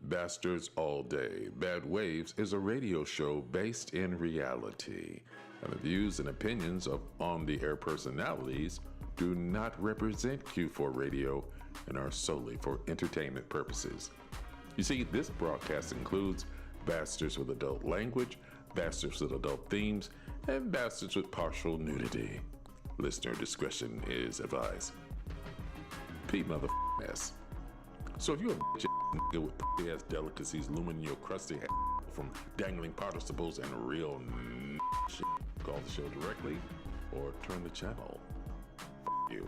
Bastards All Day. Bad Waves is a radio show based in reality, and the views and opinions of on-the-air personalities do not represent Q4 Radio and are solely for entertainment purposes. You see, this broadcast includes bastards with adult language, bastards with adult themes, and bastards with partial nudity. Listener discretion is advised. Pete motherfucking. So if you're a bitch nigga with ass delicacies looming in your crusty ass from dangling participles and real shit, call the show directly or turn the channel. You.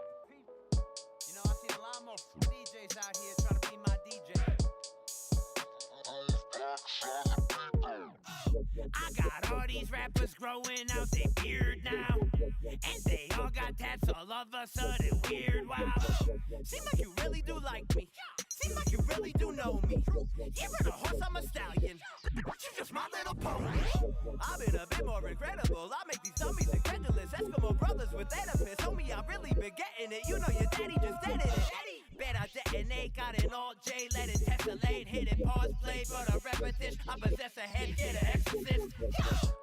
You know, I see a lot more DJs out here trying to be my DJ. I got all these rappers growing out their beard now, and they all got tats all of a sudden weird. Wow, seem like you really do like me. Seem like you really do know me. You're a horse, I'm a stallion. You just my little pony. I've been a bit more incredible. I make these dummies incredulous. Eskimo brothers with edifice. Homie, I really been getting it. You know your daddy just did it. Bet I detonate, got an all J, let it tessellate, hit it, pause, play for the repetition. I possess a head, get an exorcist.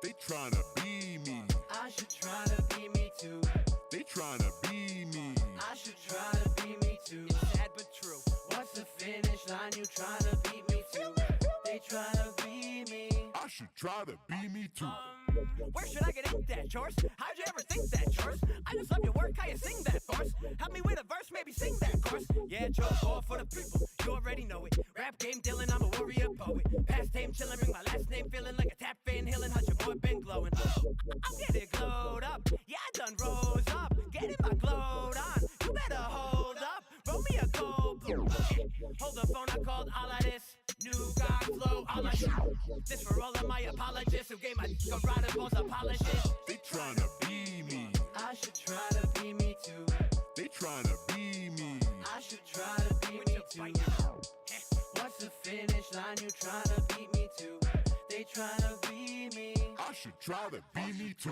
They tryna be me. I should try to be me too. They tryna be me. I should try to be me too. It's sad but true. What's the finish line you tryna beat me to? They tryna be me. I should try to be me too. Where should I get inked at, Chores? How'd you ever think that, Chores? I just love your work, how you sing that, Force. Help me with a verse, maybe sing that, course. Yeah, Chores, all for the people, you already know it. Rap game Dylan, I'm a warrior poet. Past name chillin', bring my last name feeling like a tap fan healing. How's your boy been glowing? I'm getting glowed up, yeah, I done rose up. Getting my glowed on, you better hold up. Roll me a cold blue. Hold the phone, I called all of this. New God flow, all of this for all of my apologists who gave my riders most apologies. They tryna be me. I should try to be me too. They tryna be me. I should try to be me too. What's the finish line you tryna beat me to? They tryna be me. I should try to be me too.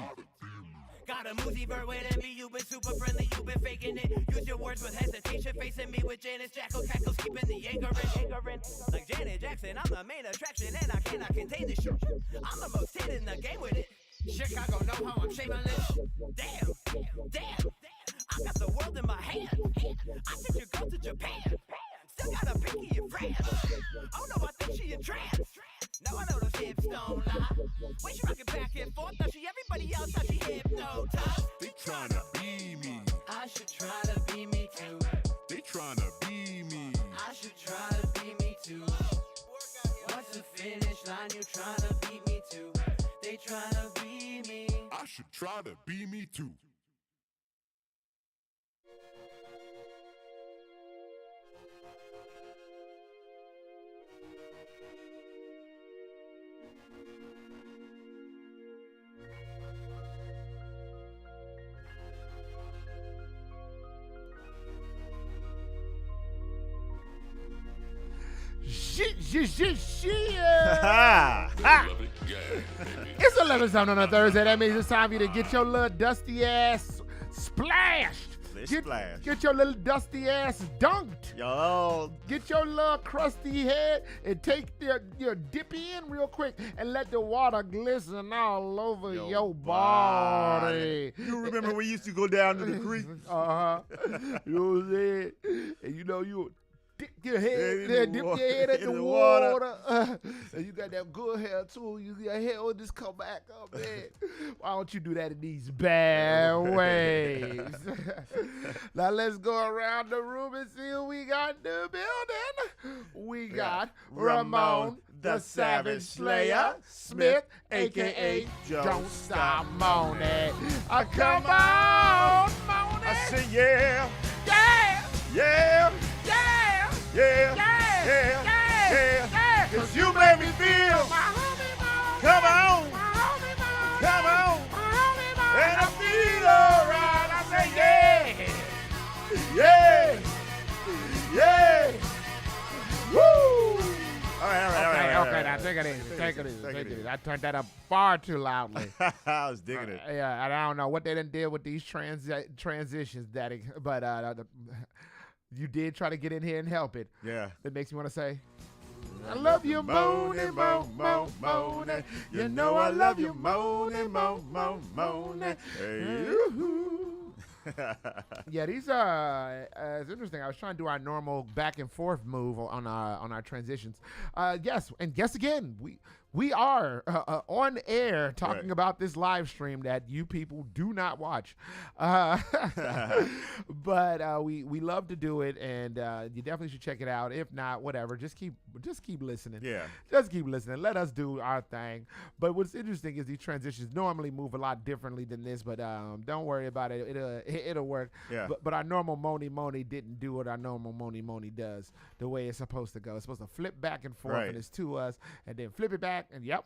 Got a Moosey bird waiting me, you been super friendly, you been faking it. Use your words with hesitation, facing me with Janice Jackal cackles, keeping the angering. Like Janet Jackson, I'm the main attraction, and I cannot contain the show. I'm the most hit in the game with it. Chicago know how I'm shameless. Damn, I got the world in my hand. I took your girl to Japan. Still got a pinky in France. Oh no, I think she in trance. Now I know those hips don't lie. When she rockin' back and forth, now she everybody else, how she hypnotized. They tryna be me. I should try to be me too. They tryna be me. I should try to be me too. What's the finish line you tryna beat me to? They tryna be me. I should try to be me too. Shit. Love it, yeah, baby. It's 11 something on a Thursday. That means it's time for you to get your little dusty ass splashed. Splash. Get your little dusty ass dunked. Yo, Get your little crusty head and take your dip in real quick and let the water glisten all over your body. You remember we used to go down to the creek? Uh-huh. You know what I'm saying? And you know you dip your head, In the dip wa- your head at in the the water. And you got that good hair too. Your hair will just come back up, man. Why don't you do that in these bad ways? Now let's go around the room and see who we got in the building. We got Ramon, the Savage Slayer, Smith, a.k.a. Don't Stop Moaning. Come on, Moaning. I say yeah, Yeah, yeah, yeah, yeah, yeah, yeah, yeah, yeah. Cause you made me feel. My homie Moan. Come on, My homie Moan. come on, My homie Moan. and I feel alright. I say yeah, yeah, yeah. Woo! All right. Okay, now Take it easy. Take it easy. I turned that up far too loudly. I was digging it. Yeah, and I don't know what they done did with these transitions, Daddy, but you did try to get in here and help it. Yeah. That makes me want to say, I love you, moaning, moaning. You know I love you, moaning, moaning. Hey. Yeah, these it's interesting. I was trying to do our normal back and forth move on our transitions. Yes, and guess again, we are on air talking about this live stream that you people do not watch, but we love to do it, and you definitely should check it out. If not, whatever, just keep listening. Yeah. Just keep listening. Let us do our thing. But what's interesting is these transitions normally move a lot differently than this, but don't worry about it. It'll work. Yeah. But our normal Moni didn't do what our normal Moni does the way it's supposed to go. It's supposed to flip back and forth, Right. and it's to us, and then flip it back, and yep,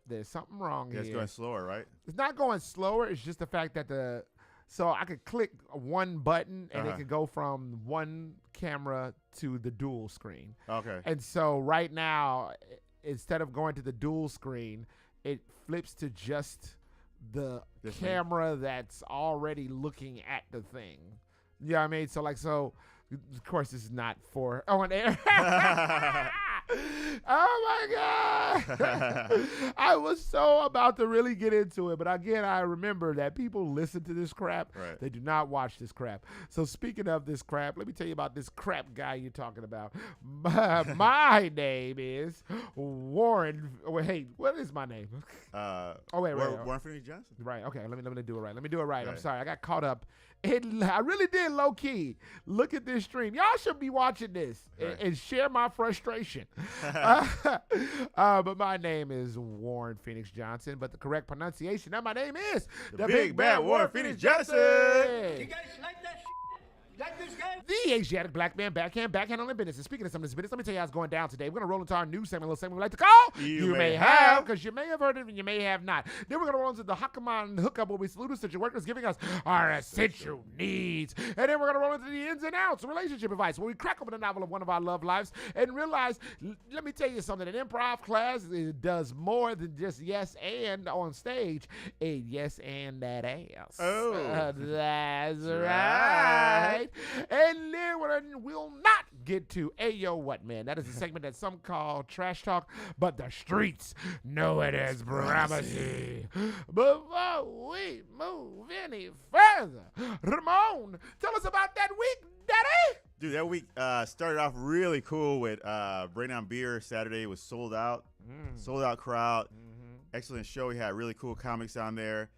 there's something wrong Yeah, here. it's going slower, right? It's not going slower. It's just the fact that so I could click one button and it could go from one camera to the dual screen. Okay. And so right now, instead of going to the dual screen, it flips to just the This thing. camera that's already looking at the thing. You know what I mean? So of course, this is not for on air. Oh my God. I was so about to really get into it. But again, I remember that people listen to this crap. Right. They do not watch this crap. So speaking of this crap, let me tell you about this crap guy you're talking about. My name is Warren. Wait, what is my name? Wait. Warren Phoenix Johnson. Right. Okay. Let me do it right. Let me do it right. I'm Right. sorry. I got caught up. I really did low key look at this stream. Y'all should be watching this and share my frustration. But my name is Warren Phoenix Johnson. But the correct pronunciation of my name is The Big Bad Warren Phoenix Johnson. You guys like that? Like this guy? The Asiatic black man, backhand on the business. And speaking of some of this business, let me tell you how it's going down today. We're going to roll into our new segment, a little segment we like to call You May Have. because you may have heard it and you may have not. Then we're going to roll into the Hakaman hookup where we salute essential workers giving us our essential needs. And then we're going to roll into the ins and outs, relationship advice, where we crack open a novel of one of our love lives and realize, let me tell you something, an improv class does more than just yes and on stage. A yes and that ass. Oh. That's right. And then we'll not get to Ayo What Man. That is a segment that some call trash talk, but the streets know it as Bramacy. Before we move any further, Ramon, tell us about that week, Daddy. Dude, that week started off really cool with Brain on Beer. Saturday was sold out. Sold out crowd. Excellent show. We had really cool comics on there.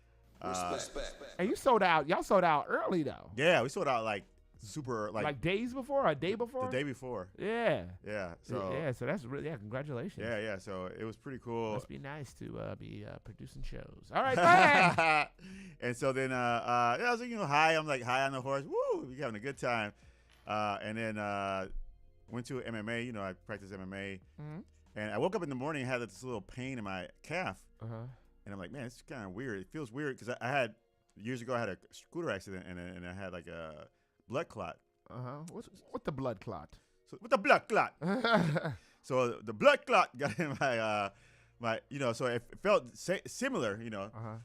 And you sold out. Y'all sold out early, though. Yeah, we sold out like super Like days before or a day before? the day before. Yeah. Yeah. So So that's really, congratulations. yeah. So it was pretty cool. Must be nice to be producing shows. All right, go ahead. And so then I was like, high. I'm like high on the horse. Woo, we having a good time. And then went to MMA. I practice MMA. And I woke up in the morning and had this little pain in my calf. And I'm like, man, it's kind of weird. It feels weird because I had years ago I had a scooter accident and I had like a blood clot. What's the blood clot? So with the blood clot. So the blood clot got in my so it felt similar,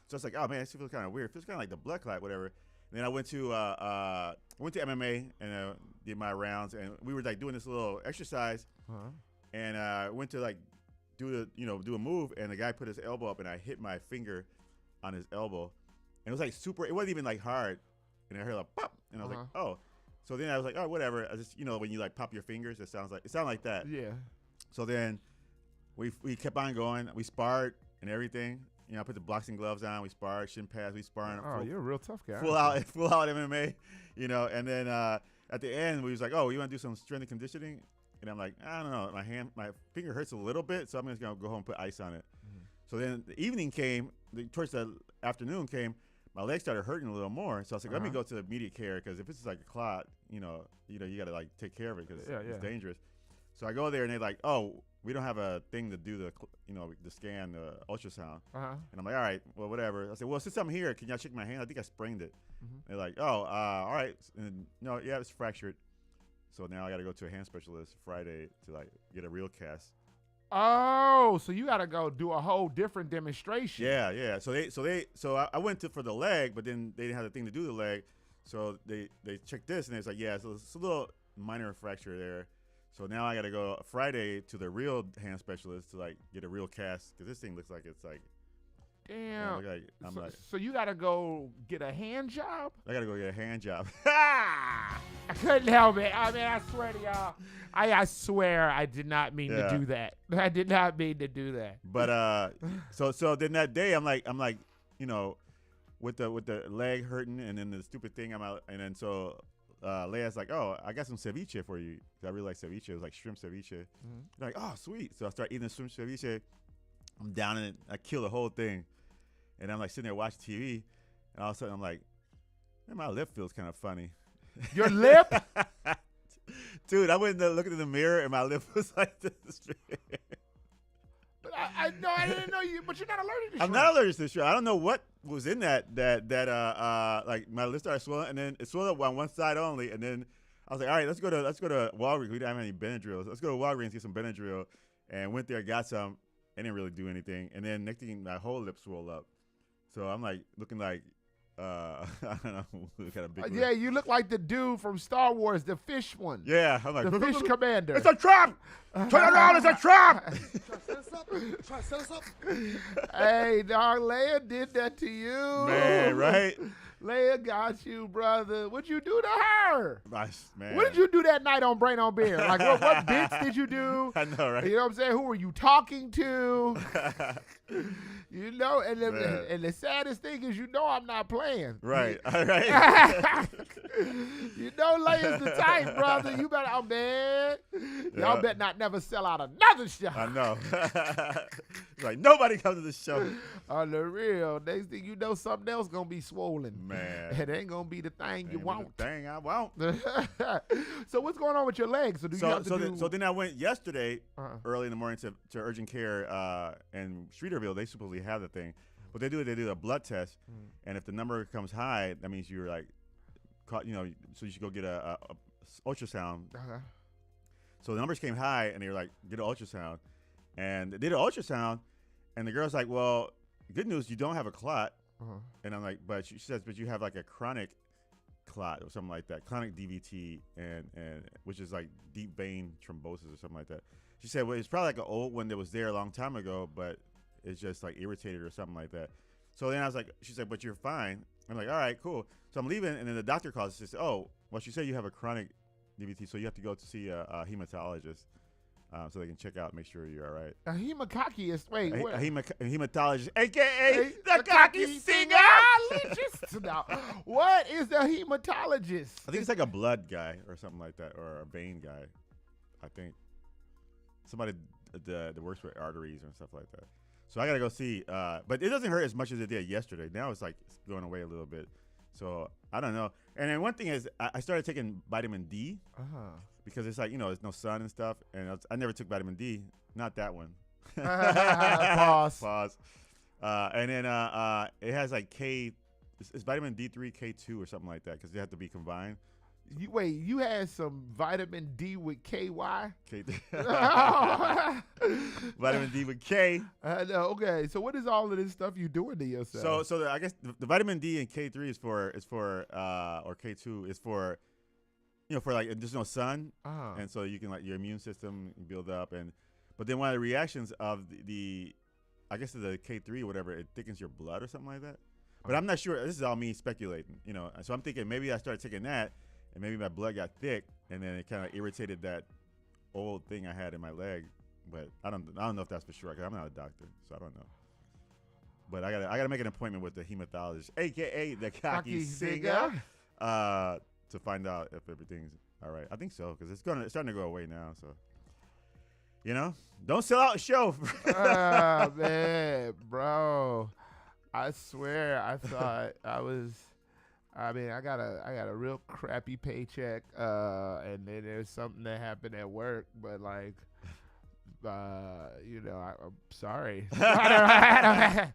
So it's like, oh man, it feels kind of weird. It feels kind of like the blood clot, whatever. And then I went to MMA and did my rounds, and we were like doing this little exercise, and went to like do a move, and the guy put his elbow up, and I hit my finger on his elbow, and it was like super. It wasn't even like hard, and I heard like pop, and I was like, oh. So then I was like, oh, whatever. I just when you like pop your fingers, it sounded like that. Yeah. So then we kept on going. We sparred and everything. I put the boxing gloves on. We sparred, shin pads. We sparring. Oh, you're a real tough guy. Full out MMA. And then at the end we was like, oh, you want to do some strength and conditioning? And I'm like, I don't know. My finger hurts a little bit, so I'm just gonna go home and put ice on it. So then the evening came. Towards the afternoon came. My legs started hurting a little more, so I was like, let me go to immediate care because if it's like a clot, you gotta like take care of it because it's dangerous. So I go there and they're like, oh, we don't have a thing to do the scan, the ultrasound. And I'm like, all right, well, whatever. I said, well, since I'm here, can y'all check my hand? I think I sprained it. They're like, oh, all right. And no, yeah, it's fractured. So now I got to go to a hand specialist Friday to like get a real cast. Oh, so you got to go do a whole different demonstration. Yeah. So I went to for the leg, but then they didn't have the thing to do the leg. So they checked this, and it's like, yeah, so it's a little minor fracture there. So now I got to go Friday to the real hand specialist to like get a real cast because this thing looks like it's like. Damn. I'm so, like, so you got to go get a hand job? I got to go get a hand job. I couldn't help it. I mean, I swear to y'all. I swear I did not mean to do that. I did not mean to do that. But so then that day I'm like, you know, with the leg hurting and then the stupid thing I'm out, and then so Leia's like, oh, I got some ceviche for you. I really like ceviche. It was like shrimp ceviche. Mm-hmm. Like, oh, sweet. So I start eating the shrimp ceviche. I'm down in it. I kill the whole thing. And I'm like sitting there watching TV, and all of a sudden I'm like, man, my lip feels kind of funny. Your lip? Dude, I went and looked in the mirror, and my lip was like this. But I didn't know you, but you're not allergic to shrimp. I'm not allergic to shrimp. I don't know what was in that like my lip started swelling, and then it swelled up on one side only, and then I was like, all right, let's go to Walgreens. We didn't have any Benadryl. So let's go to Walgreens, get some Benadryl, and went there, got some. It didn't really do anything, and then next thing, my whole lip swelled up. So I'm like looking like I don't know, kind of big. Yeah, you look like the dude from Star Wars, the fish one. Yeah, I'm like the fish commander. It's a trap! Turn around, it's a trap! Try to set us up. Hey, dog, Leia did that to you. Man, right? Leia got you, brother. What'd you do to her? Nice, man. What did you do that night on Brain on Beer? Like, what bits did you do? I know, right? You know what I'm saying? Who were you talking to? You know, and the saddest thing is, you know, I'm not playing. Right, all right. You know, Leia's the type, brother. You better, oh man, y'all better not never sell out another show. I know. Like nobody comes to the show. On the real, next thing you know, something else gonna be swollen. Man, it ain't gonna be the thing you want. The thing I want. So what's going on with your legs? So then I went yesterday early in the morning to urgent care in Streeterville. They supposedly have the thing. What they do a blood test, and if the number comes high, that means you're like, you know, so you should go get a ultrasound. So the numbers came high, and they were like, get an ultrasound, and they did an ultrasound, and the girl's like, well, good news, you don't have a clot, and I'm like, but she says, but you have like a chronic clot or something like that, chronic DVT, and which is like deep vein thrombosis or something like that. She said, well, it's probably like an old one that was there a long time ago, but it's just like irritated or something like that. So then I was like, she said, but you're fine. I'm like, all right, cool. So I'm leaving, and then the doctor calls and says, oh, well, she said you have a chronic DVT, so you have to go to see a hematologist so they can check out, make sure you're all right. A hematologist, wait, what? A hematologist, a.k.a. the cocky singer. Now, what is the hematologist? I think it's like a blood guy or something like that, or a vein guy, I think. Somebody that works with arteries and stuff like that. So I got to go see, but it doesn't hurt as much as it did yesterday. Now it's like it's going away a little bit. So I don't know. And then one thing is I started taking vitamin D because it's like, you know, there's no sun and stuff. And I never took vitamin D. Not that one. Pause. And then it has like it's vitamin D3, K2 or something like that because they have to be combined. You had some vitamin D with KY? Vitamin D with K. Okay, so what is all of this stuff you doing to yourself? So I guess the vitamin D and K3 is for or K2 is for, you know, for like there's no sun, and so you can like your immune system build up, but then one of the reactions of the I guess the K3 or whatever, it thickens your blood or something like that. But I'm not sure. This is all me speculating, you know. So I'm thinking maybe I started taking that. And maybe my blood got thick, and then it kind of irritated that old thing I had in my leg. But I don't know if that's for sure. 'Cause I'm not a doctor, so I don't know. But I gotta make an appointment with the hematologist, aka the cocky singer, to find out if everything's all right. I think so, because it's starting to go away now. So, you know, don't sell out a show. Man, bro, I swear I thought I got a real crappy paycheck, and then there's something that happened at work, but like, you know, I'm sorry. I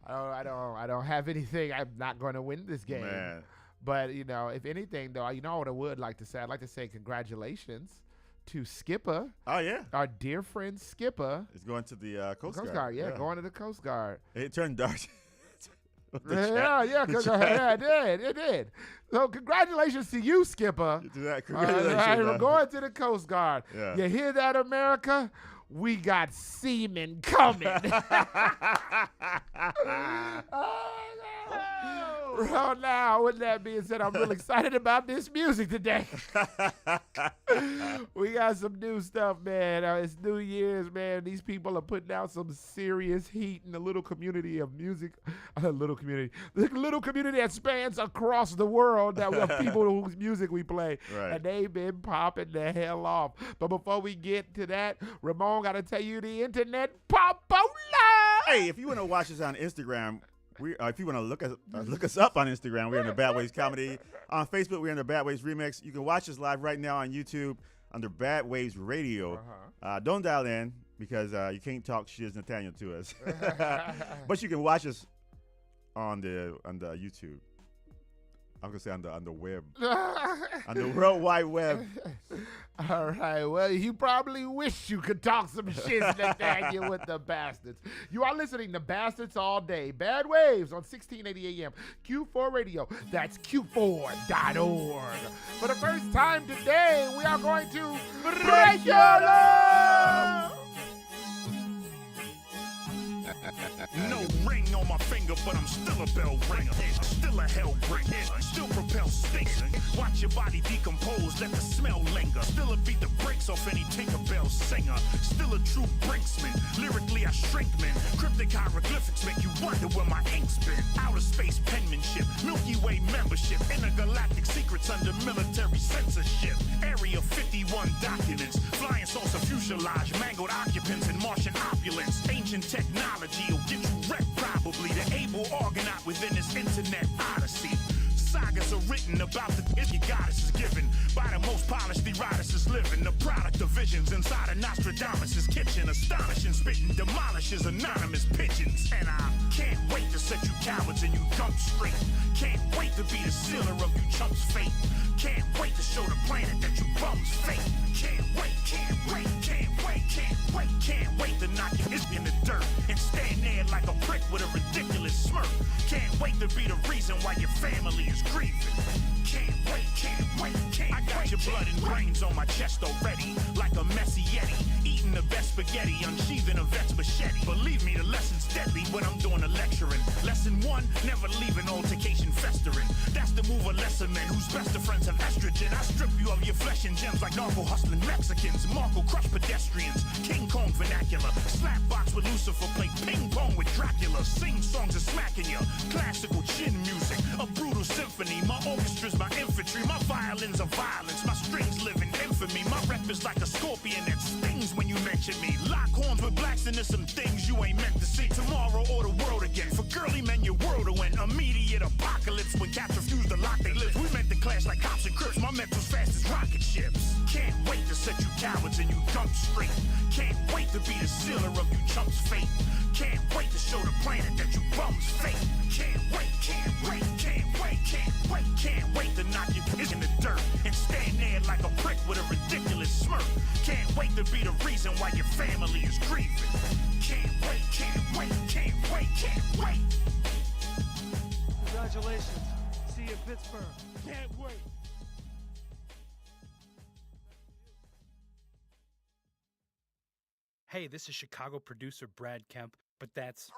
don't have anything. I'm not going to win this game. Man. But you know, if anything, though, you know what I would like to say? I'd like to say congratulations to Skipper, Oh yeah, our dear friend Skipper. it's going to the Coast Coast Guard. Guard, yeah, going to the Coast Guard. It turned dark. Yeah, it did. So congratulations to you, Skipper. Do that. All Congratulations. right, we're going to the Coast Guard. Yeah. You hear that, America? We got seamen coming. Well, now, with that being said, I'm really excited about this music today. We got some new stuff, man. It's New Year's, man. These people are putting out some serious heat in the little community of music. The little community that spans across the world that we have people whose music we play. Right. And they've been popping the hell off. But before we get to that, Ramon got to tell you the internet popular. Hey, if you want to watch us on Instagram, if you want to look us up on Instagram, we're under Bad Waves Comedy. On Facebook, we're under Bad Waves Remix. You can watch us live right now on YouTube under Bad Waves Radio. Don't dial in because you can't talk Shiz Nathaniel to us. But you can watch us on the YouTube. I'm gonna say on the web, on the World Wide Web. All right. Well, you probably wish you could talk some shit, Nathaniel, with the bastards. You are listening to Bastards All Day. Bad Waves on 1680 AM. Q4 Radio. That's Q4.org. For the first time today, we are going to break your law. No ring on my finger, but I'm still a bell ringer. Still a hell bringer. Still propel stinks. Watch your body decompose, let the smell linger. Still a beat the brakes off any Tinkerbell singer. Still a true brinksman. Lyrically I shrink men. Cryptic hieroglyphics make you wonder where my ink's been. Outer space penmanship, Milky Way membership, intergalactic secrets under military censorship. Area 51 documents, flying saucer fuselage, mangled occupants and Martian opulence. Ancient technology will get you wrecked probably. The able Argonaut within this internet odyssey. Sagas are written about the your goddess is given by the most polished eroticist living. The product of visions inside of Nostradamus' kitchen. Astonishing, spitting, demolishes anonymous pigeons. And I can't wait to set you cowards and you dump straight. Can't wait to be the sealer of you chumps' fate. Can't wait to show the planet that you bums fake. Can't wait, can't wait, can't wait, can't wait, can't wait to knock you in the dirt and stand there like a prick with a ridiculous smirk. Can't wait to be the reason why your family is grieving. Can't wait, can't wait, can't I got your blood and brains on my chest already, like a messy Yeti. Eating the best spaghetti, unsheathing a vet's machete. Believe me, the lesson's deadly when I'm doing a lecturing. Lesson 1, never leave an altercation festering. That's the move of lesser men whose best of friends have estrogen. I strip you of your flesh and gems like narco hustling Mexicans. Marco crush pedestrians, King Kong vernacular. Slap box with Lucifer, play ping pong with Dracula. Sing songs of smacking you, classical chin music, a brutal symphony. My orchestra's my infantry, my violins are violence. My strings live in infamy. My rep is like a scorpion that stings when you mention me. Lock horns with blacks into some things you ain't meant to see. Tomorrow or the world again. For girly men, your world will end. Immediate apocalypse when cats refuse to lock their lips. We meant to clash like cops and crips. My mental's fast as rocket ships. Can't wait to set you cowards and you dump straight. Can't wait to be the sealer of you chumps' fate. Can't wait to show the planet that you bums fake. Can't wait, can't wait, can't wait, can't wait, can't wait to knock you in the dirt and stand there like a prick with a ridiculous smirk. Can't wait to be the reason why your family is grieving. Can't wait, can't wait, can't wait, can't wait. Congratulations. See you in Pittsburgh. Can't wait. Hey, this is Chicago producer Brad Kemp, but that's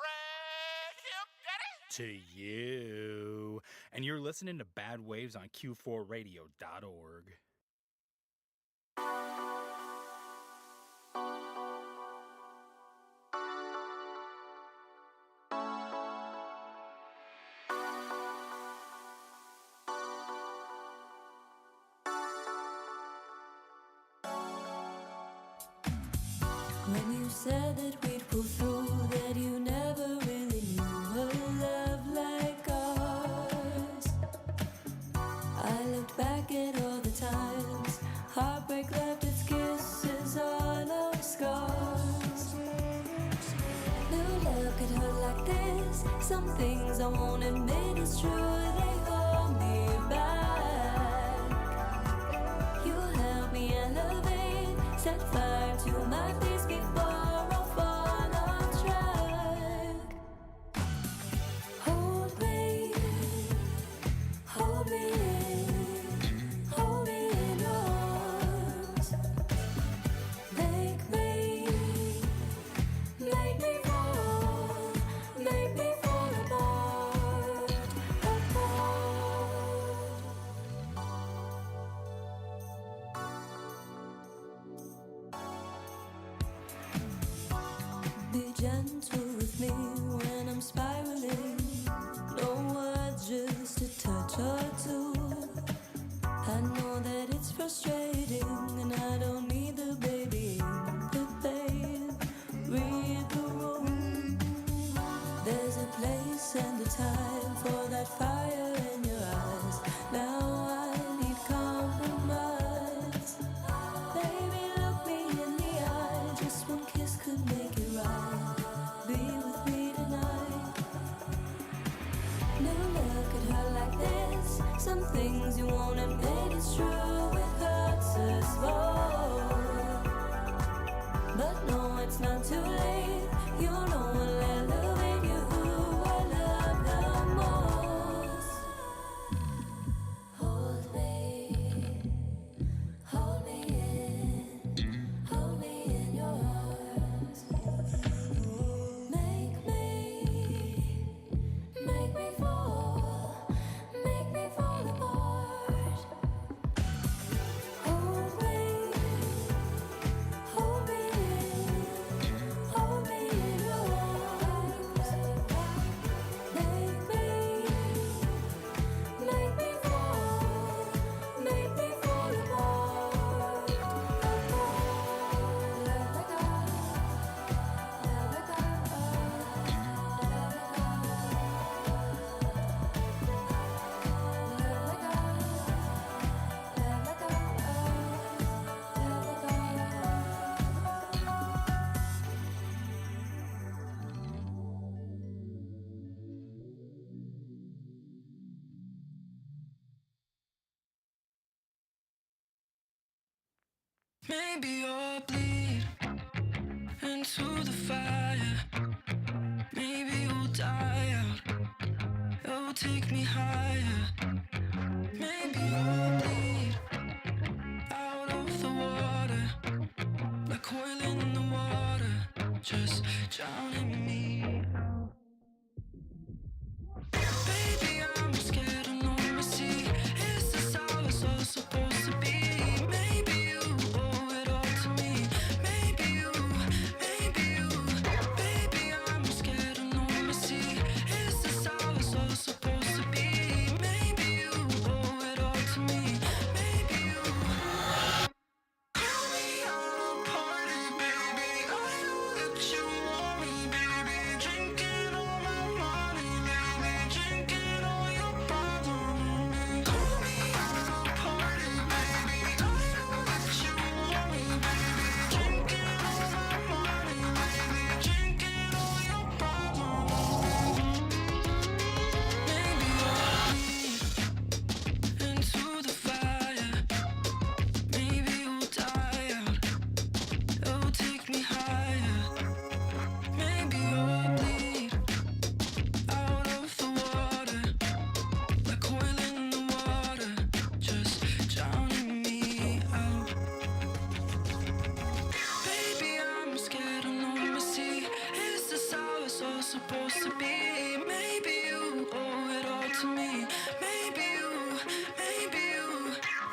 to you. And you're listening to Bad Waves on Q4Radio.org. When you said that we'd pull through, that you never really knew a love like ours, I looked back at all the times heartbreak left its kisses on our scars. New love could hurt like this. Some things I won't admit it's true, they hold me back. You help me elevate Set fire to my face before I fall off track. Hold me in your arms. Make me fall apart. Be gentle with me when I'm spiraling. No words, just a touch or two. I know that it's frustrating, and I don't need the baby. But babe, read the room. There's a place and a time for that fire in your eyes. Now I need compromise. Baby, look me in the eye. Just one kiss could make it right. Be with me tonight. Never look at her like this. Some things you won't admit it's true. It hurts us both. But no, it's not too late. You know I'll elevate you. I love the most. Hold me in your arms. Make me fall apart. Hold me in your arms. Make me fall apart. Maybe you'll bleed into the fire. Maybe you'll die out. You'll take me higher. Maybe you'll bleed out of the water, like oil in the water, just drowning me. Baby, I'm scared of no mercy. Is this how it's all supposed to be? Maybe you owe it all to me. Maybe you. Baby, I'm scared of no mercy. Is this how it's all supposed to be? Maybe you owe it all to me. Maybe you. Call me on a party, baby. I know that you want me, baby. Drinking all my money, baby. Drinking all your problems. Call me on a party, baby. I know that you want me, baby. Drinking all my money, baby. Drinking all your problems. Maybe you'll bleed into the fire. Maybe you'll die out. You'll take me higher. Maybe you'll bleed out of the water, like oil in the water, just drowning me out. Baby, I'm scared of no mercy. Is this how it's all supposed to be? Maybe you owe it all to me. Maybe you.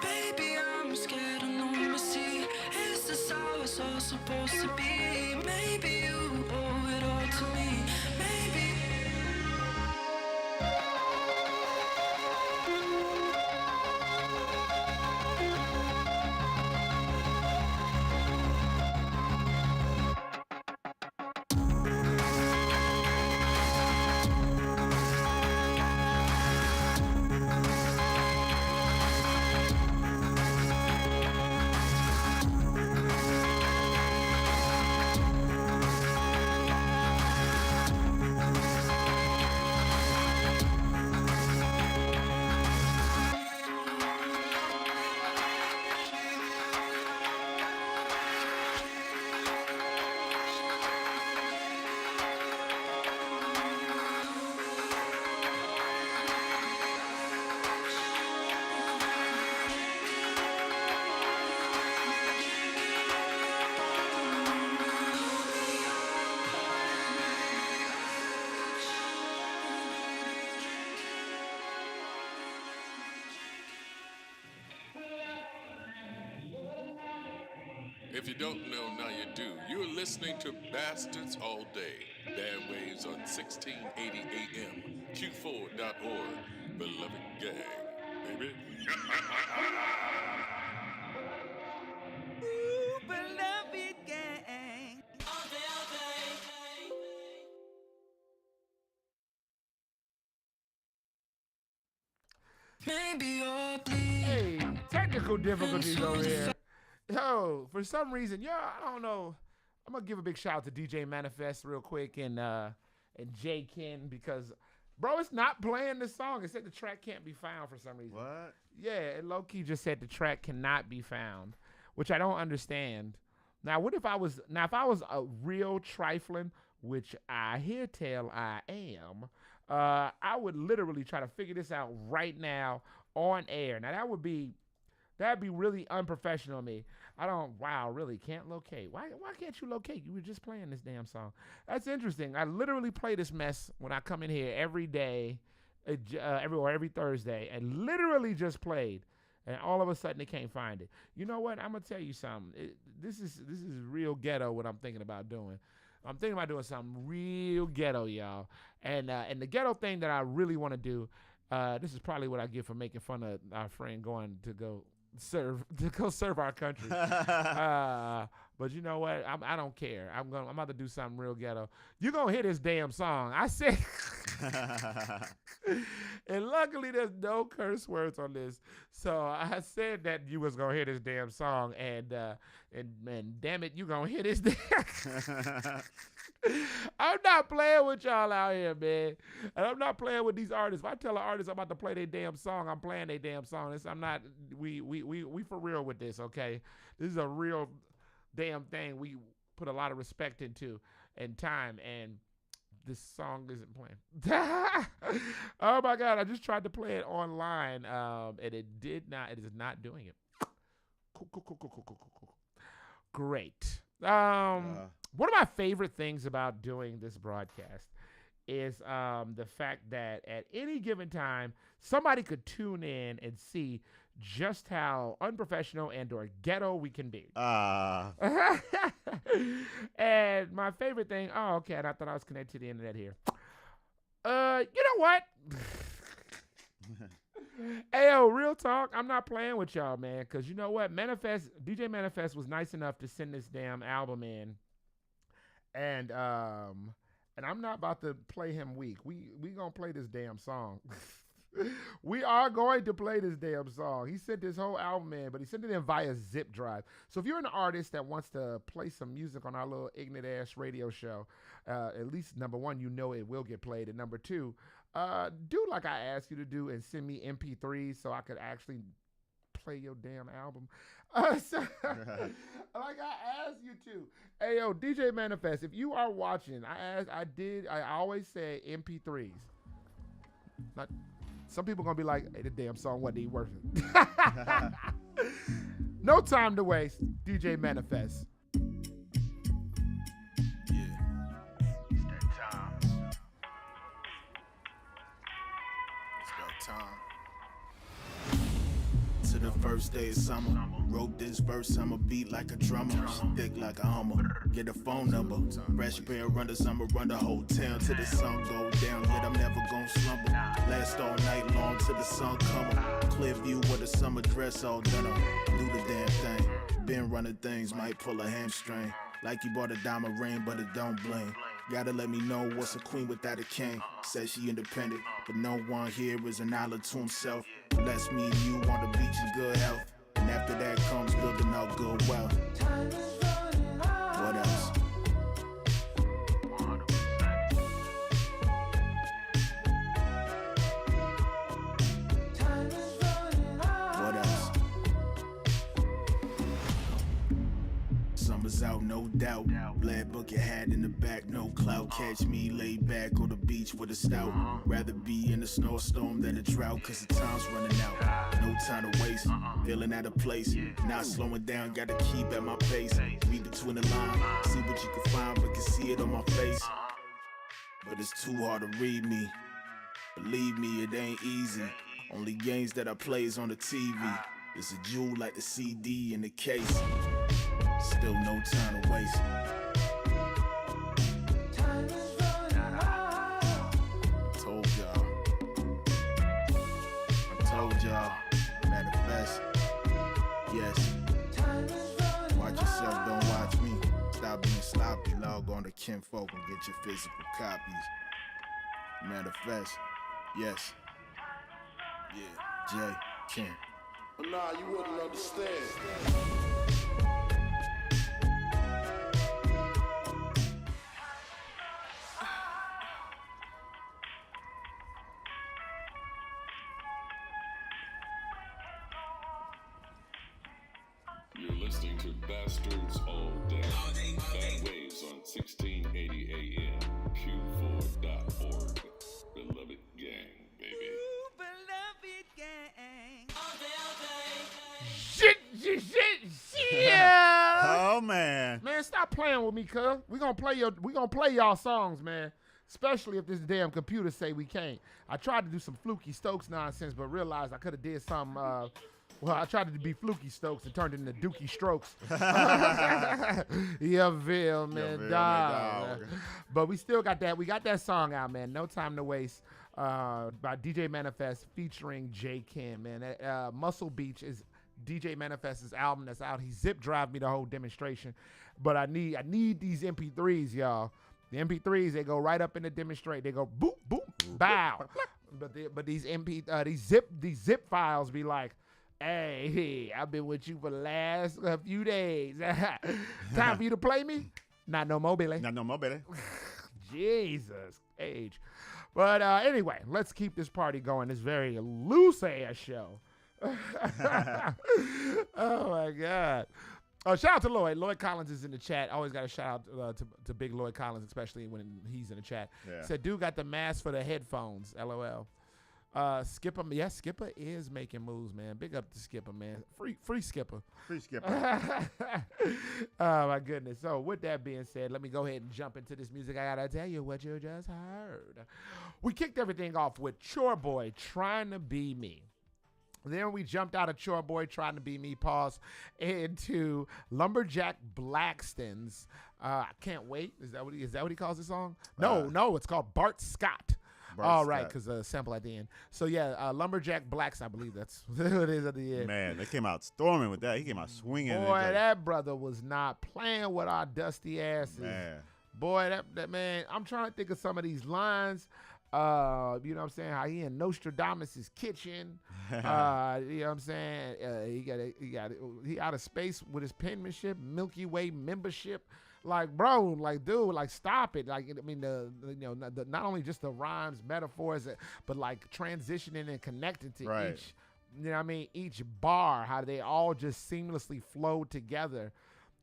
Baby, I'm scared of no mercy. Is this how it's all supposed to be? Maybe you owe it all to me. Maybe. If you don't know, now you do. You're listening to Bastards All Day. Bad Waves on 1680 AM. Q4.org. Beloved gang, baby. Ooh, beloved gang. All day, all day. Maybe you're bleeding. Hey, technical difficulties over here. Yo, for some reason, I don't know. I'm gonna give a big shout out to DJ Manifest real quick and J Ken because, bro, it's not playing the song. It said the track can't be found for some reason. What? Yeah, it low key just said the track cannot be found, which I don't understand. Now, if I was a real trifling, which I hear tell I am, I would literally try to figure this out right now on air. Now that'd be really unprofessional of me. Really can't locate. Why can't you locate? You were just playing this damn song. That's interesting. I literally play this mess when I come in here every day, every Thursday, and literally just played. And all of a sudden they can't find it. You know what? I'm gonna tell you something. This is real ghetto. What I'm thinking about doing. I'm thinking about doing something real ghetto, y'all. And the ghetto thing that I really want to do. This is probably what I get for making fun of our friend going to go serve our country. But you know what? I don't care. I'm about to do something real ghetto. You're gonna hear this damn song. I said, and luckily there's no curse words on this. So I said that you was gonna hear this damn song, and damn it, you gonna hear this damn. I'm not playing with y'all out here, man. And I'm not playing with these artists. If I tell an artist I'm about to play their damn song, I'm playing their damn song. I'm not. We for real with this, okay? This is a real damn thing. We put a lot of respect into and time, and this song isn't playing. Oh my God! I just tried to play it online, and it did not. It is not doing it. Cool. Great. One of my favorite things about doing this broadcast is the fact that at any given time, somebody could tune in and see just how unprofessional and or ghetto we can be. And my favorite thing, and I thought I was connected to the internet here. You know what? Hey, real talk, I'm not playing with y'all, man, because you know what? DJ Manifest was nice enough to send this damn album in. And I'm not about to play him weak. We gonna play this damn song. We are going to play this damn song. He sent this whole album in, but he sent it in via zip drive. So if you're an artist that wants to play some music on our little ignorant ass radio show, at least number one, you know it will get played, and number two, do like I asked you to do and send me MP3s so I could actually play your damn album. Like I asked you to. Hey, yo, DJ Manifest, if you are watching, I always say MP3s. Some people gonna be like, hey, the damn song wasn't even worth it. No time to waste. DJ Manifest. To the first day of summer, wrote this verse, I'ma beat like a drummer, thick like a hummer, get a phone number, fresh pair of runners, I'ma run the whole town till the sun go down, yet I'm never gonna slumber, last all night long till the sun come up, clear view with a summer dress all done up, do the damn thing, been running things, might pull a hamstring, like you bought a diamond ring but it don't bling. Gotta let me know what's a queen without a king. Says she independent, but no one here is an island to himself. Bless me and you on the beach in good health. And after that comes building out good wealth. What else? What else? Summer's out, no doubt. Black bucket hat in the back, no clout. Catch me laid back on the beach with a stout. Rather be in a snowstorm than a drought, cause the time's running out. No time to waste, feeling out of place. Not slowing down, gotta keep at my pace. Read between the lines, see what you can find, but can see it on my face. But it's too hard to read me. Believe me, it ain't easy. Only games that I play is on the TV. It's a jewel like the CD in the case. Still no time to waste. Told y'all, manifest, yes. Watch yourself, don't watch me. Stop being sloppy, log on to Kinfolk and get your physical copies. Manifest, yes. Yeah, J. Ken. Nah, you wouldn't understand. You're listening to Bastards All Day. Bad Waves on 1680 AM, Q4.org. Beloved gang, baby. Beloved gang. Shit. Oh man. Man, stop playing with me, cuz. We gonna play y'all songs, man. Especially if this damn computer say we can't. I tried to do some Fluky Stokes nonsense, but realized I could have did some. Well, I tried to be Fluky Stokes and turned it into Dookie Strokes. Yeah, Ville, man, dog. But we still got that. We got that song out, man. No Time to Waste by DJ Manifest featuring J. Kim, man. Muscle Beach is DJ Manifest's album that's out. He zip drive me the whole demonstration. But I need these MP3s, y'all. The MP3s, they go right up in the demonstrate. They go boop, boop, bow. But these zip files be like, hey, I've been with you for the last few days. Time for you to play me? Not no more, Billy. Not no more, Billy. Jesus, age. But anyway, let's keep this party going. This very loose-ass show. Oh, my God. Shout out to Lloyd. Lloyd Collins is in the chat. Always got to shout out to Big Lloyd Collins, especially when he's in the chat. Yeah. Said, dude got the mask for the headphones. LOL. Skipper, yes, Skipper is making moves, man. Big up to Skipper, man. Free Skipper. Free Skipper. Oh, my goodness. So, with that being said, let me go ahead and jump into this music. I got to tell you what you just heard. We kicked everything off with Chore Boy, Trying to Be Me. Then we jumped out of Chore Boy, Trying to Be Me, pause, into Lumberjack Blackston's I Can't Wait. Is that what he calls the song? No, it's called Bart Scott. All right, because sample at the end. So, yeah, Lumberjack Blacks, I believe that's who it is at the end. Man, they came out storming with that. He came out swinging. Boy, that brother was not playing with our dusty asses. Man. Boy, that man, I'm trying to think of some of these lines. You know what I'm saying? How he in Nostradamus' kitchen. You know what I'm saying? He out of space with his penmanship, Milky Way membership. Like, bro, like, dude, like, stop it. Like, I mean, not only just the rhymes, metaphors, but like transitioning and connecting to each, you know what I mean? Each bar, how they all just seamlessly flow together.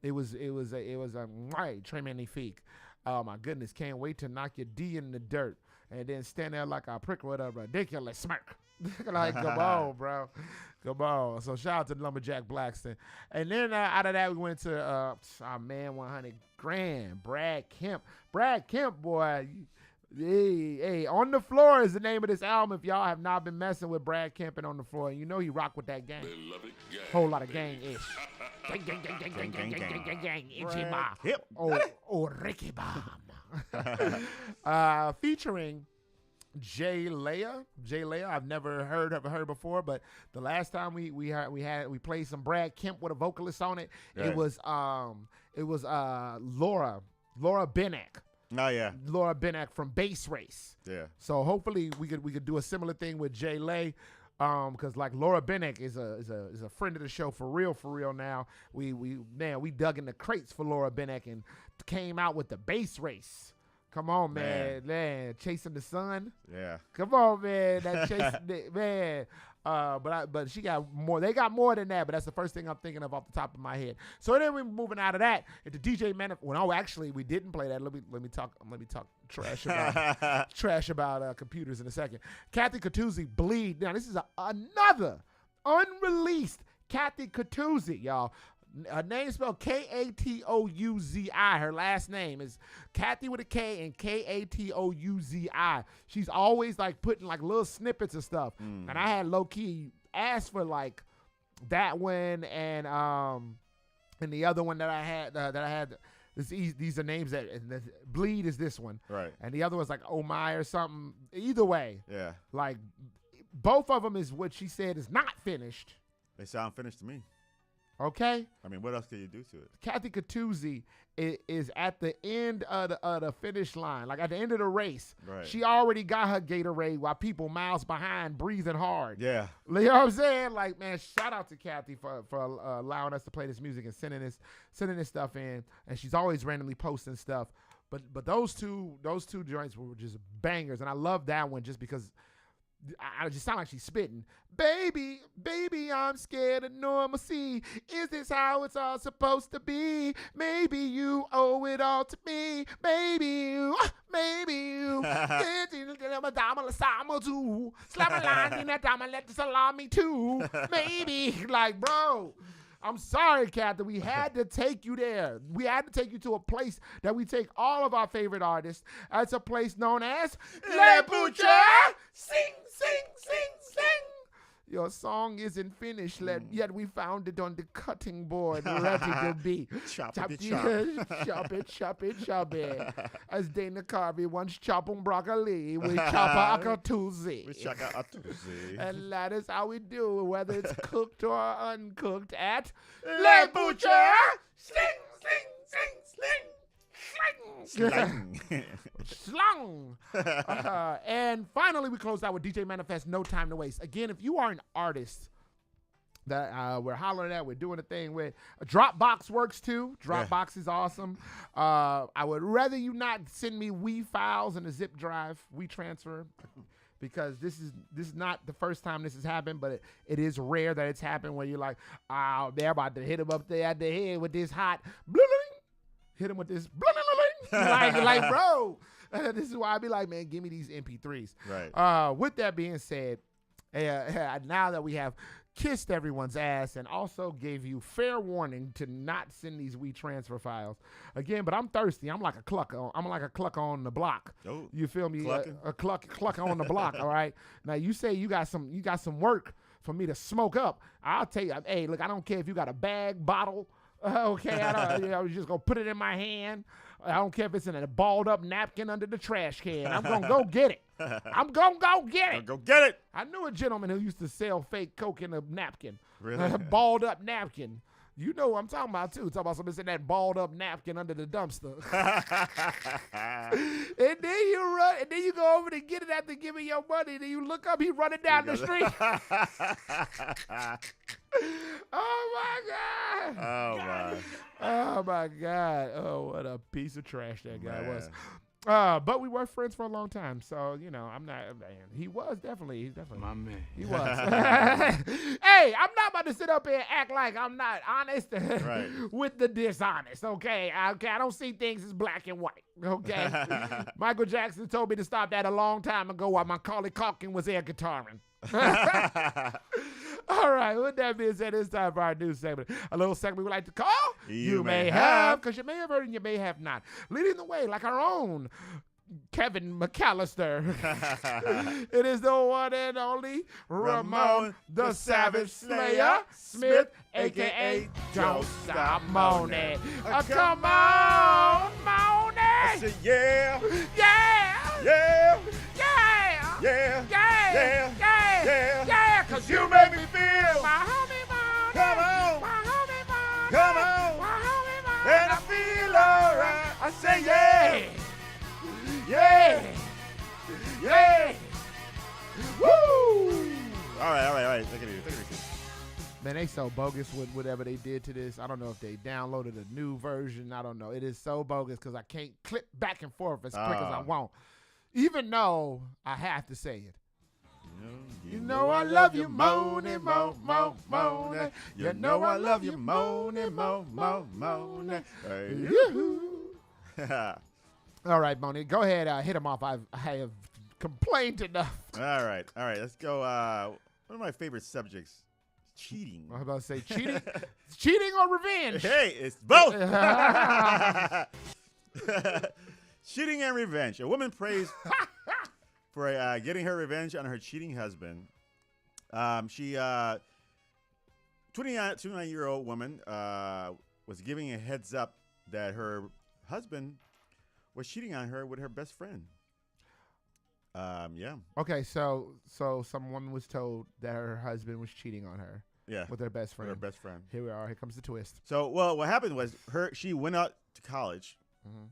It was très magnifique. Oh my goodness, can't wait to knock your D in the dirt and then stand there like a prick with a ridiculous smirk. Like, come on, bro. Come on. So shout out to Lumberjack Blackston. And then out of that, we went to our man 100 Grand, Brad Kemp. Brad Kemp, boy. Hey, On the Floor is the name of this album. If y'all have not been messing with Brad Kemp and On the Floor, you know he rock with that gang. Whole lot of gang-ish. Gang. Itchy Bob. Oh, Ricky Bomb. Featuring Jay Leah. I've never heard of her before, but the last time we played some Brad Kemp with a vocalist on it, right. It was Laura Benek. Oh yeah, Laura Benek from Bass Race. Yeah. So hopefully we could do a similar thing with Jay Lay, because like Laura Benek is a friend of the show for real now. We dug in the crates for Laura Benek and came out with the Bass Race. Come on, man. Chasing the Sun. Yeah. Come on, man. That chasing man. But she got more. They got more than that. But that's the first thing I'm thinking of off the top of my head. So then we're moving out of that into DJ Manif. Well, no, actually, we didn't play that. Let me talk trash about computers in a second. Kathy Catuzzi, Bleed. Now this is another unreleased Kathy Catuzzi, y'all. Her name is spelled Katouzi. Her last name is Kathy with a K and Katouzi. She's always like putting like little snippets of stuff. And I had low key asked for like that one and the other one that I had. These are names that Bleed is this one, Right. and the other was like Oh My or something. Either way, Yeah. like both of them is what she said is not finished. They sound finished to me. Okay. I mean, what else can you do to it? Kathy Katuzzi is at the end of the finish line, like at the end of the race. Right. She already got her Gatorade while people miles behind breathing hard. Yeah. You know what I'm saying? Like, man, shout out to Kathy for allowing us to play this music and sending this stuff in. And she's always randomly posting stuff. But those two joints were just bangers, and I love that one just because I just sound like she's spitting. Baby, I'm scared of normalcy. Is this how it's all supposed to be? Maybe you owe it all to me. Maybe you. Slap a line in that time and let the salami too. Maybe. Like, bro. I'm sorry, Kathy. We had to take you there. We had to take you to a place that we take all of our favorite artists. That's a place known as Le Butcher. Sing, sing, sing, sing. Your song isn't finished yet. We found it on the cutting board, ready to be. Chop it. Chop it. As Dana Carvey once chopping broccoli with Chopper Akatuzi. And that is how we do, whether it's cooked or uncooked at Le Butcher. Sling, sling, sling, sling. Slung. And finally, we closed out with DJ Manifest, No Time to Waste. Again, if you are an artist that we're hollering at, we're doing a thing with, Dropbox works too. Dropbox is awesome. I would rather you not send me files in a zip drive, transfer, because this is not the first time this has happened, but it is rare that it's happened where you're like, oh, they're about to hit him up there at the head with this hot hit him with this like bro. This is why I be like, man, give me these MP3s. Right. With that being said, now that we have kissed everyone's ass and also gave you fair warning to not send these transfer files again, but I'm thirsty. I'm like a clucker. I'm like a clucker on the block. Oh, you feel me? Clucking? A clucker on the block. All right. Now you say you got some work for me to smoke up. I'll tell you. Hey, look, I don't care if you got a bag, bottle. Okay, I was just gonna put it in my hand. I don't care if it's in a balled up napkin under the trash can. I'm gonna go get it. I'm gonna go get it. Go get it. I knew a gentleman who used to sell fake Coke in a napkin. Really? A balled up napkin. You know what I'm talking about too. Talking about somebody in that balled up napkin under the dumpster. And then you run, and then you go over to get it after giving your money. Then you look up, he running down the street. Oh my God. Oh my God. Oh, what a piece of trash that guy was. But we were friends for a long time, so I'm not. Man, he's definitely my man. He was. Hey, I'm not about to sit up here and act like I'm not honest with the dishonest. Okay, I don't see things as black and white. Okay, Michael Jackson told me to stop that a long time ago while Macaulay Culkin was air guitaring. All right, with that being said, it's time for our new segment. A little segment we like to call You May Have, because you may have heard and you may have not. Leading the way like our own Kevin McAllister. It is the one and only Ramon the Savage Slayer Smith, a.k.a. Don't Stop Moaning. Come on, Moaning. I said, yeah. Yeah. Yeah. Yeah. Yeah. Yeah. Yeah. Yeah. Yeah. Cause you make me feel. My homie Moaning. Come on. My homie Moaning. Come on. My homie Moaning. And I feel alright. I say yeah. Yeah. Yeah. Woo. All right. Take it easy. Man, they so bogus with whatever they did to this. I don't know if they downloaded a new version. I don't know. It is so bogus because I can't click back and forth as quick as I want. Even though I have to say it. You know I love you, moaning, moaning. You know I love you, moaning, moaning. All right, Bonnie, go ahead, hit him off. I have complained enough. All right. Let's go. One of my favorite subjects, cheating. I was about to say cheating, cheating or revenge. Hey, it's both. Cheating and revenge. A woman prays for getting her revenge on her cheating husband. She 29-year-old woman was giving a heads up that her husband was cheating on her with her best friend. Yeah. Okay, so some woman was told that her husband was cheating on her. Yeah. With her best friend. With her best friend. Here we are. Here comes the twist. So, well, what happened was she went out to college. Mm-hmm.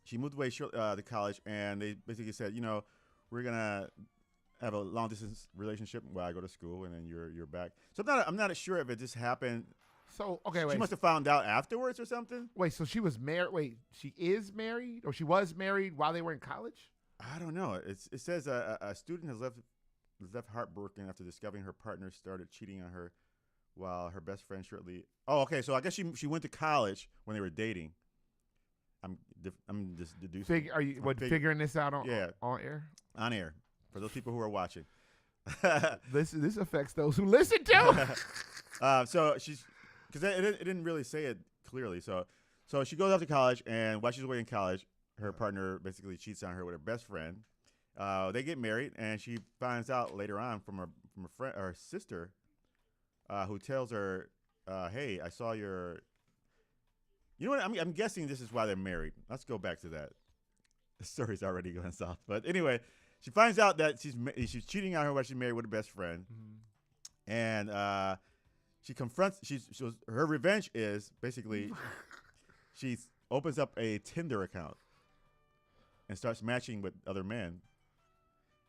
She moved away to college, and they basically said, you know, we're gonna have a long distance relationship while I go to school, and then you're back. So I'm not sure if it just happened. So okay, wait. She must have found out afterwards or something. Wait, so she was married? Wait, she is married, or she was married while they were in college? I don't know. It says a student has left heartbroken after discovering her partner started cheating on her, while her best friend shortly. Oh, okay. So I guess she went to college when they were dating. I'm just deducing. Are you figuring this out on air? On air for those people who are watching. This affects those who listen to. So she's because it didn't really say it clearly. So she goes off to college, and while she's away in college, her partner basically cheats on her with her best friend. They get married, and she finds out later on from a friend or her sister, who tells her, "Hey, I saw your." You know what? I'm guessing this is why they're married. Let's go back to that. The story's already going south, but anyway, she finds out that she's cheating on her while she's married with her best friend, and she confronts. Her revenge is basically she opens up a Tinder account and starts matching with other men,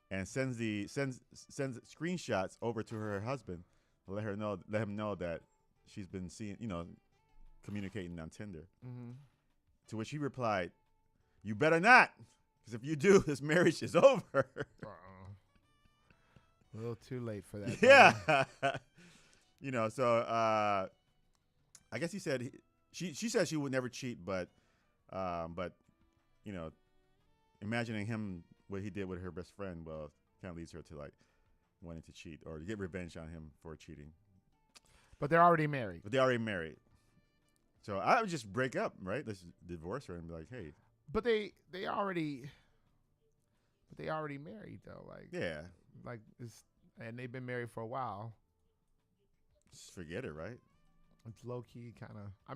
and sends screenshots over to her husband to let him know that she's been communicating on Tinder. Mm-hmm. To which he replied, "You better not, because if you do, this marriage is over." A little too late for that. Yeah. So I guess he said she said she would never cheat, but imagining him what he did with her best friend, well, kind of leads her to like wanting to cheat or to get revenge on him for cheating. But they're already married. So I would just break up, right? Let's divorce her and be like, hey. But they already married though, like yeah, like and they've been married for a while. Just forget it, right? It's low key kind of. I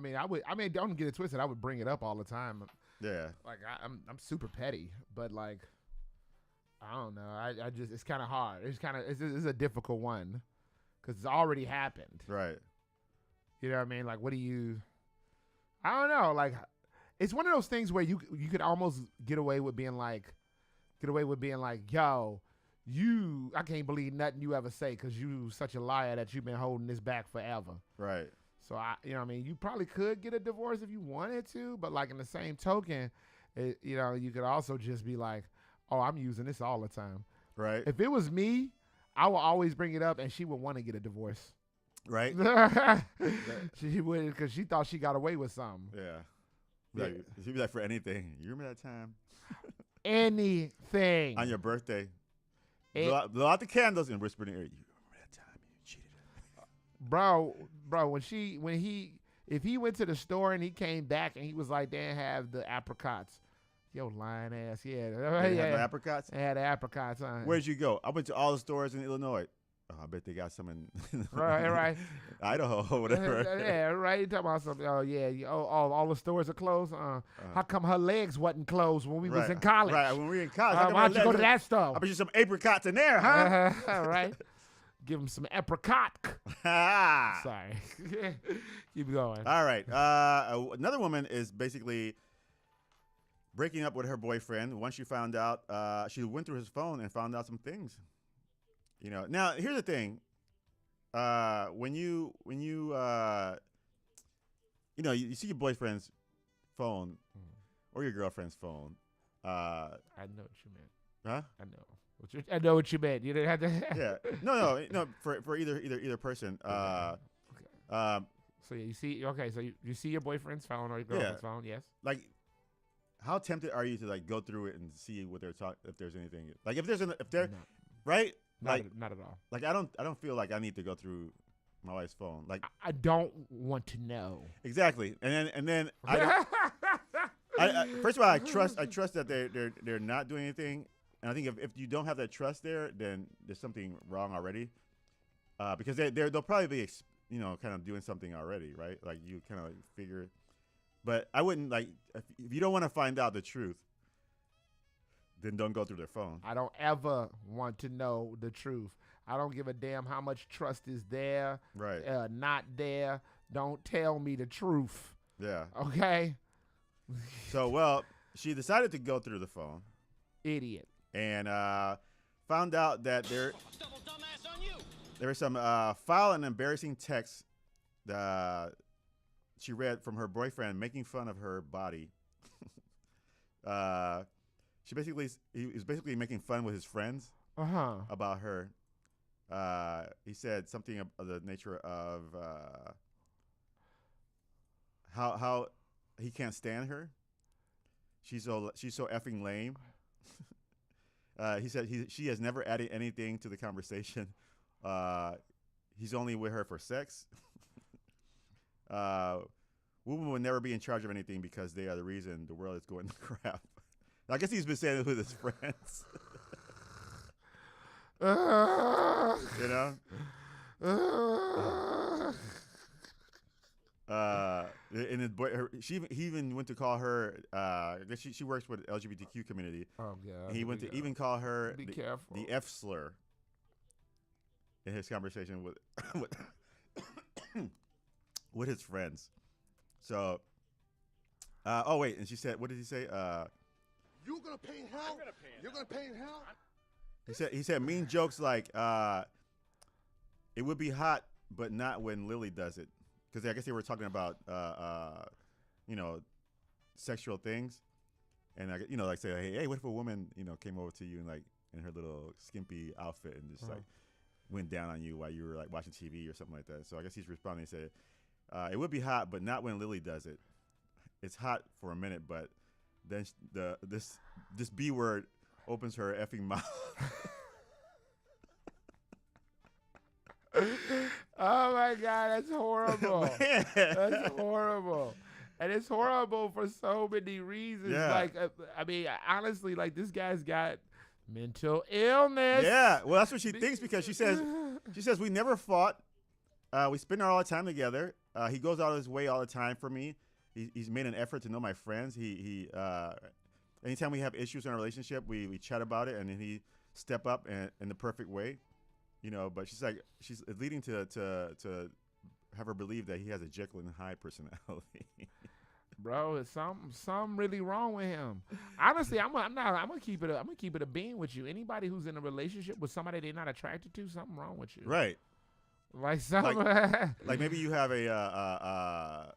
mean, don't get it twisted. I would bring it up all the time. Yeah. Like I'm super petty, but like I don't know. I just it's kind of hard. It's a difficult one because it's already happened. Right. You know what I mean? Like, what do you? I don't know. Like, it's one of those things where you could almost get away with being like, yo, I can't believe nothing you ever say because you such a liar that you've been holding this back forever. Right. So you probably could get a divorce if you wanted to, but like in the same token, you could also just be like, oh, I'm using this all the time. Right. If it was me, I would always bring it up, and she would want to get a divorce. Right. She would, because she thought she got away with something. Yeah. She'd be like, for anything. You remember that time? Anything. On your birthday. Blow out the candles and whisper in the ear. You remember that time you cheated on me? Bro, if he went to the store and he came back and he was like, they didn't have the apricots. Yo, lying ass. Yeah. They had the apricots? They had the apricots. Where'd you go? I went to all the stores in Illinois. Oh, I bet they got some in right. Idaho or whatever. Yeah, right. You talking about something? Oh, yeah. All the stores are closed. How come her legs wasn't closed when we was in college? Right, when we were in college. Why'd you go to that store? I bet you some apricots in there, huh? Right. Give him some apricot. Sorry. Keep going. All right. Another woman is basically breaking up with her boyfriend. Once she found out, she went through his phone and found out some things. Now here's the thing. When you see your boyfriend's phone or your girlfriend's phone. I know what you meant. Huh? I know what you meant. You didn't have to. Yeah. No. For either person. So yeah, you see. Okay, so you see your boyfriend's phone or your girlfriend's phone. Yes. Like, how tempted are you to like go through it and see what they're talking? If there's anything, like if they're right. Not at all. Like I don't feel like I need to go through my wife's phone. Like I don't want to know. Exactly. And then I first of all I trust that they're not doing anything. And I think if you don't have that trust there, then there's something wrong already. Because they'll probably be kind of doing something already, right? Like you kind of like figure. But I wouldn't like if you don't want to find out the truth, then don't go through their phone. I don't ever want to know the truth. I don't give a damn how much trust is there, Right. not there. Don't tell me the truth. Yeah. Okay? So, well, she decided to go through the phone. Idiot. And found out that there were some foul and embarrassing texts that she read from her boyfriend making fun of her body. He was basically making fun with his friends about her. He said something of the nature of how he can't stand her. She's so effing lame. He said she has never added anything to the conversation. He's only with her for sex. Women will never be in charge of anything because they are the reason the world is going to crap. I guess he's been saying it with his friends. You know? And he even went to call her. I guess she works with the LGBTQ community. Oh God! He went to even call her the F slur in his conversation with with his friends. So, oh wait, and she said, what did he say? You're gonna pay in hell. You're gonna pay in hell. He said mean jokes like, it would be hot, but not when Lily does it. Because I guess they were talking about, sexual things. And, like say, hey, what if a woman, came over to you and like in her little skimpy outfit and just like went down on you while you were like watching TV or something like that. So I guess he's responding and said, it would be hot, but not when Lily does it. It's hot for a minute, but then this B word opens her effing mouth. Oh my God, that's horrible. That's horrible. And it's horrible for so many reasons. Yeah. Like, I mean, honestly, like this guy's got mental illness. Yeah, well, that's what she thinks because she says we never fought. We spend all our time together. He goes out of his way all the time for me. He's made an effort to know my friends. He anytime we have issues in our relationship, we chat about it, and then he step up in the perfect way. But she's leading to have her believe that he has a Jekyll and Hyde personality. Bro, it's something really wrong with him. Honestly, I'm gonna keep it a bean with you. Anybody who's in a relationship with somebody they're not attracted to, something wrong with you. Right. Like something. Like maybe you have a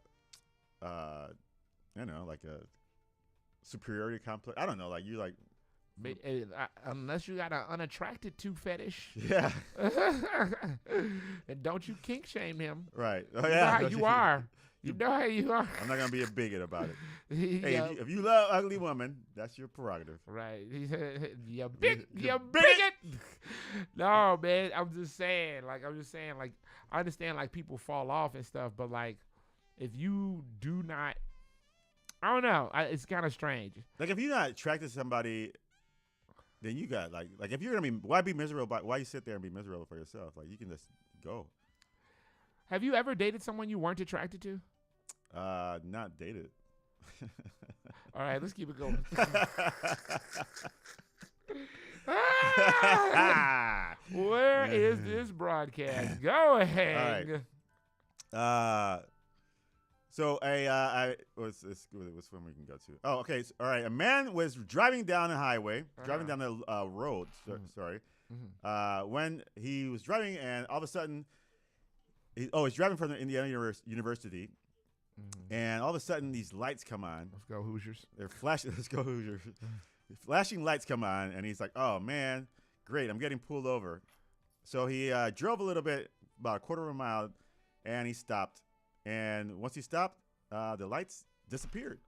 like a superiority complex. I don't know. Like you like. Unless you got an unattracted to fetish. Yeah. And don't you kink shame him. Right. Oh, you yeah. know how you are. You know how you are. I'm not going to be a bigot about it. Hey, if you love ugly women, that's your prerogative. Right. You bigot. No, man. I'm just saying, like, I understand, like, people fall off and stuff, but, like, if you do not, I don't know. It's kind of strange. Like, if you're not attracted to somebody, then you got like if you're gonna why be miserable? Why you sit there and be miserable for yourself? Like you can just go. Have you ever dated someone you weren't attracted to? Not dated. All right, let's keep it going. Where is this broadcast going? All right. So what's when we can go to? Oh, okay. So, all right. A man was driving down the highway, driving down the road. Sorry. When he was driving, and all of a sudden, he's driving from the Indiana University, and all of a sudden these lights come on. Let's go Hoosiers. They're flashing. Let's go Hoosiers. Flashing lights come on, and he's like, "Oh man, great! I'm getting pulled over." So he drove a little bit, about a quarter of a mile, and he stopped. And once he stopped, the lights disappeared.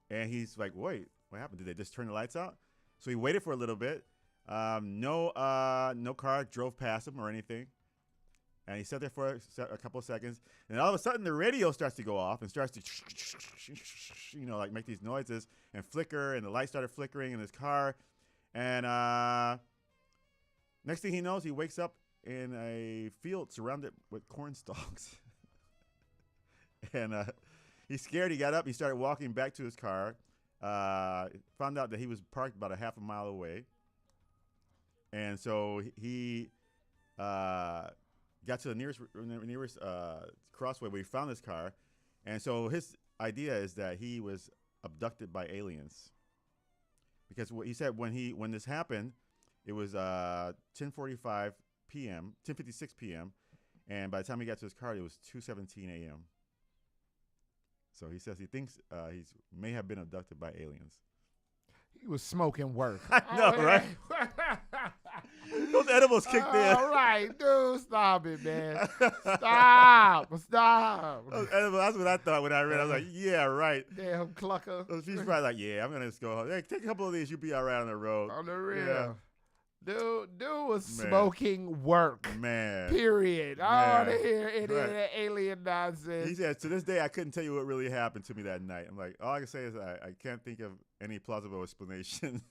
And he's like, wait, what happened? Did they just turn the lights out? So he waited for a little bit. No car drove past him or anything. And he sat there for a couple of seconds. And all of a sudden, the radio starts to go off and starts to, like make these noises and flicker. And the light started flickering in his car. And next thing he knows, he wakes up in a field surrounded with corn stalks. And he's scared. He got up. He started walking back to his car. Found out that he was parked about a half a mile away. And so he got to the nearest crossway where he found his car. And so his idea is that he was abducted by aliens. Because what he said when this happened, it was 10:46 p.m., and by the time he got to his car, it was 2:17 a.m. So he says he thinks he may have been abducted by aliens. He was smoking work. I know, right? Those edibles kicked in. All right, dude, stop it, man. Stop. Those edibles, that's what I thought when I read it. I was like, yeah, right. Damn clucker. He's probably like, yeah, I'm going to just go home. Hey, take a couple of these. You'll be all right on the road. On the real. Yeah. Dude was smoking work. Man. Period. I don't want to hear any of that alien nonsense. He said, to this day, I couldn't tell you what really happened to me that night. I'm like, all I can say is I can't think of any plausible explanation.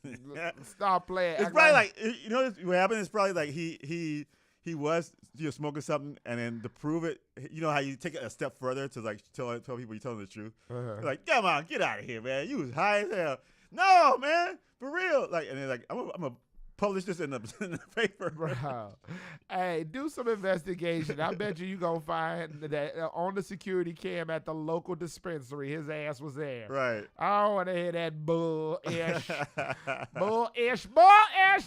Stop playing. It's probably like, you know what happened? It's probably like he was smoking something, and then to prove it, you know how you take it a step further to like tell people you're telling the truth. You're like, come on, get out of here, man. You was high as hell. No, man, for real. Like, and then like, I'm a publish this in the paper. Bro. Hey, do some investigation. I bet you gonna find that on the security cam at the local dispensary, his ass was there. Right. I don't want to hear that bull-ish.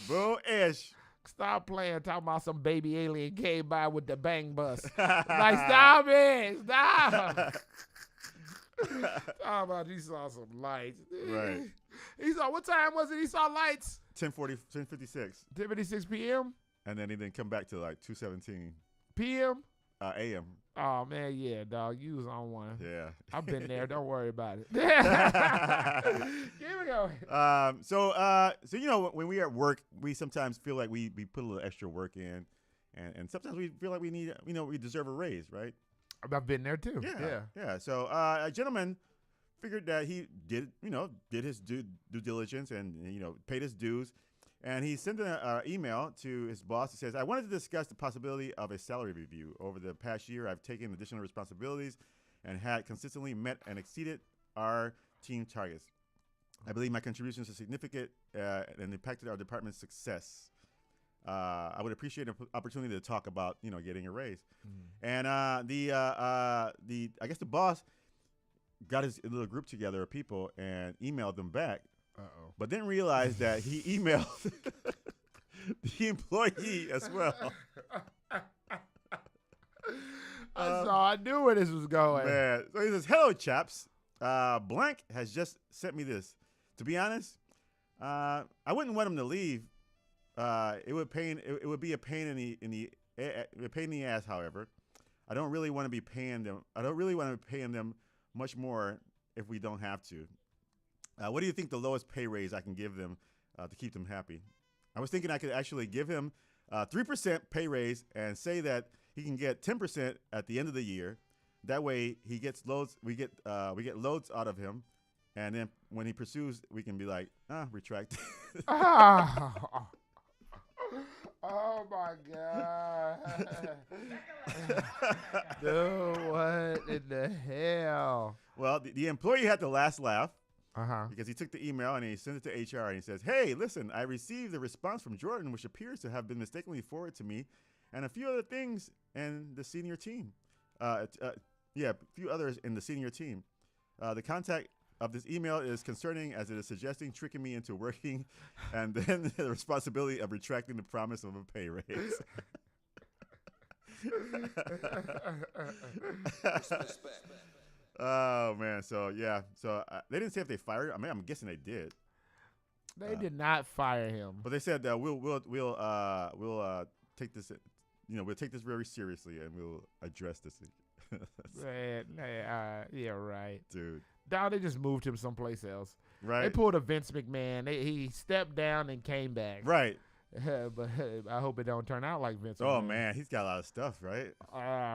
Bull-ish. Stop playing, talking about some baby alien came by with the bang bus. Like, stop it. Stop. How about you saw some lights? Right. He saw, what time was it he saw lights? 10:56. 10:56 p.m.? And then he didn't come back to like 2:17 p.m.? a.m. Oh, man, yeah, dog. You was on one. Yeah. I've been there. Don't worry about it. Here we go. So you know, when we are at work, we sometimes feel like we put a little extra work in. And sometimes we feel like we need, we deserve a raise, right? I've been there, too. Yeah. So a gentleman figured that he did his due diligence and, paid his dues. And he sent an email to his boss that says, I wanted to discuss the possibility of a salary review. Over the past year, I've taken additional responsibilities and had consistently met and exceeded our team targets. I believe my contributions are significant and impacted our department's success. I would appreciate an opportunity to talk about, getting a raise. And I guess the boss got his little group together of people and emailed them back. But didn't realize that he emailed the employee as well. So I knew where this was going. Man. So he says, hello, chaps. Blank has just sent me this. To be honest, I wouldn't want him to leave. It would be a pain in the ass. However, I don't really want to be paying them. I don't really want to be paying them much more if we don't have to. What do you think the lowest pay raise I can give them to keep them happy? I was thinking I could actually give him 3% pay raise and say that he can get 10% at the end of the year. That way he gets loads. We get loads out of him, and then when he pursues, we can be like, retract. Oh my God. Dude, what in the hell? Well, the employee had the last laugh. Because he took the email and he sent it to HR and he says, hey, listen, I received a response from Jordan, which appears to have been mistakenly forwarded to me, and a few other things in the senior team. A few others in the senior team. The contact of this email is concerning as it is suggesting tricking me into working and then the responsibility of retracting the promise of a pay raise. Oh man, so yeah, they didn't say if they fired. I mean, I'm guessing they did. They did not fire him, but they said we'll take this, we'll take this very seriously and we'll address this. Yeah, right, dude. Now they just moved him someplace else. Right. They pulled a Vince McMahon. He stepped down and came back. Right. But I hope it don't turn out like Vince. Oh man, he's got a lot of stuff, right?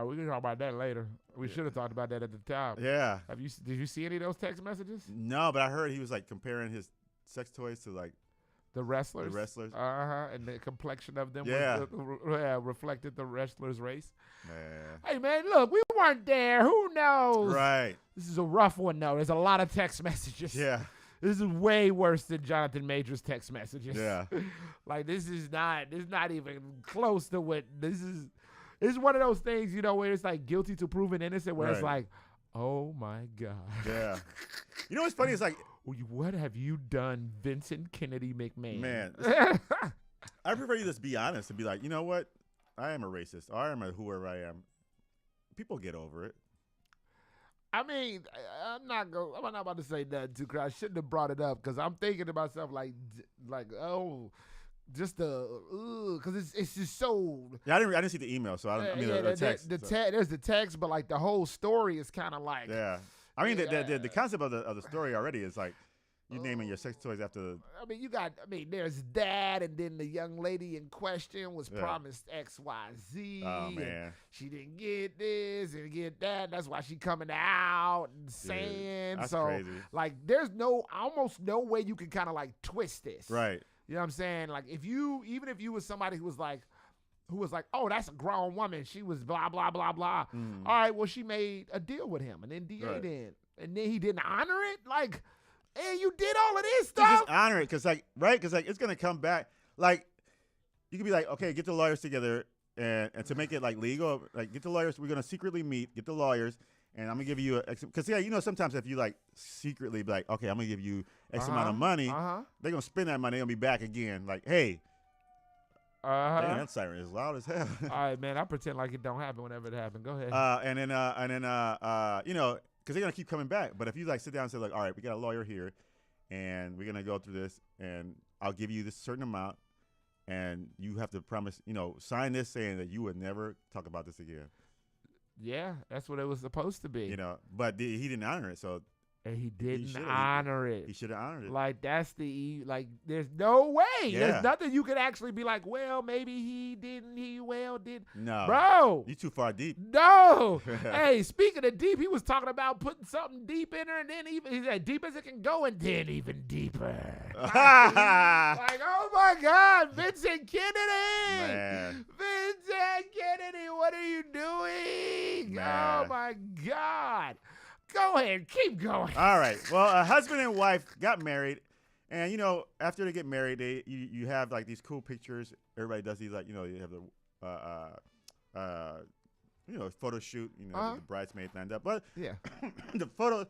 We can talk about that later. We should have talked about that at the top. Yeah. Did you see any of those text messages? No, but I heard he was like comparing his sex toys to like The wrestlers. The wrestlers. And the complexion of them reflected the wrestlers' race. Man. Hey, man, look, we weren't there. Who knows? Right. This is a rough one, though. There's a lot of text messages. Yeah. This is way worse than Jonathan Major's text messages. Yeah. Like, this is not even close to what this is. It's one of those things, you know, where it's like guilty to proven innocent, where it's like, oh, my God. Yeah. You know what's funny? It's like, what have you done, Vincent Kennedy McMahon? Man. I prefer you just be honest and be like, you know what? I am a racist. Or I am a whoever I am. People get over it. I mean, I'm not about to say nothing too crazy. I shouldn't have brought it up because I'm thinking to myself like, oh, just because it's just so. Yeah, I didn't see the email, so I don't. The text. There's the text, but like the whole story is kind of like. Yeah, I mean the concept of the story already is like you naming your sex toys after. I mean, there's that, and then the young lady in question was promised XYZ. Oh man, she didn't get this and get that. That's why she coming out and saying that's so. Crazy. Like, there's almost no way you can kind of like twist this. Right. You know what I'm saying? Like, even if you was somebody who was like, oh, that's a grown woman. She was blah, blah, blah, blah. Mm. All right, well, she made a deal with him, and then DA didn't. And then he didn't honor it? Like, hey, you did all of this stuff? Just honor it, because, like, because, like, it's going to come back. Like, you could be like, okay, get the lawyers together, and to make it, like, legal, like, get the lawyers. We're going to secretly meet, get the lawyers, and I'm going to give you because, yeah, you know, sometimes if you, like, secretly be like, okay, I'm going to give you X amount of money, they're going to spend that money. They're going to be back again. Like, hey. Dang, that siren is loud as hell. All right, man, I pretend like it don't happen whenever it happens. Go ahead. And then, you know, because they're going to keep coming back. But if you, like, sit down and say, like, all right, we got a lawyer here, and we're going to go through this, and I'll give you this certain amount, and you have to promise, you know, sign this saying that you would never talk about this again. Yeah, that's what it was supposed to be. You know, but he didn't honor it, so. And he didn't honor it. He should have honored it. Like, that's like, there's no way. Yeah. There's nothing you could actually be like, well, maybe he didn't, did. No. Bro. You too far deep. No. Hey, speaking of deep, he was talking about putting something deep in her, and then he said, deep as it can go, and then even deeper. Like, oh, my God, Vincent Kennedy. Man. Vincent Kennedy, what are you doing? Man. Oh, my God. Go ahead, keep going. All right. Well, a husband and wife got married, and you know, after they get married, you have like these cool pictures. Everybody does these, like, you know, you have the you know, photo shoot. You know, the bridesmaids lined up, but yeah, the photo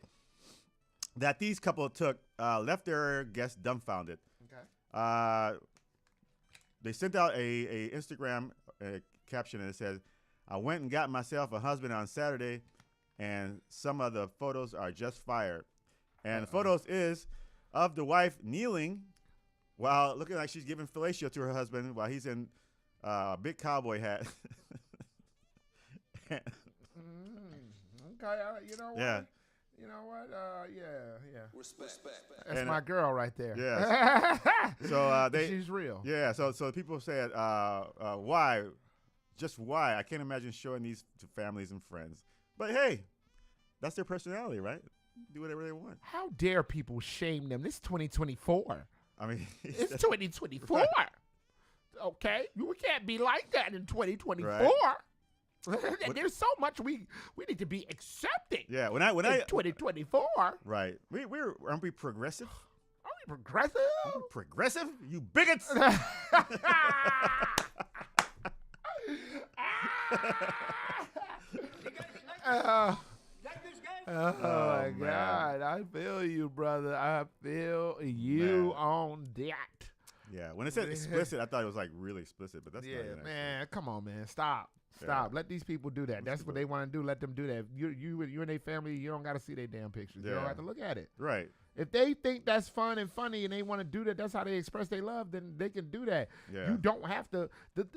that these couple took left their guests dumbfounded. Okay. They sent out a Instagram caption, and it says, "I went and got myself a husband on Saturday, and some of the photos are just fire." And the photos is of the wife kneeling while looking like she's giving fellatio to her husband while he's in a big cowboy hat. Okay, you know what? Yeah. You know what? Yeah. Respect. That's my girl right there. Yeah. So she's real. Yeah. So people said, why? Just why? I can't imagine showing these to families and friends. But hey, that's their personality, right? Do whatever they want. How dare people shame them? This is 2024. I mean, it's 2024. Right. Okay, we can't be like that in 2024. Right. There's so much we need to be accepting. Yeah, when I 2024. Right. Aren't we progressive? Are we progressive? Aren't we progressive? You bigots. Oh my God. I feel you, brother. I feel you on that. Yeah. When it said explicit, I thought it was like really explicit, but that's not it. Man, come on, man. Stop. Let these people do that. That's what they want to do. Let them do that. You and their family, you don't got to see their damn pictures. You don't have to look at it. Right. If they think that's fun and funny and they want to do that, that's how they express their love, then they can do that. Yeah. You don't have to. And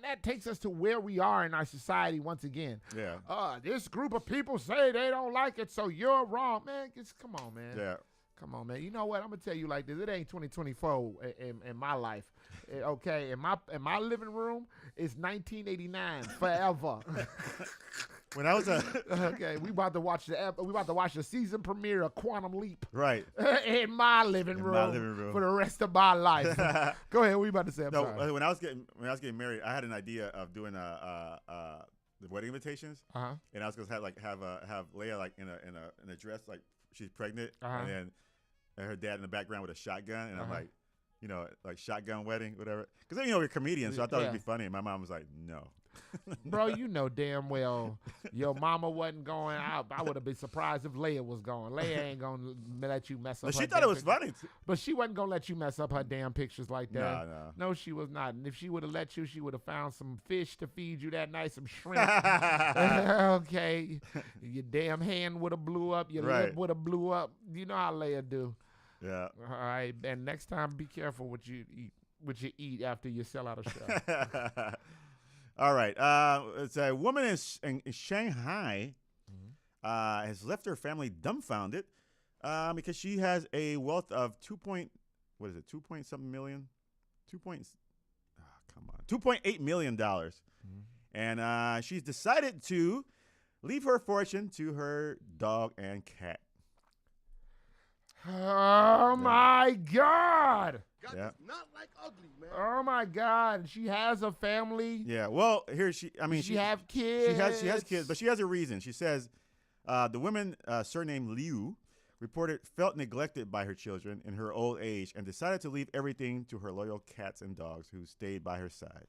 that takes us to where we are in our society once again. Yeah. This group of people say they don't like it, so you're wrong. Man, come on, man. Yeah. Come on, man. You know what? I'm gonna tell you like this. It ain't 2024 in my life. Okay, in my living room, it's 1989 forever. When I was Okay, we about to watch the season premiere of Quantum Leap. Right. in my living room for the rest of my life. Go ahead. What you about to say? I'm sorry. When I was getting married, I had an idea of doing the wedding invitations. And I was gonna have Leia like in a dress like she's pregnant, and then her dad in the background with a shotgun, and I'm like, like shotgun wedding, whatever. Because we're comedians, so I thought it'd be funny. And my mom was like, no. Bro, you know damn well your mama wasn't going out. I would have been surprised if Leia was going. Leia ain't going to let you mess up. But her she thought it was funny. But she wasn't going to let you mess up her damn pictures like that. No. No, she was not. And if she would have let you, she would have found some fish to feed you that night, some shrimp. Okay. Your damn hand would have blew up. Your lip would have blew up. You know how Leia do. Yeah. All right. And next time, be careful what you eat after you sell out a show. All right. It's a woman in Shanghai has left her family dumbfounded because she has a wealth of 2.8 million dollars, and she's decided to leave her fortune to her dog and cat. Oh my God! God does not like ugly, man. Oh my God! She has a family. Yeah. Well, here she have kids. She has kids, but she has a reason. She says the woman surnamed Liu felt neglected by her children in her old age and decided to leave everything to her loyal cats and dogs who stayed by her side.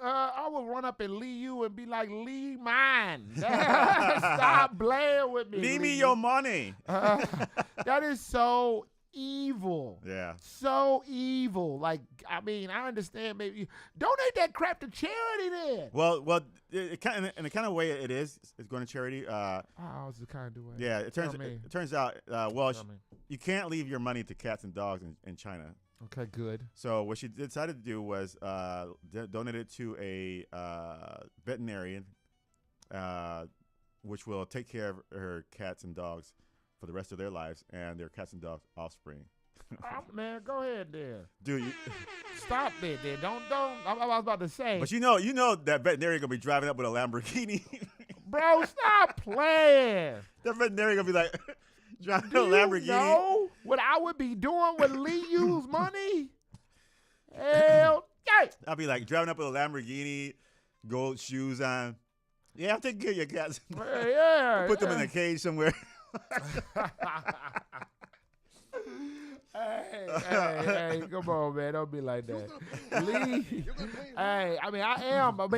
I would run up and leave you and be like, leave mine. Stop playing with me. Leave me your money. That is so evil. Yeah. So evil. Like, I mean, I understand maybe donate that crap to charity then. Well, it kind of, in the kind of way it is, it's going to charity. It's the kind of way. Yeah, it turns out, you can't leave your money to cats and dogs in China. Okay, good. So what she decided to do was donate it to a veterinarian, which will take care of her cats and dogs for the rest of their lives and their cats and dogs' offspring. Man, go ahead there. Dude, stop it there. Don't. I was about to say. But you know that veterinarian gonna be driving up with a Lamborghini. Bro, stop playing. That veterinarian gonna be like driving a Lamborghini. You know what I would be doing with Lee Yu's money? Hell yeah. I'll be like driving up with a Lamborghini, gold shoes on. Yeah, I'm taking care of your cats. Yeah. Put them in a cage somewhere. Hey, come on, man. Don't be like that. Lee.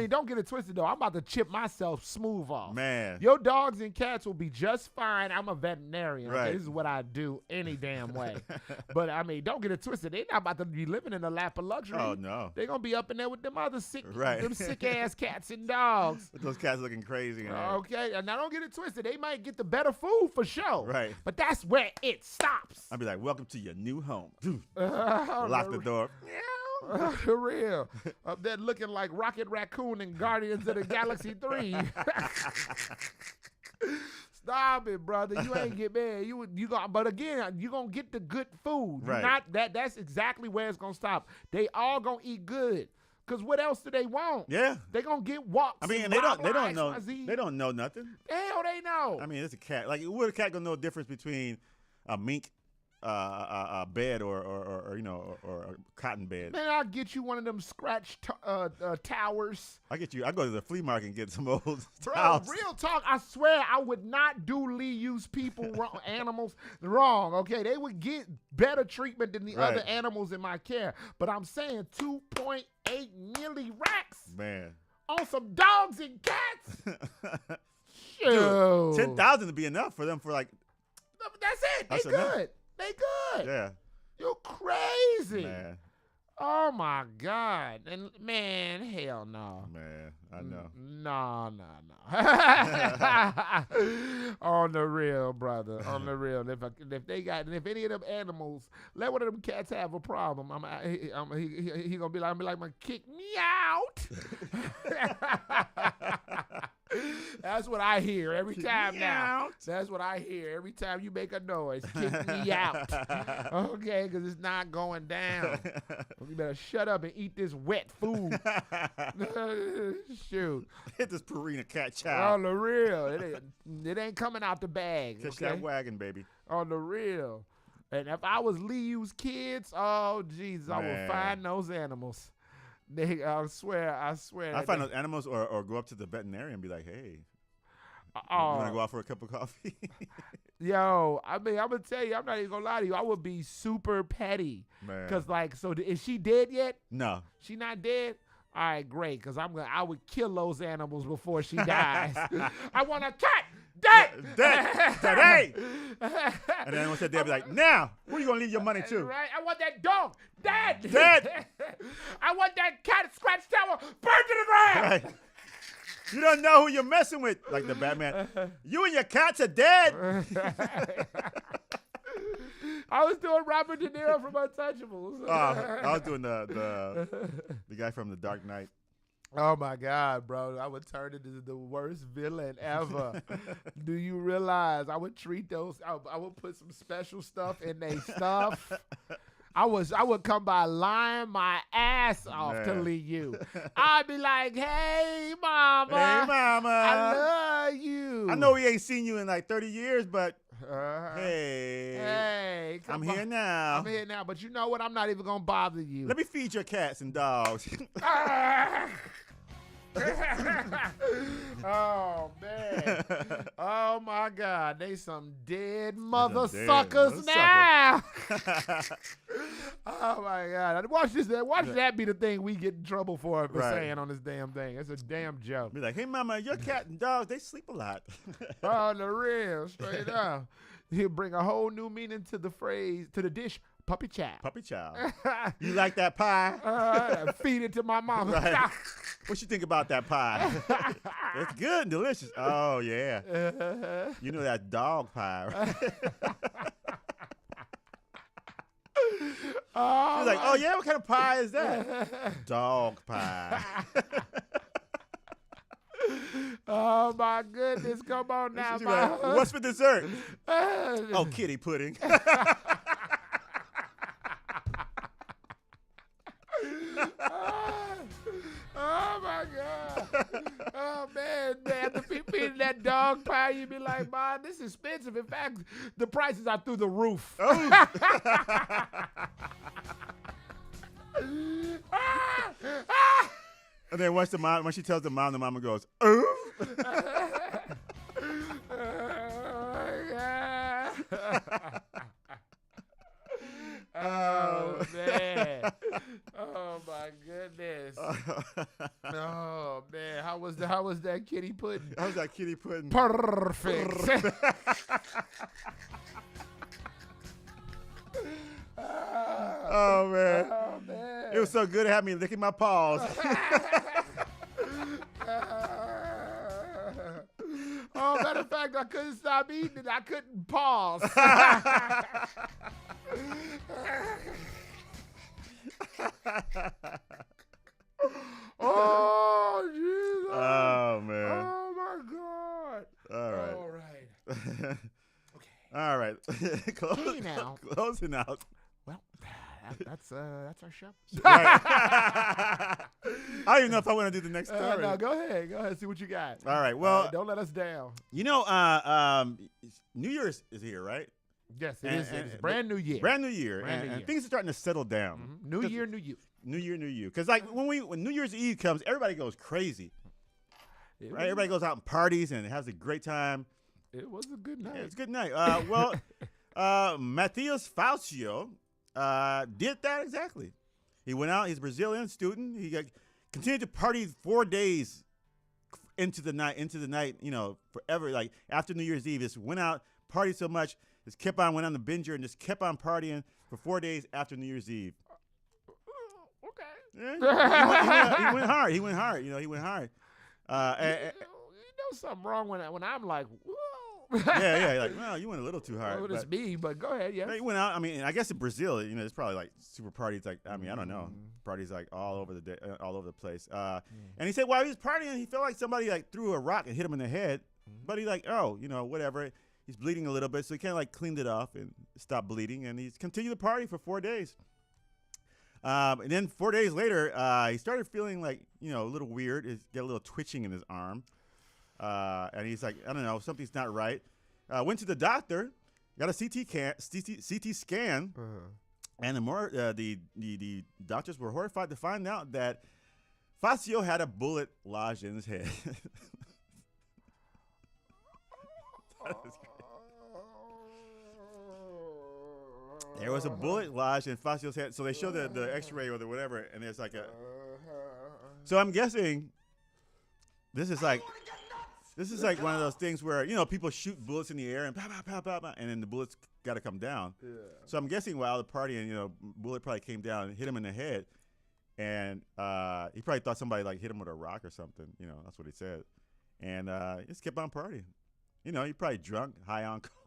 Don't get it twisted, though. I'm about to chip myself smooth off. Man. Your dogs and cats will be just fine. I'm a veterinarian. Right. Okay? This is what I do any damn way. But, don't get it twisted. They're not about to be living in a lap of luxury. Oh, no. They're going to be up in there with them other them sick-ass cats and dogs. With those cats looking crazy. Okay. And now don't get it twisted. They might get the better food for sure. Right. But that's where it stops. I'll be like, welcome to your new home. Lock the door. For real. Up there looking like Rocket Raccoon in Guardians of the Galaxy 3. Stop it, brother. You ain't get mad. But again, you gonna get the good food. Right. That's exactly where it's gonna stop. They all gonna eat good. Cause what else do they want? Yeah. They gonna get walks. I mean, they don't know. They don't know nothing. Hell, they know. I mean, it's a cat. Like, what a cat gonna know the difference between a mink, a bed, or a cotton bed? Man, I'll get you one of them scratch towers. I go to the flea market and get some old Bro, towels. Real talk, I swear I would not do Lee Yu's people animals wrong, okay? They would get better treatment than the other animals in my care. But I'm saying 2.8 milli racks Man. on some dogs and cats? Dude, 10,000 would be enough for them for like... That's it. That's They enough. good. They good. Yeah. You're crazy. Man. Oh, my God. And, man, hell no. Man, I know. No. On the real, brother. On the real. If any of them animals, let one of them cats have a problem, he gonna be like, kick me out. That's what I hear every time now. That's what I hear every time you make a noise. Kick me out. Okay, because it's not going down. You better shut up and eat this wet food. Shoot. Hit this Purina cat On chow. the real. It ain't coming out the bag. Catch Okay? that wagon, baby. On the real. And if I was Liu's kids, oh, Jesus, I would find those animals. I swear. I find those animals or go up to the veterinarian and be like, hey, you want to go out for a cup of coffee? Yo, I mean, I'm going to tell you, I'm not even going to lie to you. I would be super petty. Because, like, so is she dead yet? No. She not dead? All right, great, because I would kill those animals before she dies. I want a cat! Dead! Today! And then once that day, be like, now, where you going to leave your money to? Right? I want that dog dead! Dead! I want that cat scratch tower burned to the ground! Right. You don't know who you're messing with. Like the Batman. You and your cats are dead. I was doing Robert De Niro from Untouchables. I was doing the guy from The Dark Knight. Oh my God, bro! I would turn into the worst villain ever. Do you realize I would treat those? I would put some special stuff in their stuff. I would come by lying my ass off to Liu. I'd be like, "Hey, mama, I love you. I know we ain't seen you in like 30 years, but hey, I'm here now. I'm here now, but you know what? I'm not even gonna bother you. Let me feed your cats and dogs." Oh man! Oh my God! They some dead mother suckers now. Oh my God! Watch this. Watch that be the thing we get in trouble for saying on this damn thing. It's a damn joke. Be like, hey mama, your cat and dogs, they sleep a lot. Oh, the real, straight up. He'll bring a whole new meaning to the phrase, to the dish. Puppy chow. Puppy chow. You like that pie? Feed it to my mama. Right. What you think about that pie? It's good and delicious. Oh, yeah. You know that dog pie, right? She's like, oh, yeah? What kind of pie is that? Dog pie. Oh, my goodness. Come on now, like, what's for dessert? Oh, kitty pudding. Oh my God! Oh man! After feeding that dog pie, you'd be like, "Man, this is expensive." In fact, the prices are through the roof. Oh. And then when she tells the mama goes, "Oh." Oh man! Oh my goodness! Oh man! How was that kitty pudding? How was that kitty pudding? Perfect. Oh man! Oh man! It was so good it had me licking my paws. Oh, matter of fact, I couldn't stop eating it. I couldn't pause. Oh, Jesus. Oh, man. Oh, my God. All right. All right. Okay. All right. Hey, now. Closing out. Well, that's our show. Right. I don't even know if I want to do the next story. No, go ahead. Go ahead. See what you got. All right. Well, don't let us down. You know, New Year's is here, right? Yes, it is. It's brand new year. Brand new year. And things are starting to settle down. Mm-hmm. New year, new you. New year, new you. Because like when New Year's Eve comes, everybody goes crazy. Right? Everybody goes out and parties and has a great time. It was a good night. Yeah, it's a good night. Well, Matheus Faucio did that exactly. He went out. He's a Brazilian student. He continued to party 4 days into the night, you know, forever. Like after New Year's Eve, just went out, partied so much, just kept on, went on the binger and just kept on partying for 4 days after New Year's Eve. Okay. Yeah, he went hard. He went hard. You know, he went hard. You know something wrong when I'm like, whoa, yeah. Like, well, you went a little too hard. Well, it's but me, but go ahead. Yeah. They went out. I mean, I guess in Brazil, it's probably like super parties. Like, I mean, I don't know, parties like all over the place. And he said while he was partying, he felt like somebody like threw a rock and hit him in the head. But he like, whatever. He's bleeding a little bit, so he kind of like cleaned it off and stopped bleeding, and he's continued the party for 4 days. And then 4 days later, he started feeling like, a little weird. He got a little twitching in his arm. And he's like, I don't know, something's not right. Went to the doctor, got a CT scan, and the doctors were horrified to find out that Facio had a bullet lodged in his head. There was a bullet lodged in Facio's head. So they show the X-ray or the whatever, and there's like a. So I'm guessing this is like one of those things where people shoot bullets in the air and pow, pow, pow, pow, pow, and then the bullets got to come down. Yeah. So I'm guessing while the partying, bullet probably came down and hit him in the head, and he probably thought somebody like hit him with a rock or something. That's what he said, and he just kept on partying. He probably drunk, high on cocaine.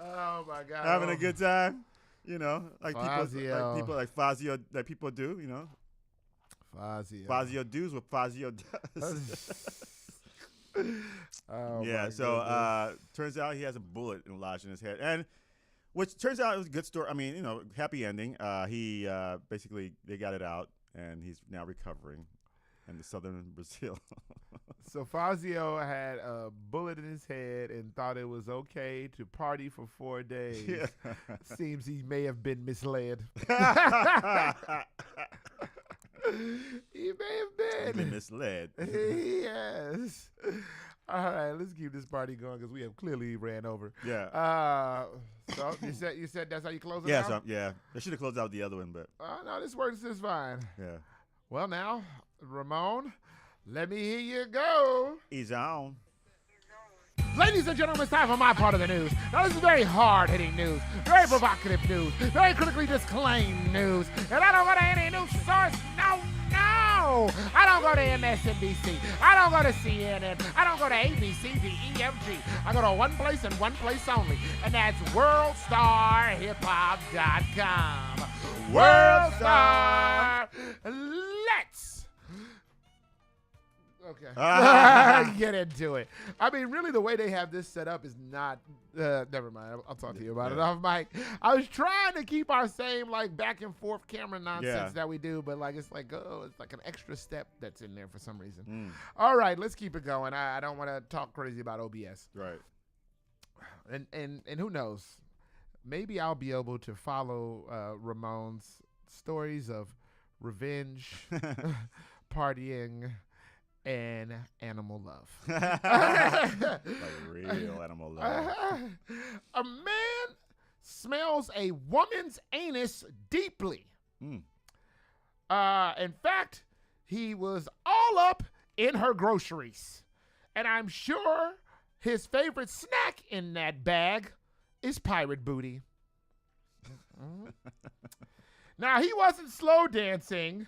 Oh my God! Having a good time, like people like Fazio, that people do, Fazio does what Fazio does. Oh yeah. So turns out he has a bullet lodged in his head, and which turns out it was a good story. I mean, happy ending. He basically they got it out, and he's now recovering in the southern Brazil. So Fazio had a bullet in his head and thought it was okay to party for 4 days. Yeah. Seems he may have been misled. He may have been. He's been misled. Yes. All right, let's keep this party going because we have clearly ran over. Yeah. So you said that's how you close it out? out? So, yeah. I should have closed out the other one, but. No, this works just fine. Yeah. Well, now, Ramon, let me hear you go. He's on. Ladies and gentlemen, it's time for my part of the news. Now, this is very hard-hitting news, very provocative news, very critically disclaimed news. And I don't go to any news source. No. I don't go to MSNBC. I don't go to CNN. I don't go to ABC, the EFG. I go to one place and one place only, and that's WorldStarHipHop.com. WorldStar. Let's. Okay. Get into it. I mean, really, the way they have this set up is not. Never mind. I'll talk to you about it off mic. I was trying to keep our same like back and forth camera nonsense that we do, but like it's like an extra step that's in there for some reason. All right, let's keep it going. I don't want to talk crazy about OBS. Right. And who knows? Maybe I'll be able to follow Ramon's stories of revenge, partying, and animal love. Like real animal love. A man smells a woman's anus deeply. In fact, he was all up in her groceries. And I'm sure his favorite snack in that bag is pirate booty. Now, he wasn't slow dancing,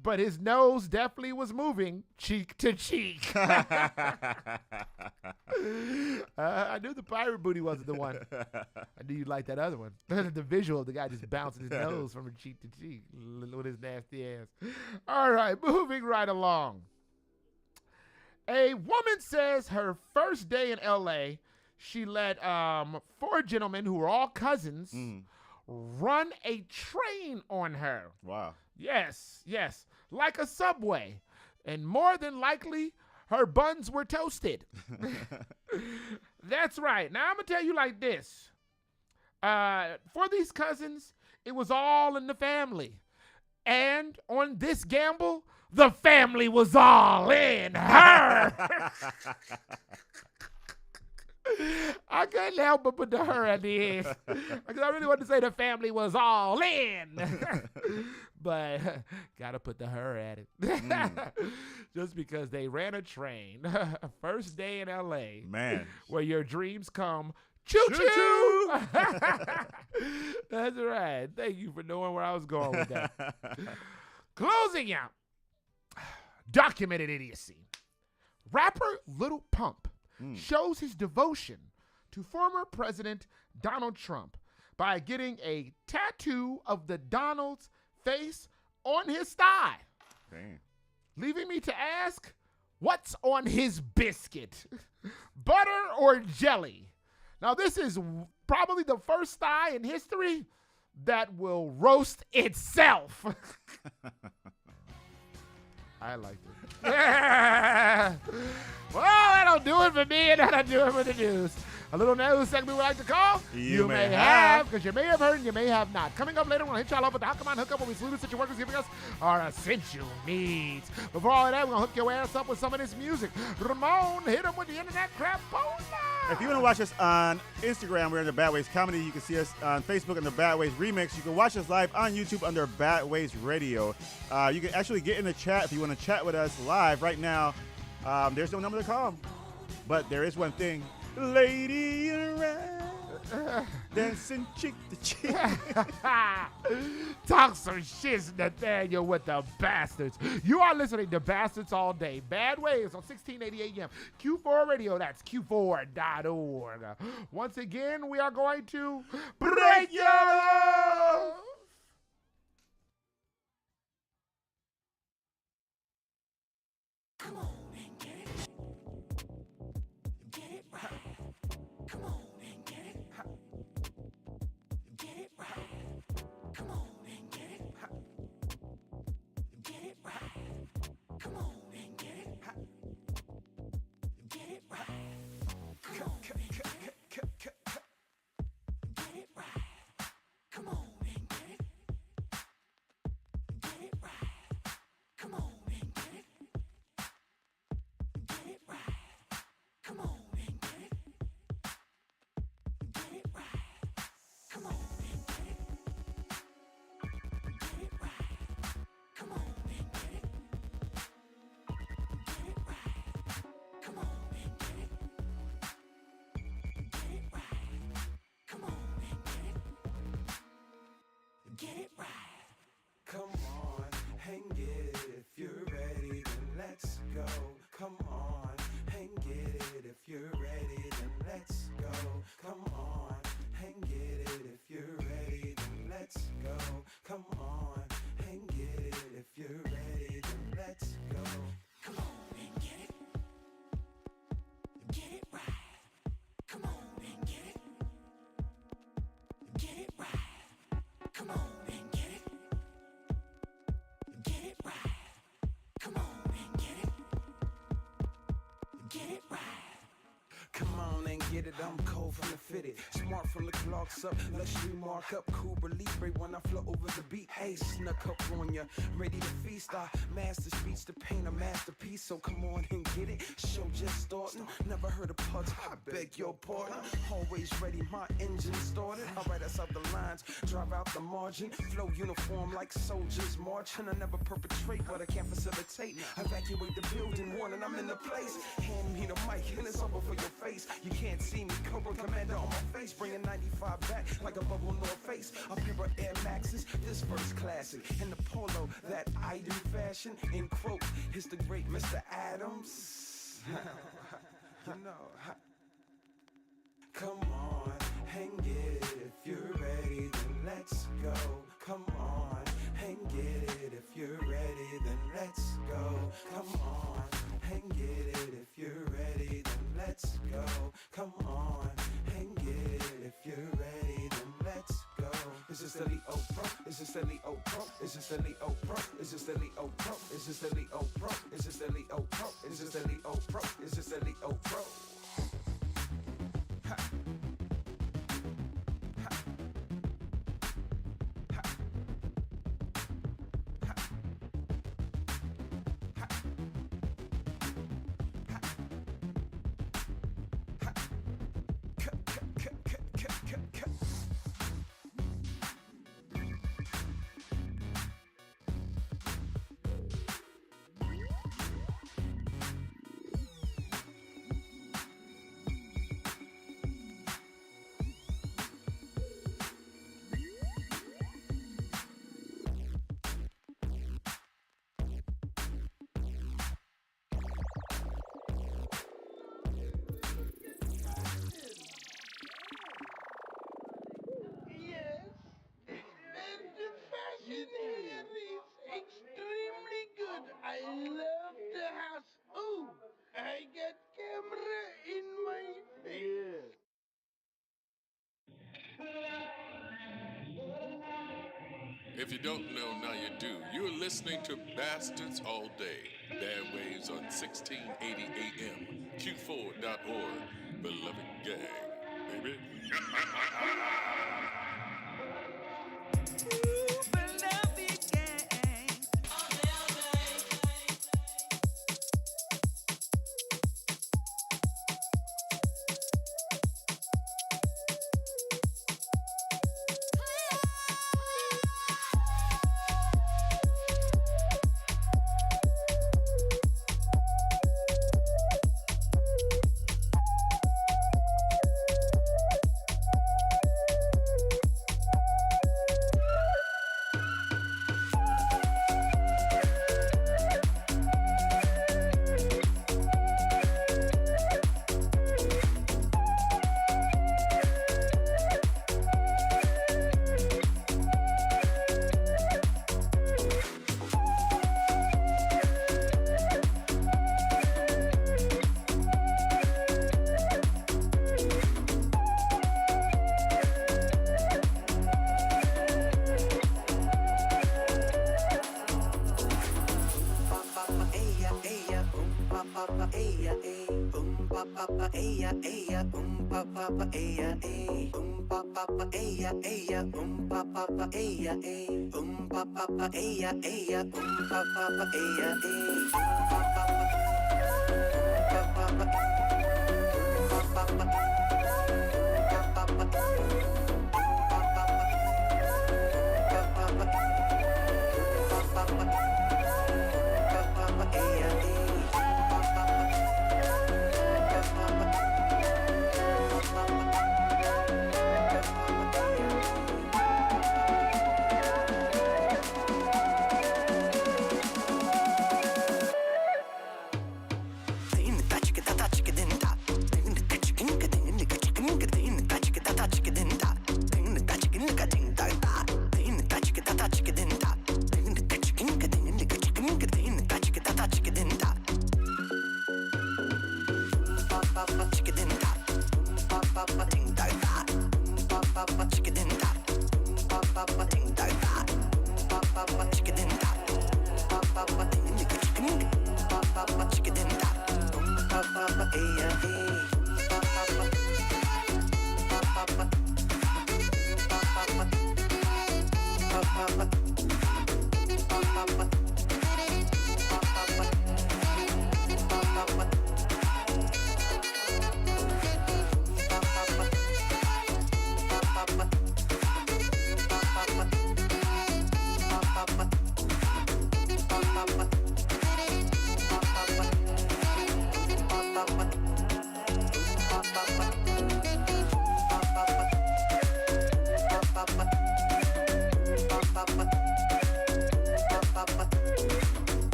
but his nose definitely was moving cheek to cheek. I knew the pirate booty wasn't the one. I knew you'd like that other one. The visual of the guy just bouncing his nose from cheek to cheek with his nasty ass. All right, moving right along. A woman says her first day in L.A., she let 4 gentlemen who were all cousins run a train on her. Wow. Yes, like a subway. And more than likely, her buns were toasted. That's right. Now, I'm going to tell you like this. For these cousins, it was all in the family. And on this gamble, the family was all in her. I couldn't help but put the her at the end. Because I really wanted to say the family was all in. But got to put the her at it. Just because they ran a train. First day in L.A. Man. Where your dreams come choo-choo. That's right. Thank you for knowing where I was going with that. Closing out. Documented idiocy. Rapper Lil Pump shows his devotion to former President Donald Trump by getting a tattoo of the Donald's face on his thigh. Dang. Leaving me to ask, what's on his biscuit? Butter or jelly? Now, this is probably the first thigh in history that will roast itself. I liked it. Well, that'll do it for me, and that'll do it for the news. A little news segment we like to call You May Have. because you may have heard and you may have not. Coming up later, we're going to hit y'all up with the How Come On Hook Up, where we salute essential workers giving us our essential needs. Before all of that, we're going to hook your ass up with some of this music. Ramon, hit him with the internet crap bonus. If you want to watch us on Instagram, we're under Bad Ways Comedy. You can see us on Facebook under Bad Ways Remix. You can watch us live on YouTube under Bad Ways Radio. You can actually get in the chat if you want to chat with us live right now. There's no number to call, but there is one thing. Lady around, dancing cheek to cheek. Talk some shit, Nathaniel, with the bastards. You are listening to Bastards All Day. Bad Waves on 1680 AM. Q4 Radio, that's Q4.org. Once again, we are going to break your love. Come on and get it. Get it right. Come on and get it. Get it right. Come on and get it. Get it right. Come on and get it. Get it right. Come on and get it. Get it right. Come on and get it. Get it right. Come on and get it. Get it right. Come on and get it. Get it right. Come on and get it. Get it right. Come on and get it. Get it right. Come on and get it. Get it right. Come on and get it. Get it right. Come on and get it. If you're ready, then let's go. Come on and get it. If you're ready, then let's go. Come on and get it. If you're ready, then let's go. Come on and get it. If you're ready, then let's go. Come on and get it. Get it right. Come on and get it. Get it right. Come on and get it. Get it right. Come on and get it. Get it right. Come on and get it, I'm cold from the fitted. Smart from the clocks up, luxury mark up. Cuba Libre when I flow over the beat. Hey, snuck up on ya, ready to feast. I master speech to paint a masterpiece. So come on and get it, show just starting. Never heard of parts, I beg your pardon. Always ready, my engine started. I write us out the lines, drive out the margin. Flow uniform like soldiers marching. I never perpetrate what I can't facilitate. Evacuate the building, warning I'm in the place. Hand me the mic and it's over for your face. You can't see me, Cobra Commander on my face. Bringing 95 back like a bubble North Face. A pair of Air Maxes, this first classic. And the polo that I do fashion. In quote, it's the great Mr. Adams. You know. Come on and get it. If you're ready, then let's go. Come on and get it. If you're ready, then let's go. Come on and get it. If you're ready, then let's go. Come on and get it. If you're ready, then let's go. Is this the Leo Pro? Is this the Leo Pro? Is this the Leo Pro? Is this the Leo Pro? Is this the Leo Pro? Is this the Leo Pro? Is this the Leo Pro? Is this the Leo Pro? Ha. If you don't know, now you do. You're listening to Bastards All Day. Bad Waves on 1680 AM. Q4.org. Beloved gang, baby.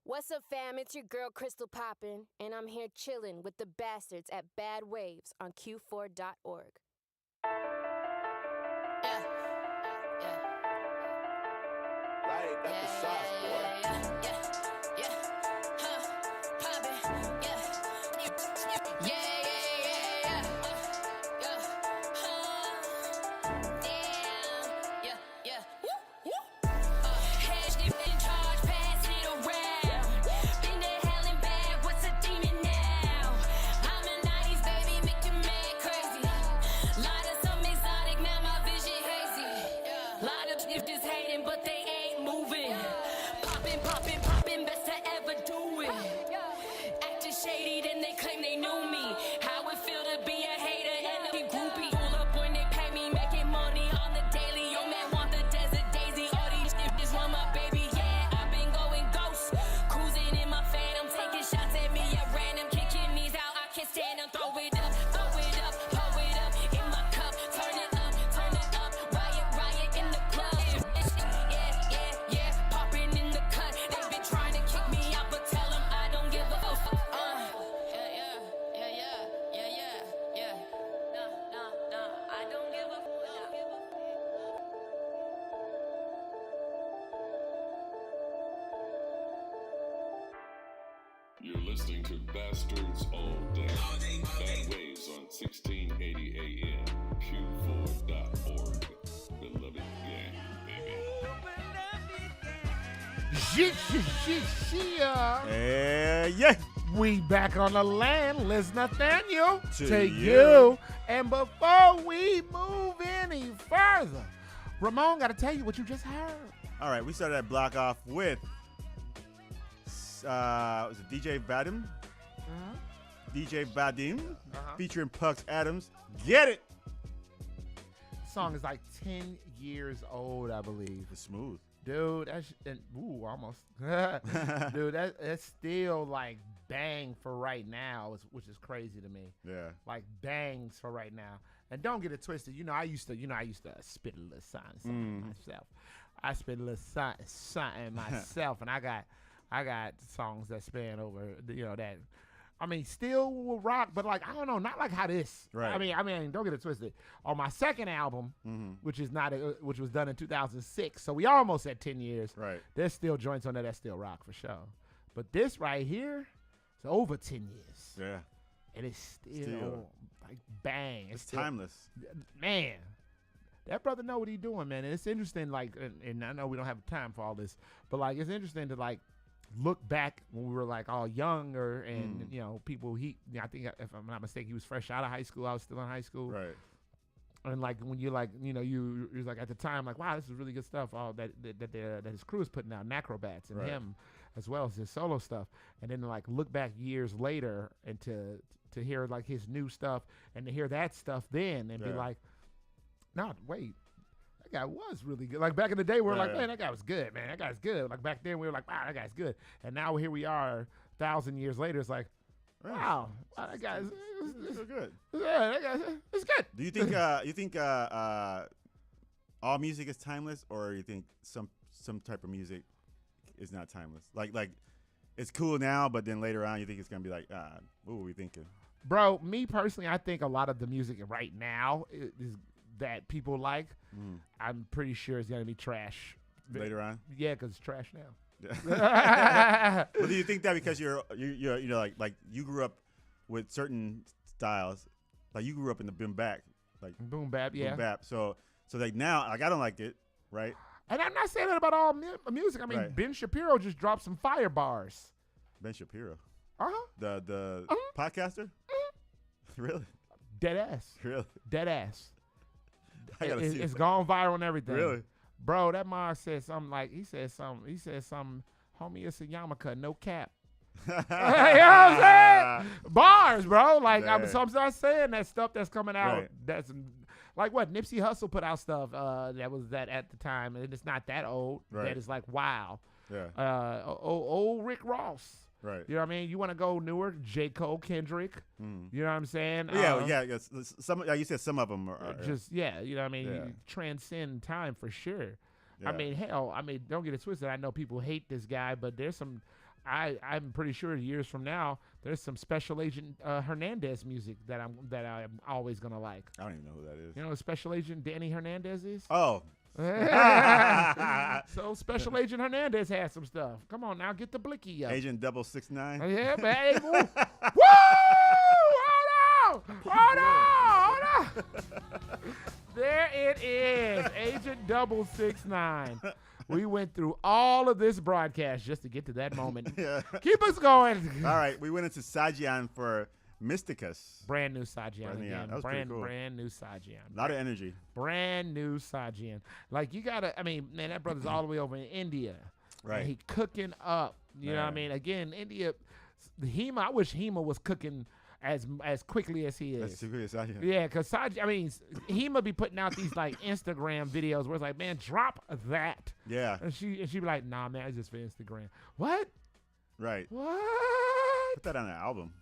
What's up, fam? It's your girl Crystal Poppin', and I'm here chillin' with the bastards at Bad Waves on Q4.org. Like got the sauce, boy. Lot of just hating, but they ain't moving. Poppin', You're listening to Bastards All Day. Bad Waves on 1680 AM, Q4.org. Beloved gang, baby. Yeah. We back on the land. Liz Nathaniel To you. you. And before we move any further, Ramon got to tell you what you just heard. All right, we started that block off with was it DJ Vadim? DJ Vadim featuring Pucks Adams. Get it! Song is like 10 years old, I believe. It's smooth. Dude, almost. Dude, that's still like bang for right now, which is crazy to me. Yeah. Like bangs for right now. And don't get it twisted. I used to spit a little something myself. I spit a little something myself, and I got songs that span over, that. I mean, still will rock, but like I don't know, not like how this. Right. I mean, don't get it twisted. On my second album, which was done in 2006, so we almost at 10 years. Right. There's still joints on there that still rock for sure. But this right here, it's over 10 years. Yeah. And it's still like bang. It's still, timeless. Man, that brother know what he doing, man. And it's interesting, like, and I know we don't have time for all this, but like it's interesting to like look back when we were like all younger and people I think if I'm not mistaken he was fresh out of high school. I was still in high school. Right. And like when you're like you was like at the time like wow, this is really good stuff that his crew is putting out, Necrobats and him as well as his solo stuff. And then like look back years later and to hear like his new stuff and to hear that stuff then and be like, no, wait, that guy was really good. Like back in the day, we were like, man, that guy was good, man. That guy's good. Like back then, we were like, wow, that guy's good. And now here we are, 1,000 years later. It's like, wow, that guy's so good. Yeah, that guy's it's good. Do you think all music is timeless, or you think some type of music is not timeless? Like it's cool now, but then later on, you think it's gonna be like, what were we thinking? Bro, me personally, I think a lot of the music right now is that people like. I'm pretty sure it's gonna be trash later on. Yeah, because it's trash now. But do you think that because you're like you grew up with certain styles, like you grew up in the boom bap, like boom bap, boom bap. So like now, like I don't like it, right? And I'm not saying that about all music. I mean, Ben Shapiro just dropped some fire bars. Ben Shapiro. The podcaster. Really? Dead ass. Really? Dead ass. It's gone viral and everything. Really? Bro, that Mars said something like, he said something, homie, it's a yarmulke, no cap. You know what I'm saying? Bars, bro. Like, I'm not saying that stuff that's coming out. Right. That's like what Nipsey Hussle put out stuff that was that at the time, and it's not that old. Right. That is like, wow. Yeah. Old Rick Ross. Right. You know what I mean? You want to go newer? J. Cole, Kendrick. You know what I'm saying? Yeah. Some, like you said, some of them are you know what I mean? You transcend time for sure. Yeah. I mean, hell, don't get it twisted. I know people hate this guy, but there's some, I'm pretty sure years from now, there's some Special Agent Hernandez music that I'm always going to like. I don't even know who that is. You know who Special Agent Danny Hernandez is? Oh. So Special Agent Hernandez has some stuff. Come on now, get the blicky up. Agent 669. Yeah, baby. Woo! Hold on. There it is, Agent 669. We went through all of this broadcast just to get to that moment. Keep us going. All right, we went into Sajian for Mysticus. Brand new Sajian again. That was pretty cool. Brand new Sajian. A lot of energy. Brand new Sajian. Like, you gotta, man, that brother's all the way over in India. Right. And he cooking up. You know what I mean? Again, India, I wish Hema was cooking as quickly as he is. That's too good, Sajian. Yeah, because Hema be putting out these like Instagram videos where it's like, man, drop that. Yeah. And she be like, nah, man, it's just for Instagram. What? Right. What? Put that on an album.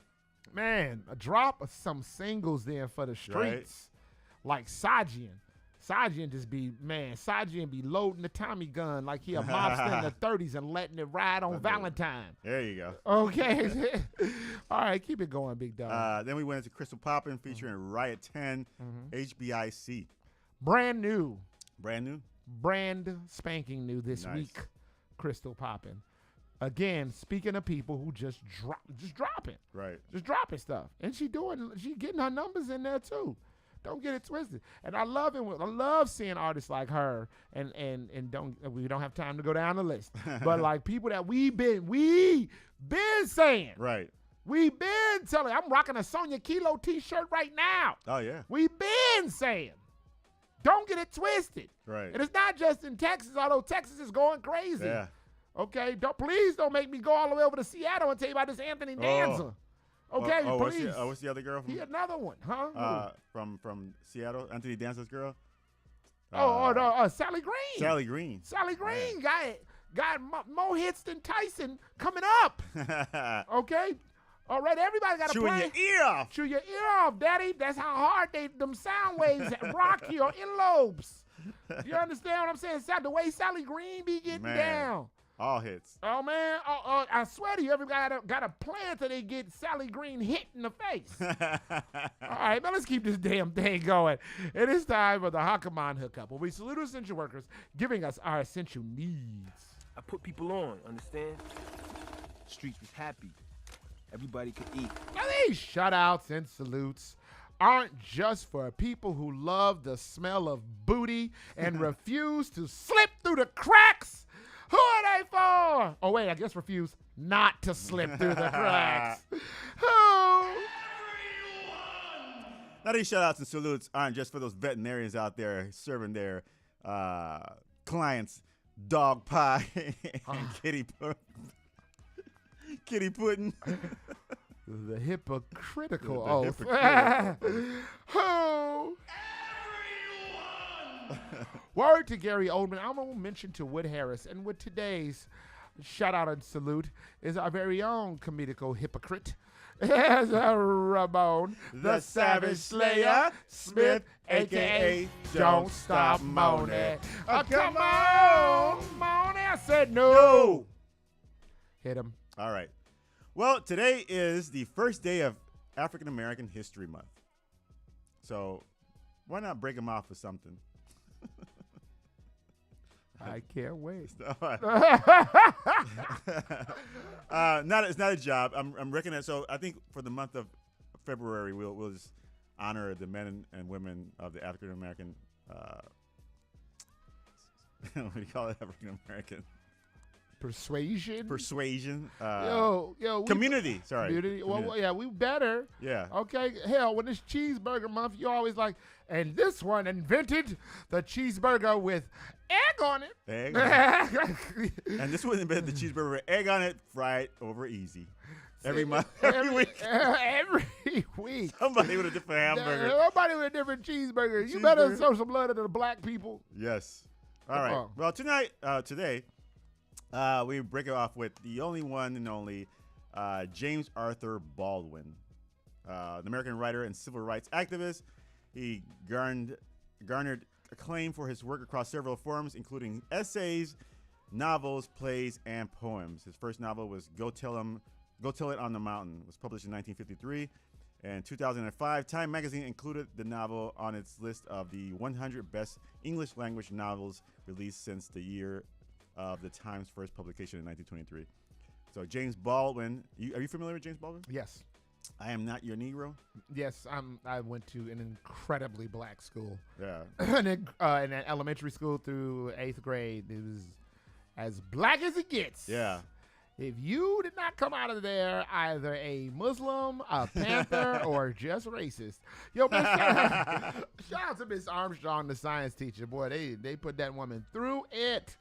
Man, drop some singles then for the streets. Like Sajian. Sajian be loading the Tommy gun like he a mobster in the 30s and letting it ride on Valentine. There you go. Okay. All right, keep it going, big dog. Then we went into Crystal Poppin' featuring Riot 10, HBIC. Brand new. Brand new? Brand spanking new this week, Crystal Poppin'. Again, speaking of people who just dropping. Right. Just dropping stuff. And she getting her numbers in there too. Don't get it twisted. And I love it. I love seeing artists like her and we don't have time to go down the list. But like people that we been saying. Right. We been telling. I'm rocking a Sonia Kilo t-shirt right now. Oh yeah. We been saying. Don't get it twisted. Right. And it's not just in Texas, although Texas is going crazy. Yeah. Okay, please don't make me go all the way over to Seattle and tell you about this Anthony Danza. Okay, please. What's the other girl? He another one, huh? From Seattle, Anthony Danza's girl. Sally Green. Sally Green. Sally Green got more hits than Tyson coming up. Okay. All right, everybody got to play. Chewing your ear off. Chew your ear off, Daddy. That's how hard them sound waves rock your earlobes. You understand what I'm saying? The way Sally Green be getting down. All hits. Oh, man. I swear to you, everybody got a plan till they get Sally Green hit in the face. All right, man, let's keep this damn thing going. It is time for the Hakaman hookup, where we salute essential workers, giving us our essential needs. I put people on, understand? Streets was happy. Everybody could eat. Now, these shout-outs and salutes aren't just for people who love the smell of booty and refuse to slip through the cracks. Who are they for? Oh, wait, I guess refuse not to slip through the cracks. Who? Now, these shout-outs and salutes aren't just for those veterinarians out there serving their clients dog pie and kitty pudding. The hypocritical The oath. Who? Word to Gary Oldman. I'm going to mention to Wood Harris. And with today's shout out and salute is our very own comedical hypocrite. As a Ramon, the Savage Slayer Smith, a.k.a. Don't Stop Moaning. Come on, Moaning. I said no. Hit him. All right. Well, today is the first day of African American History Month. So why not break them off with something? I can't wait. It's not a job. I'm recognizing. So I think for the month of February, we'll just honor the men and women of the African American. What do you call it? African American persuasion. Community. Community. Well, yeah, we better. Yeah. Okay. Hell, when it's cheeseburger month, you always like, and this one invented the cheeseburger with egg on it. Egg on it. And this one invented the cheeseburger with egg on it, fried over easy. Every month, every week. Every week. Somebody with a different hamburger. Somebody with a different cheeseburger. You better show some love to the black people. Yes. All right. Well, today, we break it off with the only one and only James Arthur Baldwin, an American writer and civil rights activist. He garnered acclaim for his work across several forms, including essays, novels, plays, and poems. His first novel was Go Tell It on the Mountain. It was published in 1953. In 2005, Time magazine included the novel on its list of the 100 best English language novels released since the year of the Times' first publication in 1923. So James Baldwin, are you familiar with James Baldwin? Yes. I Am Not Your Negro? Yes, I went to an incredibly black school. Yeah. in elementary school through 8th grade. It was as black as it gets. Yeah. If you did not come out of there either a Muslim, a Panther, or just racist. Yo, man, shout out to Miss Armstrong, the science teacher. Boy, they put that woman through it.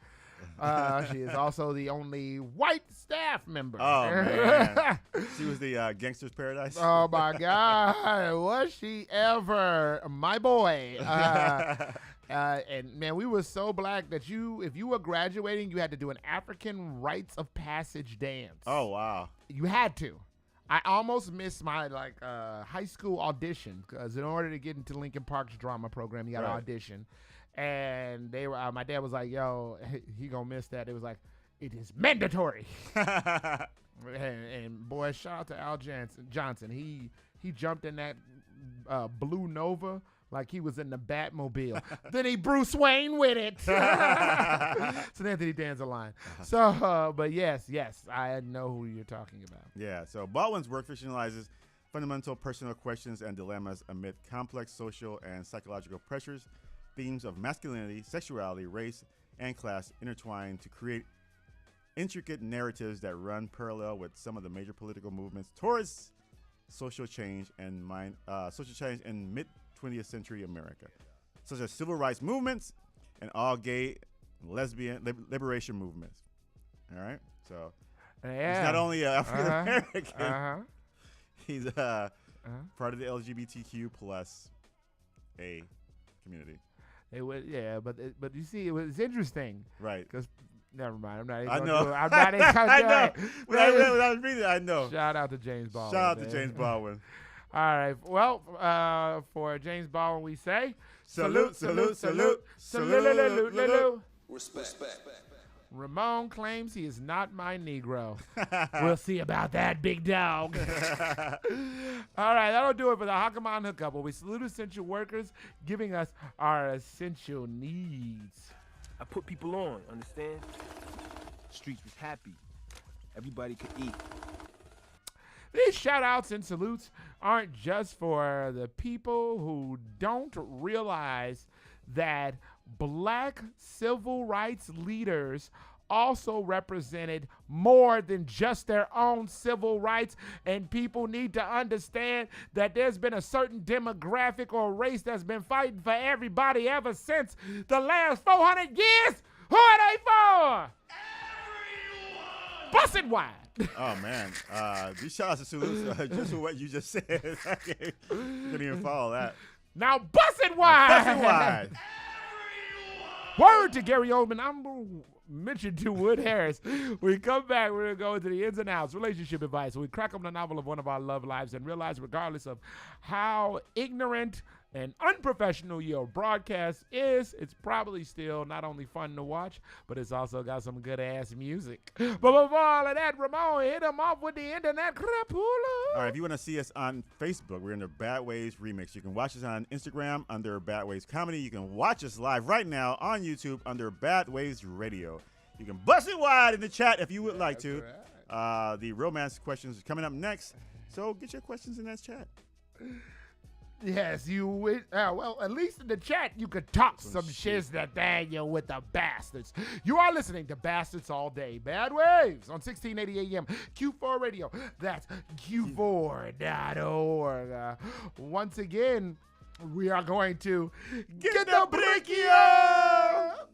She is also the only white staff member. Oh, man. She was the Gangster's Paradise. Oh, my God. Was she ever, my boy. And, man, we were so black that if you were graduating, you had to do an African rites of passage dance. Oh, wow. You had to. I almost missed my, high school audition because in order to get into Lincoln Park's drama program, you got to audition. And they were, my dad was like, yo, he gonna miss that. It was like, it is mandatory. and boy, shout out to Al Johnson. He jumped in that blue Nova like he was in the Batmobile. Then he Bruce Wayne with it. So Anthony Dan's a line. So, but yes, I know who you're talking about. Yeah, so Baldwin's work fictionalizes fundamental personal questions and dilemmas amid complex social and psychological pressures. Themes of masculinity, sexuality, race, and class intertwine to create intricate narratives that run parallel with some of the major political movements towards social change in mid-20th century America, such as civil rights movements and all gay, lesbian liberation movements. All right, so he's not only African American, he's part of the LGBTQ plus A community. It was, yeah, but you see, it was interesting, right? Because never mind, I'm not. I know. I'm not. I know. Without reading, I know. Shout out to James Baldwin. Shout out to James Baldwin. All right. Well, for James Baldwin, we say salute. Respect. Ramon claims he is not my Negro. We'll see about that, big dog. All right, that'll do it for the Hakaman Hookup, where we salute essential workers giving us our essential needs. I put people on, understand? Streets was happy. Everybody could eat. These shout-outs and salutes aren't just for the people who don't realize that black civil rights leaders also represented more than just their own civil rights, and people need to understand that there's been a certain demographic or race that's been fighting for everybody ever since the last 400 years. Who are they for? Everyone! Bust it wide. Oh man, these shout-outs and salutes just for what you just said. I couldn't even follow that. Now bust it wide. Bust it wide. Word to Gary Oldman. I'm going to mention to Wood Harris. We come back, we're going to go into the ins and outs, relationship advice. We crack open the novel of one of our love lives and realize regardless of how ignorant and unprofessional your broadcast is, it's probably still not only fun to watch, but it's also got some good-ass music. But before all of that, Ramon, hit him off with the internet crapula. All right, if you want to see us on Facebook, we're under Bad Waves Remix. You can watch us on Instagram under Bad Waves Comedy. You can watch us live right now on YouTube under Bad Waves Radio. You can bust it wide in the chat if you would like to. Right. The romance questions are coming up next, so get your questions in that chat. Yes, you would. Well, at least in the chat, you could talk some shiz that Daniel with the bastards. You are listening to Bastards All Day. Bad Waves on 1680 AM. Q4 Radio. That's Q4.org. Once again, we are going to get the bricky up.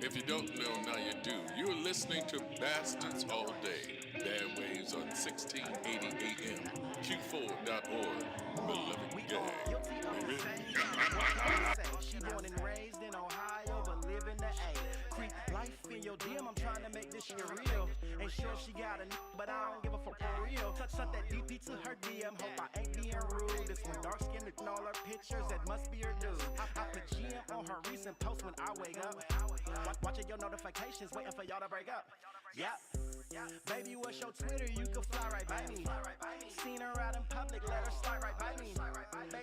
If you don't know, now you do. You're listening to Bastards All Day. Bad Waves on 1680 AM. Q4.org. Beloved gang. She born and raised in Ohio, but live in the A. Creep life in your DM, I'm trying to make this shit real. Ain't sure she got a but I don't give a fuck for real. Touch that DP to her DM, hope I ain't being rude. This one dark skinned and all her pictures, that must be her dude. I put GM on her recent post when I wake up. Watching your notifications, waiting for y'all to break up. Yep. Baby, what's your Twitter? You can fly right by me. Seen her out in public, let her slide right by me.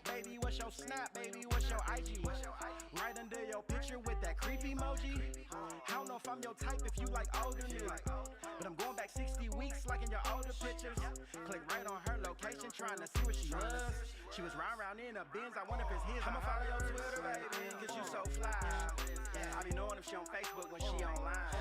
Baby, what's your Snap? Baby, what's your IG? Right under your picture with that creepy emoji. I don't know if I'm your type if you like older niggas, but I'm going back 60 weeks like in your older pictures. Click right on her location, trying to see where she was. She was round in a Benz, I wonder if it's his. I'ma follow your Twitter, baby, cause you so fly. I be knowing if she on Facebook when she online.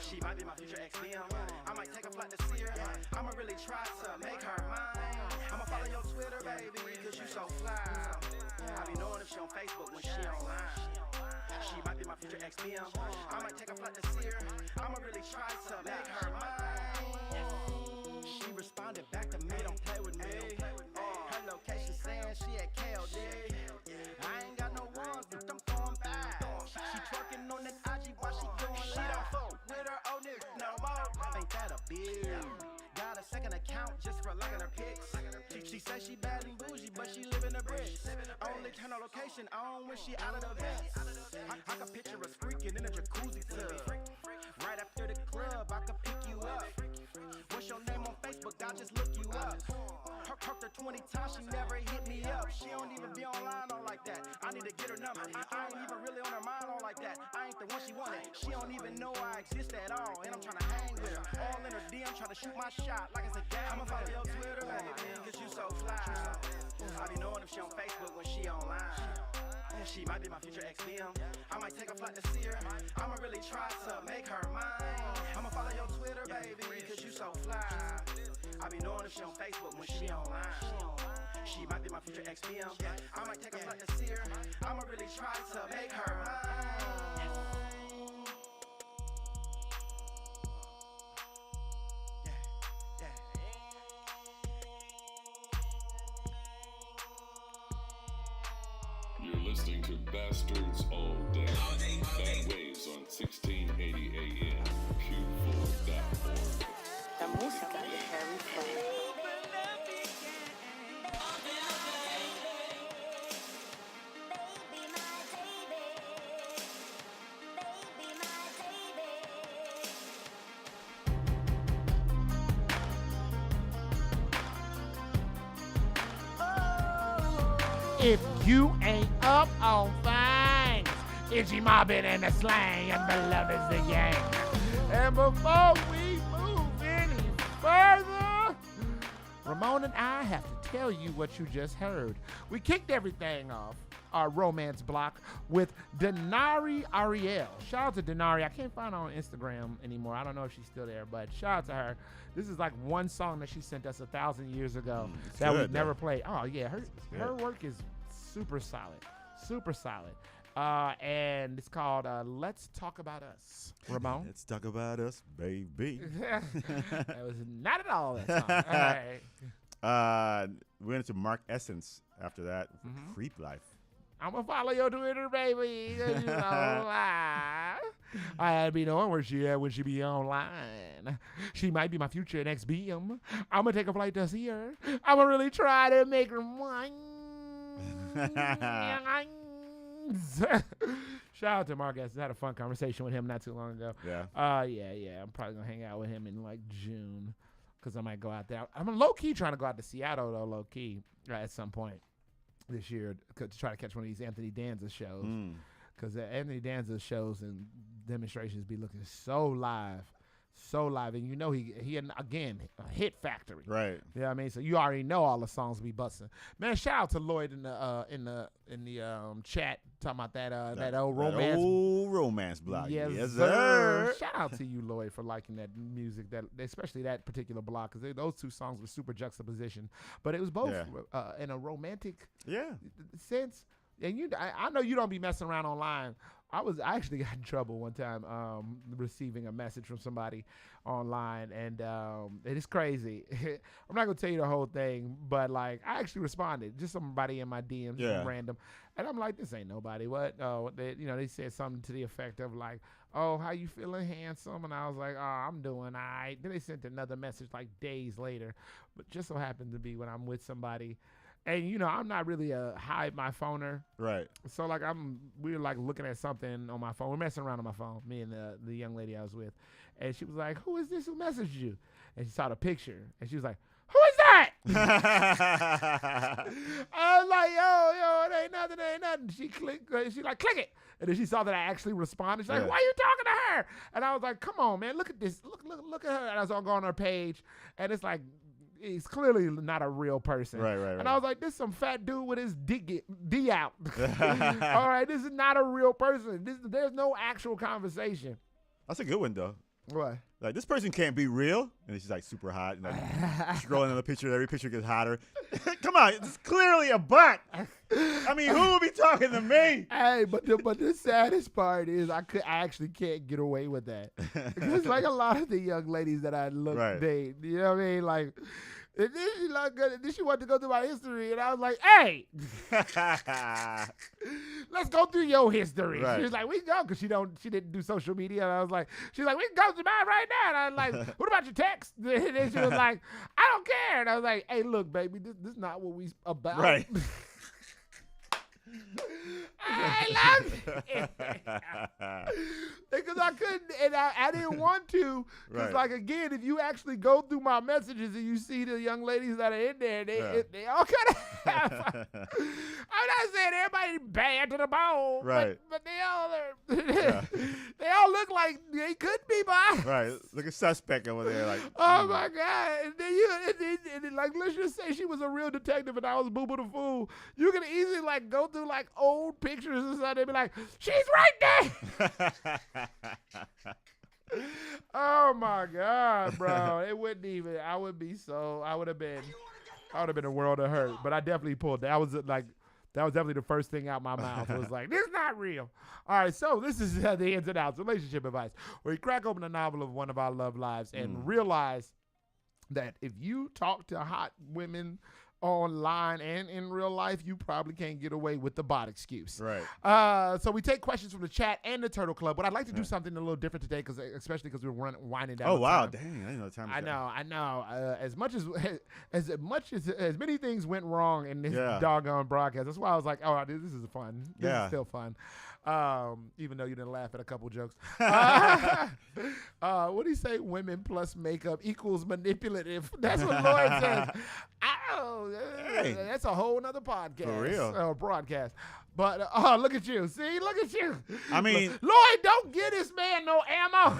She might be my future ex-BM. I might take a flight to see her. I'ma really try to make her mine. I'ma follow your Twitter, baby, cause you so fly. I be knowing if she on Facebook when she online. She might be my future ex-BM. I might take a flight to see her. I'ma really try to make her mine. She responded back to me, don't play with me. Her location saying she at KOD. I ain't got no ones, but I'm throwing back. She twerking on that IG while she doing live. She don't fuck with her old nigga no more. Ain't that a bitch? Got a second account just for liking her pics. She says she bad and bougie, but she live in the bricks. Only turn her location on when she out of the vents. I can picture us freaking in a jacuzzi tub. Right after the club, I can pick you up. What's your name on Facebook? I'll just look you up. Talked her 20 times, she never hit me up. She don't even be online all like that. I need to get her number. I ain't even really on her mind all like that. I ain't the one she wanted. She don't even know I exist at all. And I'm trying to hang with her. All in her DM, trying to shoot my shot like it's a game. I'ma follow your Twitter, baby, cause you so fly. I be knowing if she on Facebook when she online. She might be my future ex-BM. I might take a flight to see her. I'ma really try to make her mine. I'ma follow your Twitter, baby, cause you so fly. I be knowing if she on Facebook when she online. She might be my future ex-BM. I might take a flight to see her. I'ma really try to make her mine. You're listening to Bastards All Day. Bad Waves on 1680 AM. Q4.org. La música de Harry Frank. If you ain't up on things, Itchy mobbing and the slang and the love is the gang. And before we move any further, Ramon and I have to tell you what you just heard. We kicked everything off, our romance block, with Denari Ariel. Shout out to Denari. I can't find her on Instagram anymore. I don't know if she's still there, but shout out to her. This is like one song that she sent us 1,000 years ago that we never played. Oh, yeah. Her work is super solid. Super solid. And it's called Let's Talk About Us. Ramon? Let's talk about us, baby. That was not at all that song. All right. We went into Mark Essence after that. Creep Life. I'm going to follow your Twitter, baby. You know, I had to be knowing where she at when she be online. She might be my future next BM. I'm going to take a flight to see her. I'm going to really try to make her mine. Shout out to Mark Essence. I had a fun conversation with him not too long ago. Yeah. Yeah. I'm probably going to hang out with him in like June because I might go out there. I'm low-key trying to go out to Seattle, though, low-key, at some point this year to try to catch one of these Anthony Danza shows, because Anthony Danza shows and demonstrations be looking so live, and you know he again a hit factory, right? You know what I mean? So you already know all the songs be busting. Man, shout out to Lloyd in the chat talking about that old romance, romance block. Yes, sir. Shout out to you, Lloyd, for liking that music, that especially that particular block, because those two songs were super juxtaposition, but it was both in a romantic sense. And I know you don't be messing around online I actually got in trouble one time receiving a message from somebody online, and it is crazy. I'm not gonna tell you the whole thing, but like I actually responded, just somebody in my DMs, some random, and I'm like, this ain't nobody. What? Oh, they said something to the effect of like, oh, how you feeling, handsome? And I was like, oh, I'm doing all right. Then they sent another message like days later, but just so happened to be when I'm with somebody. And, you know, I'm not really a hide my phoner. Right. So, like, we were, like, looking at something on my phone. We're messing around on my phone, me and the young lady I was with. And she was like, who is this who messaged you? And she saw the picture. And she was like, who is that? I was like, yo, it ain't nothing. She clicked. She like, click it. And then she saw that I actually responded. She's like, why are you talking to her? And I was like, come on, man. Look at this. Look at her. And I was going on her page. And it's like, he's clearly not a real person. Right. And I was like, this is some fat dude with his D out. All right, this is not a real person. There's no actual conversation. That's a good one, though. What? Like, this person can't be real. And she's, like, super hot. And, like, scrolling on the picture. Every picture gets hotter. Come on. It's clearly a bot. I mean, who would be talking to me? Hey, but the saddest part is I actually can't get away with that. It's like a lot of the young ladies that I date. You know what I mean? Like, and then she wanted to go through my history, and I was like, hey, let's go through your history. Right. She was like, we can go, because she didn't do social media. And I was like, she's like, we can go through mine right now. And I was like, what about your text? And then she was like, I don't care. And I was like, hey, look, baby, this is not what we about. Right. I love it. Because I couldn't, and I didn't want to. Because, like, again, if you actually go through my messages and you see the young ladies that are in there, they all kind of have. I'm not saying everybody bad to the bone, right? But they all are. They all look like they could be by. Right. Look at suspect over there, like. Oh my God! And then like, let's just say she was a real detective and I was Boo Boo the Fool. You can easily like go through like old pictures and stuff. They'd be like, she's right there. Oh my God, bro! It wouldn't even. I would have been a world of hurt. But I definitely pulled. That was definitely the first thing out my mouth. It was like, this is not real. All right, so this is the ins and outs, relationship advice, where we crack open a novel of one of our love lives and realize that if you talk to hot women online and in real life, you probably can't get away with the bot excuse. Right. So we take questions from the chat and the Turtle Club, but I'd like to do something a little different today, especially because we're winding down. Oh wow, time. dang! I didn't know the time. I know. As many things went wrong in this doggone broadcast. That's why I was like, oh, this is fun. This is still fun. Even though you didn't laugh at a couple jokes. What do you say? Women plus makeup equals manipulative. That's what Lloyd says. That's a whole nother podcast. For real. Broadcast. But look at you. See, look at you. I mean, Lloyd, don't give this man no ammo.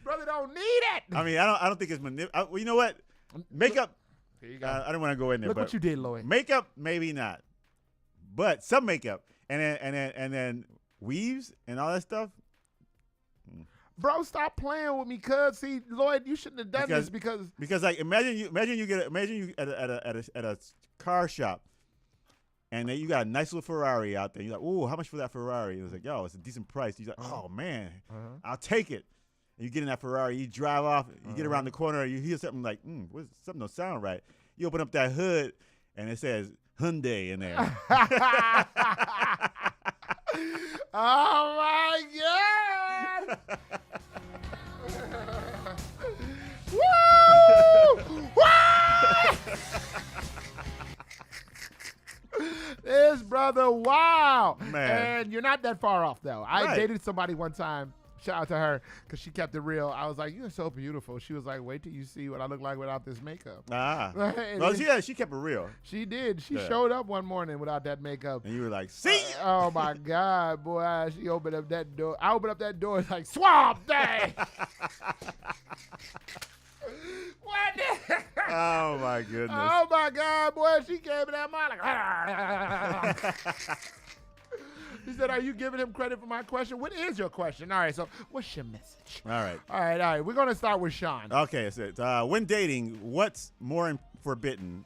Brother don't need it. I mean, I don't think it's well, you know what? Makeup. Here you go. I don't want to go in there. Look but what you did, Lloyd. Makeup, maybe not, but some makeup, and then weaves and all that stuff. Bro, stop playing with me, cuz. See, Lloyd, you shouldn't have done this because like imagine you at a car shop, and then you got a nice little Ferrari out there. You're like, ooh, how much for that Ferrari? It was like, yo, it's a decent price. You're like, oh man, I'll take it. And you get in that Ferrari, you drive off, you get around the corner, you hear something like, something don't sound right. You open up that hood, and it says Hyundai in there. Oh my God! Woo! Woo! This brother, wow! Man. And you're not that far off, though. I dated somebody one time. Shout out to her because she kept it real. I was like, "You're so beautiful." She was like, "Wait till you see what I look like without this makeup." Well, she kept it real. She did. She showed up one morning without that makeup, and you were like, "See?" Oh my God, boy! She opened up that door. I opened up that door. It's like swamp day. What? Oh my goodness! Oh my God, boy! She came in that mind like. He said, are you giving him credit for my question? What is your question? All right, so what's your message? All right. All right. We're going to start with Sean. Okay, so when dating, what's more forbidden?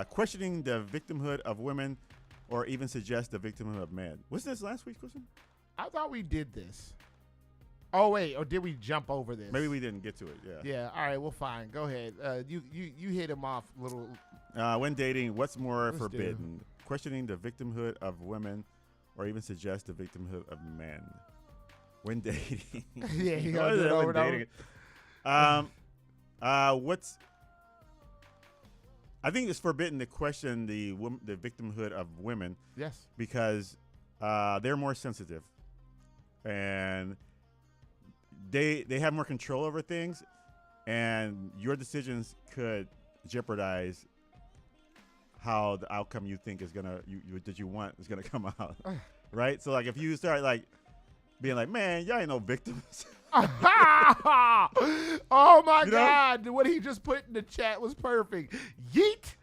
Questioning the victimhood of women or even suggest the victimhood of men. Was this last week's question? I thought we did this. Oh wait, or did we jump over this? Maybe we didn't get to it. Yeah. Yeah. All right. Well, fine. Go ahead. You hit him off little. When dating, what's more Let's forbidden? Questioning the victimhood of women, or even suggest the victimhood of men. When dating. Yeah, you What gotta is do it that when over and dating? What's? I think it's forbidden to question the victimhood of women. Yes. Because they're more sensitive, and they have more control over things, and your decisions could jeopardize how the outcome you think is gonna that you want is gonna come out, right? So like if you start like being like, man, y'all ain't no victims. Oh my God! What he just put in the chat was perfect. Yeet.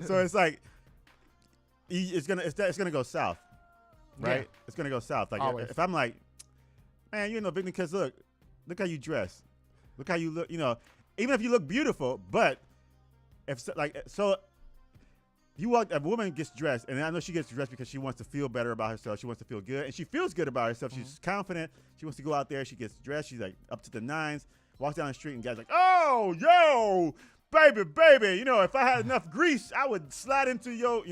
So it's like it's gonna go south, right? Yeah. It's gonna go south. Like Always. if I'm like, man, you ain't no victim because look how you dress, look how you look. Even if you look beautiful, but if a woman gets dressed, and I know she gets dressed because she wants to feel better about herself. She wants to feel good, and she feels good about herself. She's confident. She wants to go out there. She gets dressed. She's like up to the nines. Walks down the street, and guys like, oh, yo, baby. If I had enough grease, I would slide into your,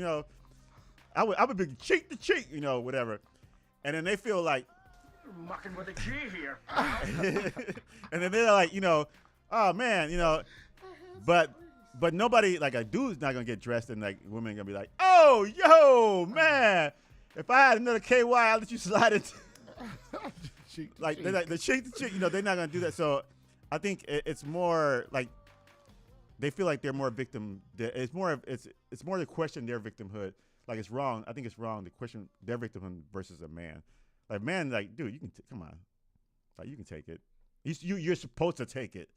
I would be cheek to cheek, whatever. And then they feel like Mucking with the key here. and then they're like, oh man, but nobody, like a dude's not gonna get dressed, and like women gonna be like, oh, yo, man, if I had another KY, I'll let you slide into like the cheek to cheek. They're not gonna do that. So I think it's more like they feel like they're more victim. It's more to question their victimhood. Like it's wrong. I think it's wrong to question their victimhood versus a man. Like man, like dude, you can come on, like you can take it. You're supposed to take it.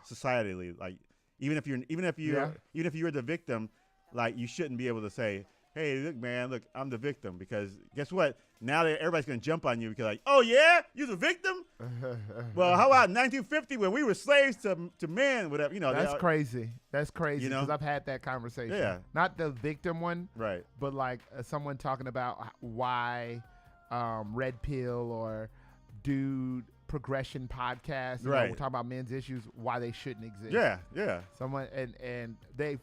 Societally, like even if you're the victim, like you shouldn't be able to say, hey, look, man, look, I'm the victim, because guess what? Now that everybody's gonna jump on you because like, oh yeah, you're the victim. Well, how about 1950 when we were slaves to men, whatever, That's crazy. That's crazy because I've had that conversation. Yeah. Not the victim one, right? But like someone talking about why Red Pill or Dude Progression podcast, right? We're talking about men's issues, why they shouldn't exist. Yeah. Someone and the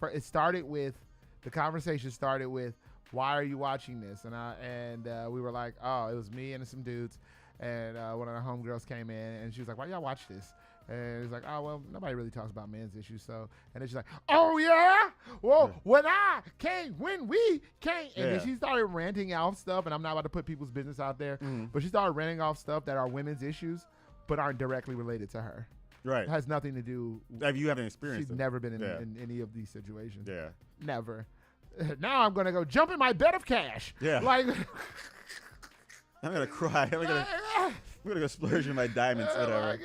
conversation started with, why are you watching this? And we were like, oh, it was me and some dudes, and one of the homegirls came in, and she was like, why y'all watch this? And it's like, oh, well, nobody really talks about men's issues, so. And then she's like, oh yeah, well, when we came, and then she started ranting off stuff, and I'm not about to put people's business out there, but she started ranting off stuff that are women's issues, but aren't directly related to her. Right. It has nothing to do. You haven't experienced. She's never been in any of these situations. Yeah. Never. Now I'm gonna go jump in my bed of cash. Yeah. Like I'm gonna cry. I'm gonna go splurge in my diamonds, whatever. Like,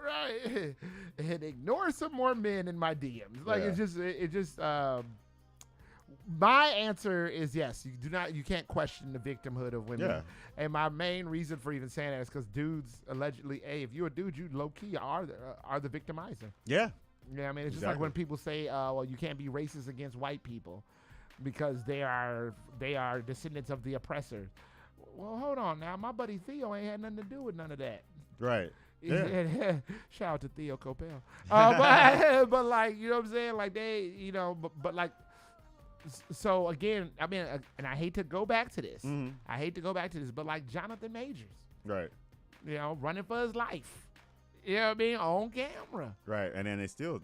right. And ignore some more men in my DMs. Like it just my answer is yes. You can't question the victimhood of women. Yeah. And my main reason for even saying that is because dudes allegedly, if you're a dude, you low key are the victimizer. Yeah. Yeah, I mean, it's just like when people say, well, you can't be racist against white people because they are descendants of the oppressor. Well, hold on now. My buddy Theo ain't had nothing to do with none of that. Right. Yeah. Shout out to Theo Copel. But like, you know what I'm saying? Like they, but like, so again, I mean, and I hate to go back to this. I hate to go back to this, but like Jonathan Majors. Right. Running for his life. You know what I mean? On camera. Right. And then they still,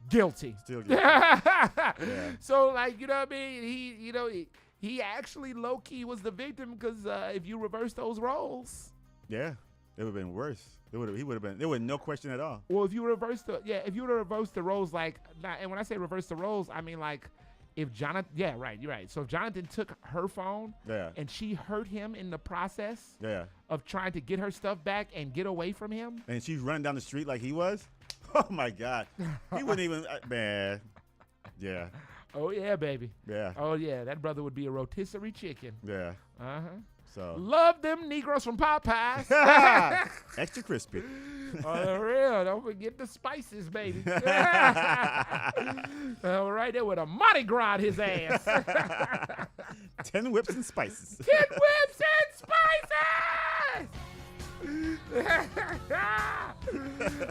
guilty. Still guilty. Yeah. So like, you know what I mean? He actually low key was the victim because if you reverse those roles. Yeah. It would have been worse. He would have been. There was no question at all. Well, if you would have reversed the roles, like, and when I say reverse the roles, I mean like, if Jonathan, you're right. So if Jonathan took her phone, and she hurt him in the process, of trying to get her stuff back and get away from him, and she's running down the street like he was, oh my God, he wouldn't even, man, yeah. Oh yeah, baby. Yeah. Oh yeah, that brother would be a rotisserie chicken. Yeah. So love them Negroes from Popeyes. Extra crispy. For real, don't forget the spices, baby. All right there with a Mardi Gras his ass. 10 whips and spices. 10 whips and spices!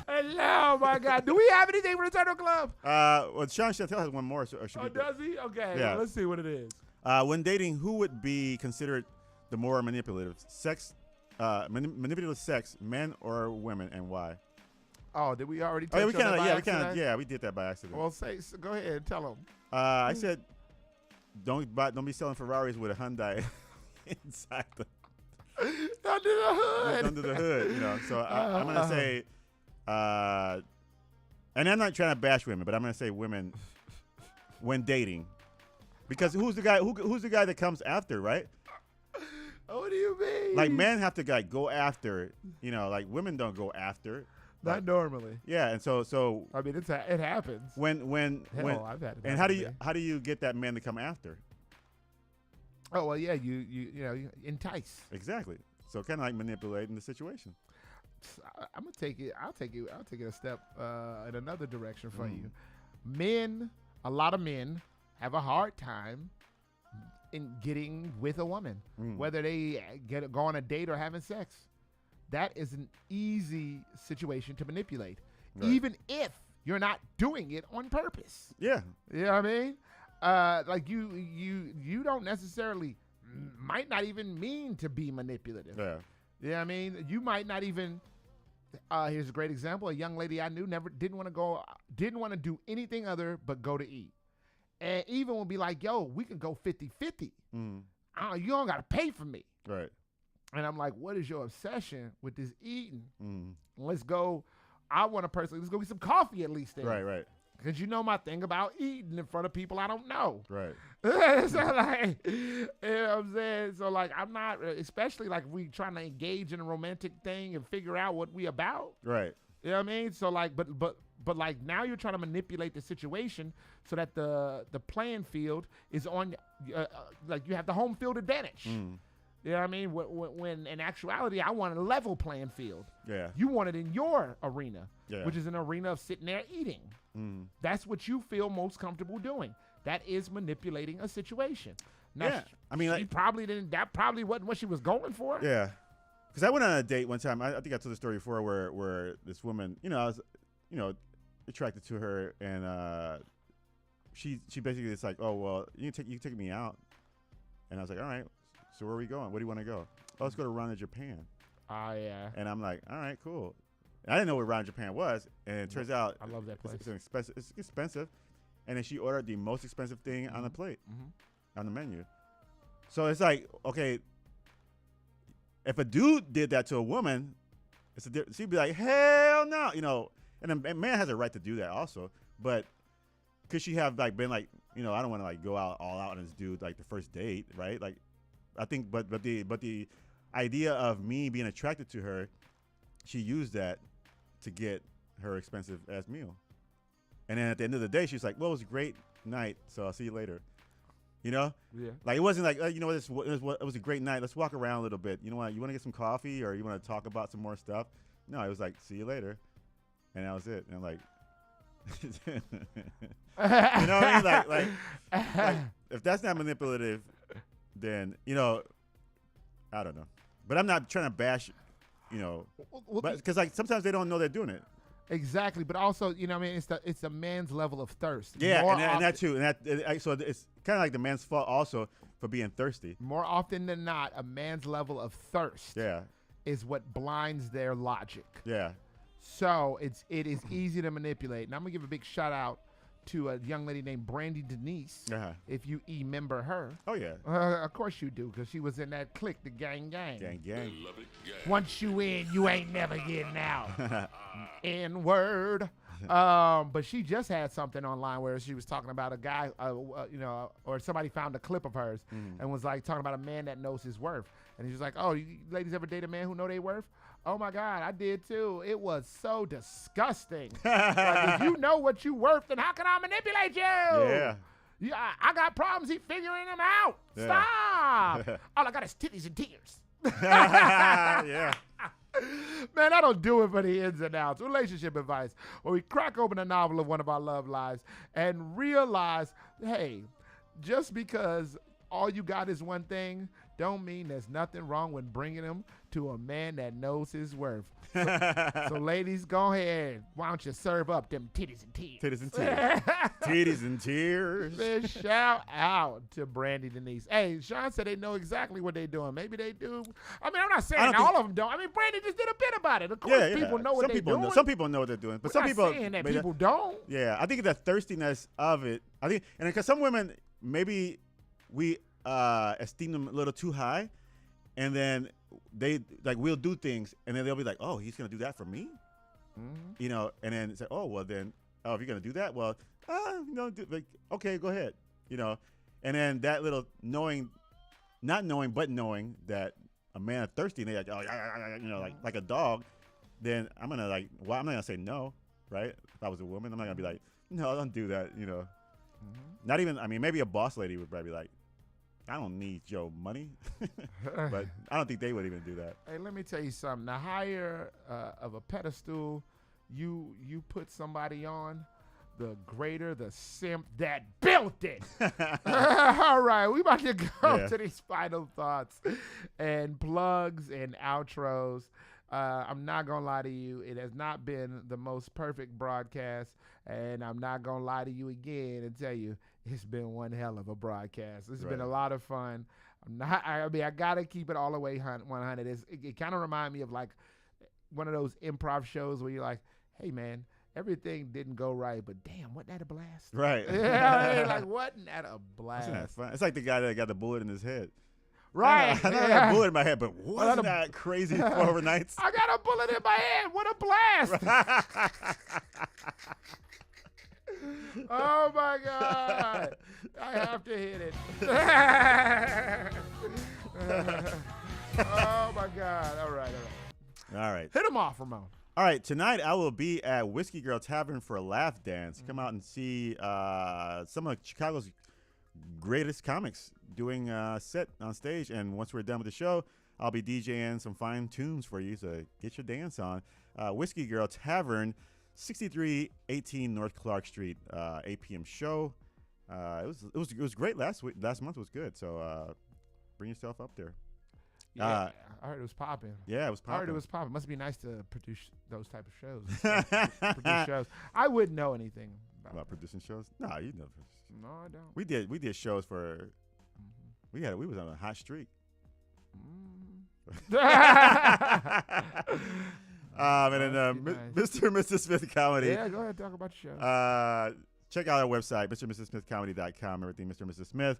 Hello, my God. Do we have anything for the Turtle Club? Well, Sean Chantel has one more. So should we Does he? Okay, Yeah. well, let's see what it is. When dating, who would be considered the more manipulative? Manipulative sex, men or women, and why? Oh, did we already Oh, touch yeah, on that by accident? yeah, we did that by accident. Well, go ahead and tell them. I said, don't be selling Ferraris with a Hyundai inside the under the hood. Under the hood, you know. So I'm gonna say, and I'm not trying to bash women, but I'm gonna say women when dating, because who's the guy that comes after, right? What do you mean? Like men have to go after, you know, like women don't go after. Not normally. Yeah, and so I mean, it happens. When I've had it. And how do you get that man to come after? Oh well, yeah, you you entice. Exactly. So kind of like manipulating the situation. I'm gonna take it. I'll take it a step in another direction for you. A lot of men have a hard time in getting with a woman, whether they go on a date or having sex. That is an easy situation to manipulate, even if you're not doing it on purpose. Yeah. You know what I mean? Like you don't necessarily might not even mean to be manipulative. Yeah. You know what I mean? You might not even here's a great example. A young lady I knew didn't want to do anything other but go to eat. And even would be like, yo, we can go 50-50. You don't got to pay for me. Right. And I'm like, what is your obsession with this eating? Let's go. Let's go get some coffee at least then. Right. Because you know my thing about eating in front of people I don't know. Right. So like, you know what I'm saying? So like, I'm not, especially like we trying to engage in a romantic thing and figure out what we about. Right. You know what I mean? So like, but like now you're trying to manipulate the situation so that the playing field is on, like you have the home field advantage. You know what I mean? When in actuality, I want a level playing field. Yeah. You want it in your arena, Yeah. which is an arena of sitting there eating. That's what you feel most comfortable doing. That is manipulating a situation. Now, Yeah. I mean, she probably didn't. That probably wasn't what she was going for. Yeah. Because I went on a date one time. I think I told the story before where this woman, I was, attracted to her, and she basically is like, oh well, you take me out, and I was like, all right. So where are we going? Where do you want to go? Oh, let's go to Rana, Japan. Oh, yeah. And I'm like, all right, cool. And I didn't know what Rana, Japan was, and it turns out I love that place. It's expensive. And then she ordered the most expensive thing on the plate, on the menu. So it's like, okay, if a dude did that to a woman, she'd be like, hell no, And a man has a right to do that also, but could she have been I don't want to go out all out on this dude like the first date, right? Like, I think, but the idea of me being attracted to her, she used that to get her expensive ass meal, and then at the end of the day, she's like, "Well, it was a great night, so I'll see you later." Yeah. Like it wasn't like it was a great night. Let's walk around a little bit. You know what? You want to get some coffee or you want to talk about some more stuff? No, it was like, "See you later," and that was it. And I'm like, you know what I mean? Like if that's not manipulative, then I don't know. But I'm not trying to bash, but because sometimes they don't know they're doing it. Exactly, but also it's a man's level of thirst. Yeah, and that too, so it's kind of like the man's fault also for being thirsty. More often than not, a man's level of thirst is what blinds their logic. Yeah. So it is easy to manipulate. And I'm gonna give a big shout out to a young lady named Brandy Denise. If you remember her. Oh yeah. Of course you do, because she was in that clique, the gang. Gang. Love it, gang. Once you in, you ain't never getting out. N-word. But she just had something online where she was talking about a guy, or somebody found a clip of hers and was like talking about a man that knows his worth. And he was like, oh, you ladies ever date a man who know their worth? Oh my God, I did too. It was so disgusting. Like, if you know what you worth, then how can I manipulate you? Yeah. I got problems. He figuring them out. Yeah. Stop. All I got is titties and tears. Yeah. Man, I don't do it for the ins and outs. Relationship advice, where we crack open a novel of one of our love lives and realize, hey, just because all you got is one thing, don't mean there's nothing wrong with bringing him to a man that knows his worth. So ladies, go ahead. Why don't you serve up them titties and tears? Titties and tears. Titties and tears. Man, shout out to Brandy Denise. Hey, Sean said they know exactly what they're doing. Maybe they do. I mean, I'm not saying all of them don't. I mean, Brandy just did a bit about it. Of course, people know what they're doing. Some people know what they're doing, but some people saying that people don't. Yeah, I think the thirstiness of it. I think, and because some women maybe we esteem them a little too high, and then they like we'll do things, and then they'll be like, "Oh, he's gonna do that for me," you know, and then say, "Oh, well, then, oh, if you're gonna do that, well, like, okay, go ahead," you know, and then that little knowing, not knowing, but knowing that a man is thirsty, and they're like, "Oh, you know, like a dog," then I'm gonna like, well, I'm not gonna say no, right? If I was a woman, I'm not gonna be like, "No, don't do that," you know. Not even, I mean, maybe a boss lady would probably be like, I don't need your money. But I don't think they would even do that. Hey, let me tell you something. The higher of a pedestal you put somebody on, the greater the simp that built it. All right, we about to go to these final thoughts and plugs and outros. I'm not going to lie to you. It has not been the most perfect broadcast, and I'm not going to lie to you again and tell you it's been one hell of a broadcast. It's been a lot of fun. I got to keep it all the way 100. It kind of reminds me of like one of those improv shows where you're like, hey, man, everything didn't go right, but damn, wasn't that a blast? Right. Yeah, like, wasn't that a blast? Isn't that fun? It's like the guy that got the bullet in his head. Right. I know I got a bullet in my head, but wasn't that crazy 4 overnights? I got a bullet in my head. What a blast. Oh, my God. I have to hit it. Oh, my God. All right. All right. Hit him off, Ramon. All right. Tonight, I will be at Whiskey Girl Tavern for a laugh dance. Come out and see some of Chicago's greatest comics doing a set on stage. And once we're done with the show, I'll be DJing some fine tunes for you. So get your dance on. Whiskey Girl Tavern, 6318 North Clark Street, 8 p.m. show. It was great last week. Last month was good. So bring yourself up there. Yeah, I heard it was popping. Yeah, it was popping. I heard it was popping. Must be nice to produce those type of shows. Produce shows. I wouldn't know anything about producing shows. No, you know. No, I don't. We did shows for. We was on a hot streak. And then Mr. and Mrs. Smith Comedy. Yeah, go ahead, talk about your show. Check out our website, MrandMrsSmithComedy.com. Everything Mr. and Mrs. Smith.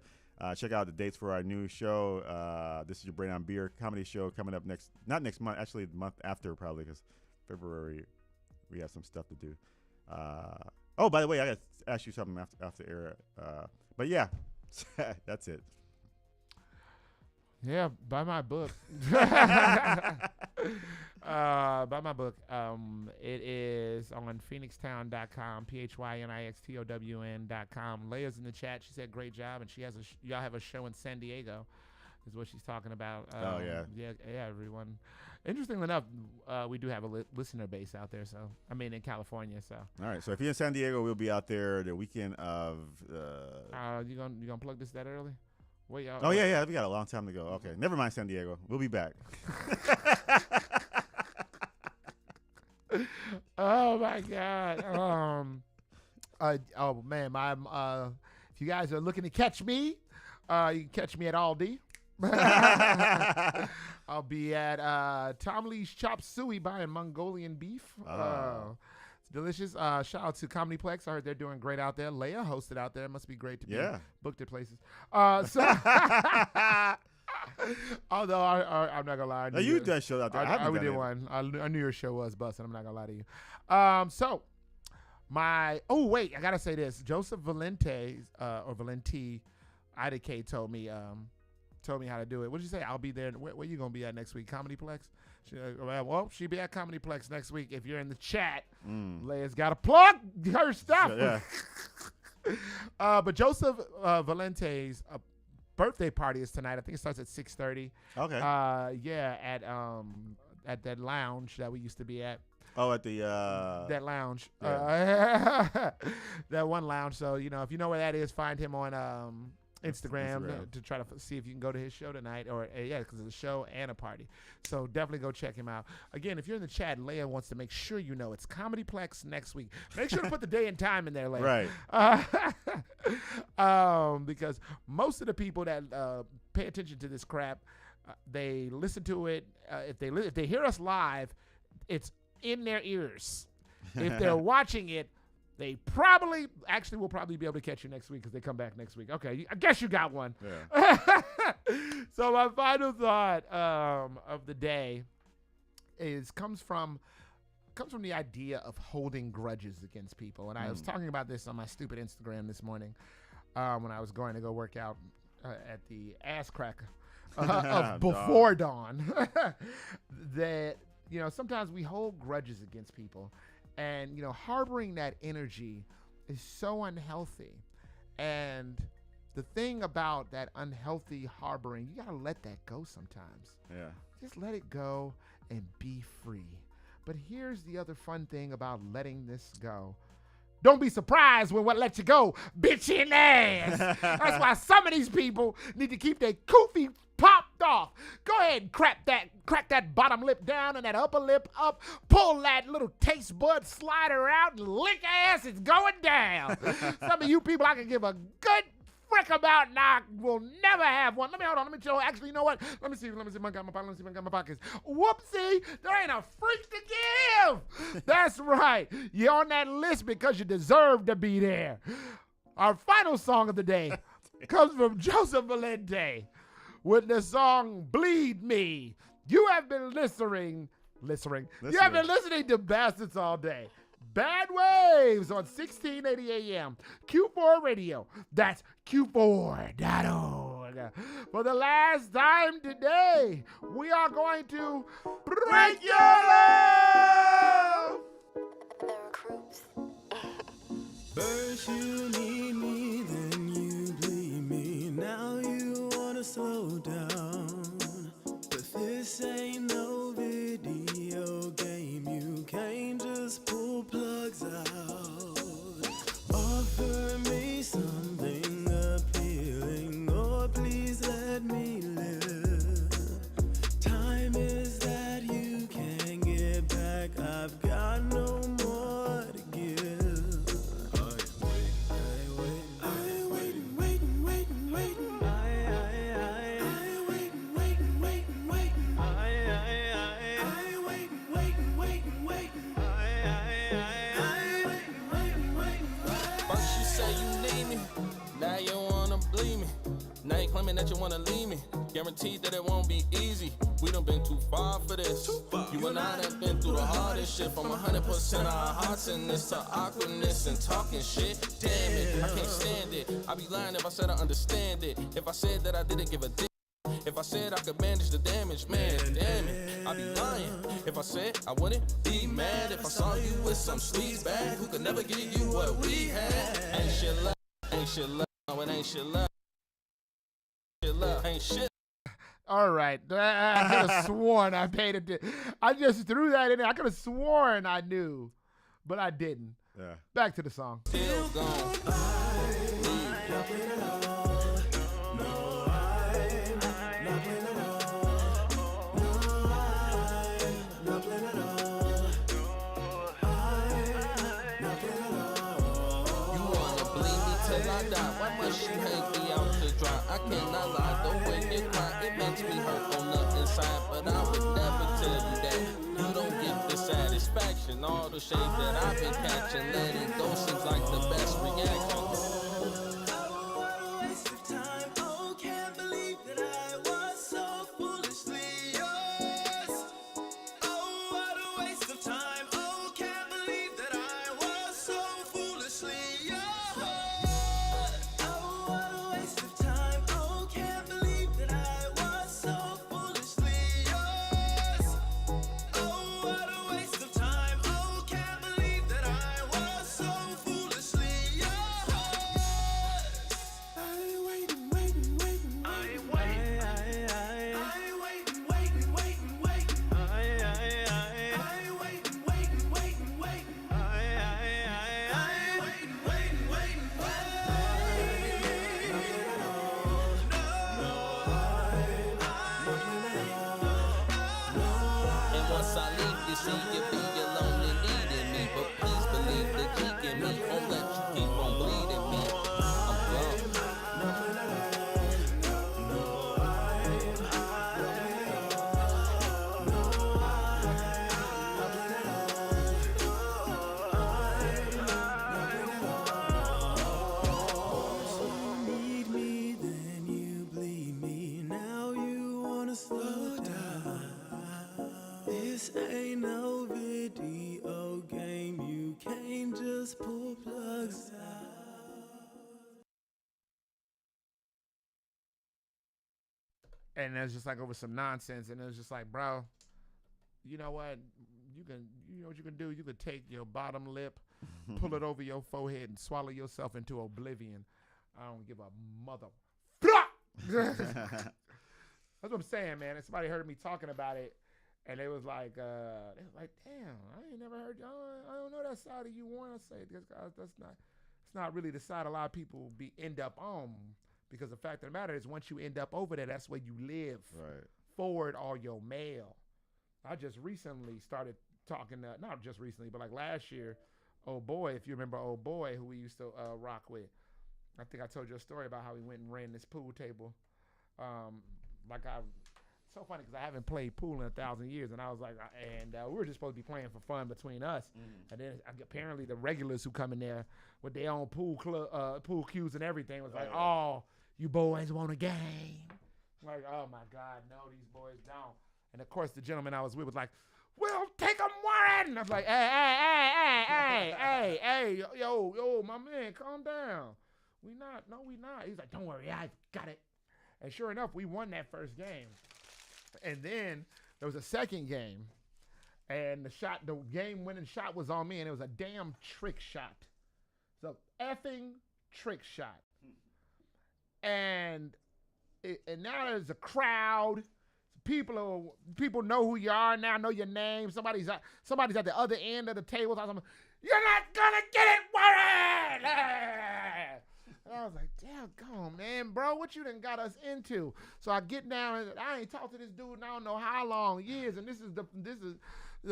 Check out the dates for our new show. This is your Brain on Beer comedy show coming up not next month, actually the month after probably, because February we have some stuff to do. Oh, by the way, I got to ask you something after air. But yeah, that's it. Yeah, buy my book. Buy my book. It is on phoenixtown.com, PHYNIXTOWN.com. Leia's in the chat. She said, great job. And she has y'all have a show in San Diego is what she's talking about. Oh, yeah. Yeah, everyone. Interestingly enough, we do have a listener base out there. So, I mean, in California. So. All right. So if you're in San Diego, we'll be out there the weekend of. You gonna plug this that early? Wait, oh, yeah. We got a long time to go. Okay. Never mind San Diego. We'll be back. Oh, my God. Oh, man. If you guys are looking to catch me, you can catch me at Aldi. I'll be at Tom Lee's Chop Suey buying Mongolian beef. It's delicious. Shout out to Comedyplex. I heard they're doing great out there. Leia hosted out there. It must be great to be booked at places. Although I'm not gonna lie, you done show out there. We did one. I knew your show was busting. I'm not gonna lie to you. I gotta say this. Joseph Valente or Valenti, IDK told me how to do it. What did you say? I'll be there. Where you gonna be at next week? Comedyplex. She'll be at Comedyplex next week. If you're in the chat, Leia's got to plug her stuff. Yeah. But Joseph Valente's birthday party is tonight. I think it starts at 6:30. Okay. At that lounge that we used to be at. Oh, at the that lounge. Yeah. That one lounge. So if you know where that is, find him on Instagram. To try to see if you can go to his show tonight, or yeah, because it's a show and a party. So definitely go check him out. Again, if you're in the chat, Leia wants to make sure you know it's Comedyplex next week. Make sure to put the day and time in there, Leia. Right. Because most of the people that pay attention to this crap, they listen to it. If they hear us live, it's in their ears. If they're watching it, they will probably be able to catch you next week because they come back next week. Okay, I guess you got one. Yeah. So my final thought of the day comes from the idea of holding grudges against people. And I was talking about this on my stupid Instagram this morning when I was going to go work out at the ass crack of before dawn. That, sometimes we hold grudges against people. And, harboring that energy is so unhealthy. And the thing about that unhealthy harboring, you got to let that go sometimes. Yeah. Just let it go and be free. But here's the other fun thing about letting this go. Don't be surprised when what lets you go, bitch in the ass. That's why some of these people need to keep their koofy popped off. Go ahead and crack that bottom lip down and that upper lip up. Pull that little taste bud slider out and lick ass. It's going down. Some of you people I can give a good frick about, and I will never have one. Hold on. Let me show. Actually, you know what? Let me see. Let me see if I got my pockets. Whoopsie. There ain't a freak to give. That's right. You're on that list because you deserve to be there. Our final song of the day comes from Joseph Valente with the song Bleed Me. You have been listening. You have been listening to Bastards all day. Bad Waves on 1680 AM. Q4 Radio. That's Q4.org. For the last time today, we are going to break your love. The recruits. First you need me, then you bleed me. Now you wanna slow down, but this ain't no video game. You can't just pull plugs out. Offer me something appealing, or please let me live. Time is that you can't get back. I've got no more to give. Now you wanna bleed me. Now you claiming that you wanna leave me. Guaranteed that it won't be easy. We done been too far for this. You and I done been through the hardest shit. From 100% of our hearts in this to awkwardness and talking shit. Damn it, I can't stand it. I'd be lying if I said I understand it. If I said that I didn't give a damn. If I said I could manage the damage, man, damn it, I'd be lying. If I said I wouldn't be mad if I saw you with some sleaze bag who could never give you what we had. Ain't shit love, ain't shit love. No, it ain't shit love. Shit love ain't shit. All right. I could have sworn I paid it. I just threw that in there. I could have sworn I knew, but I didn't. Yeah. Back to the song. Still gone. Why must you hang me out to dry? I cannot lie, the way you cry, it makes me hurt on the inside. But I would never tell you that you don't get the satisfaction. All the shade that I've been catching, letting go seems like the best reaction. And it was just like over some nonsense. And it was just like, bro, you know what? You know what you can do? You could take your bottom lip, pull it over your forehead, and swallow yourself into oblivion. I don't give a mother. That's what I'm saying, man. And somebody heard me talking about it, and they was like, damn, I ain't never heard you. I don't know that side of you want to say it's not really the side a lot of people end up on, because the fact of the matter is once you end up over there, that's where you live. Right. Forward all your mail. I just recently started talking to, not just recently, but like last year, Old Boy, if you remember Old Boy, who we used to rock with. I think I told you a story about how we went and ran this pool table. So funny because I haven't played pool in 1,000 years, and I was like, we were just supposed to be playing for fun between us, and then apparently the regulars who come in there with their own pool cues and everything was like, oh, you boys want a game? I'm like, oh my God, no, these boys don't. And of course, the gentleman I was with was like, we'll take them one. I was like, hey, yo, my man, calm down. We not. He's like, don't worry, I got it. And sure enough, we won that first game. And then there was a second game, and the game-winning shot was on me, and it was a damn trick shot. It's a effing trick shot. And now there's a crowd. People know who you are now, know your name. Somebody's at the other end of the table. You're not gonna get it, Warren! And I was like, damn, come on, man, bro, what you done got us into? So I get down, and I ain't talked to this dude in I don't know how long, years, and this is the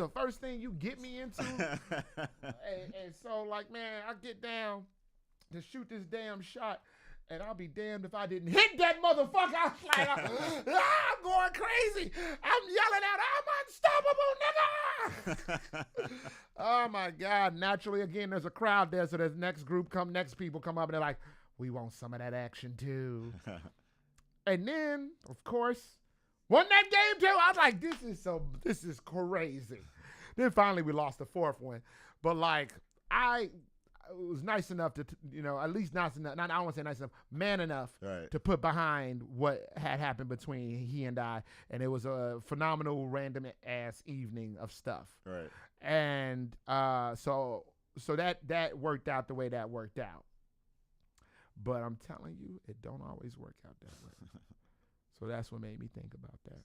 first thing you get me into. and so, like, man, I get down to shoot this damn shot, and I'll be damned if I didn't hit that motherfucker. I was like, I'm going crazy. I'm yelling out, I'm unstoppable, nigga. Oh, my God. Naturally, again, there's a crowd there, so there's next people come up, and they're like, we want some of that action, too. And then, of course, won that game, too. I was like, this is crazy. Then finally we lost the fourth one. But, like, I was nice enough to, at least nice enough, I don't want to say nice enough, man enough to put behind what had happened between he and I. And it was a phenomenal, random-ass evening of stuff. Right. And so that worked out the way that worked out. But I'm telling you, it don't always work out that way. So that's what made me think about that.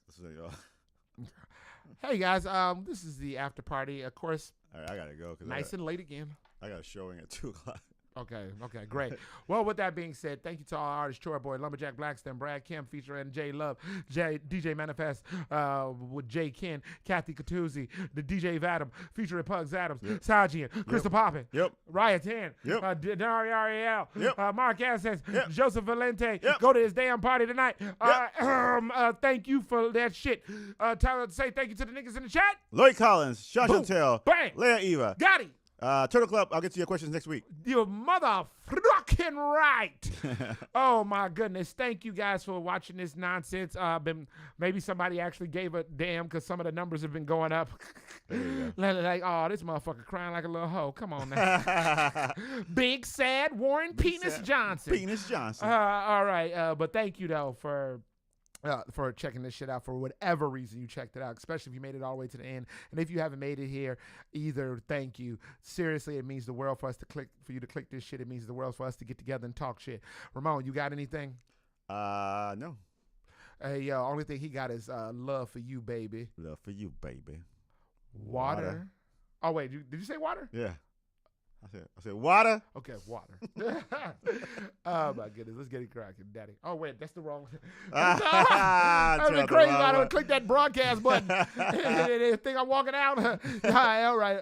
Hey, guys, this is the after party. Of course, all right, I got to go. Nice and late again. I got a showing at 2 o'clock. Okay, great. Well, with that being said, thank you to all our artists, Troy Boy, Lumberjack Blackston, Brad Kim, featuring J Love, DJ Manifest with J Ken, Kathy Catuzzi, the DJ Vadim, featuring Pugs Adams, Sajian, Crystal Poppin, Riot 10, Dari Ariel, Mark Assens, Joseph Valente. Go to his damn party tonight. Thank you for that shit. Say thank you to the niggas in the chat. Lloyd Collins, Sean Chantel, Bang, Leia Eva. Got it. Turtle Club, I'll get to your questions next week. You're motherfucking right. Oh, my goodness. Thank you guys for watching this nonsense. Maybe somebody actually gave a damn because some of the numbers have been going up. Like, oh, this motherfucker crying like a little hoe. Come on now. Big, sad Warren Penis Johnson. Penis Johnson. All right. But thank you, though, for checking this shit out for whatever reason you checked it out, especially if you made it all the way to the end. And if you haven't made it here either, thank you. Seriously, it means the world for you to click this shit. It means the world for us to get together and talk shit. Ramon, you got anything? No. Hey, yo, only thing he got is love for you, baby. Love for you, baby. Water. Oh, wait, did you say water? Yeah. I said water. Okay, water. Oh my goodness, let's get it cracking, daddy. Oh wait, that's the wrong. I've been crazy. I don't click that broadcast button. Think I'm walking out. All right.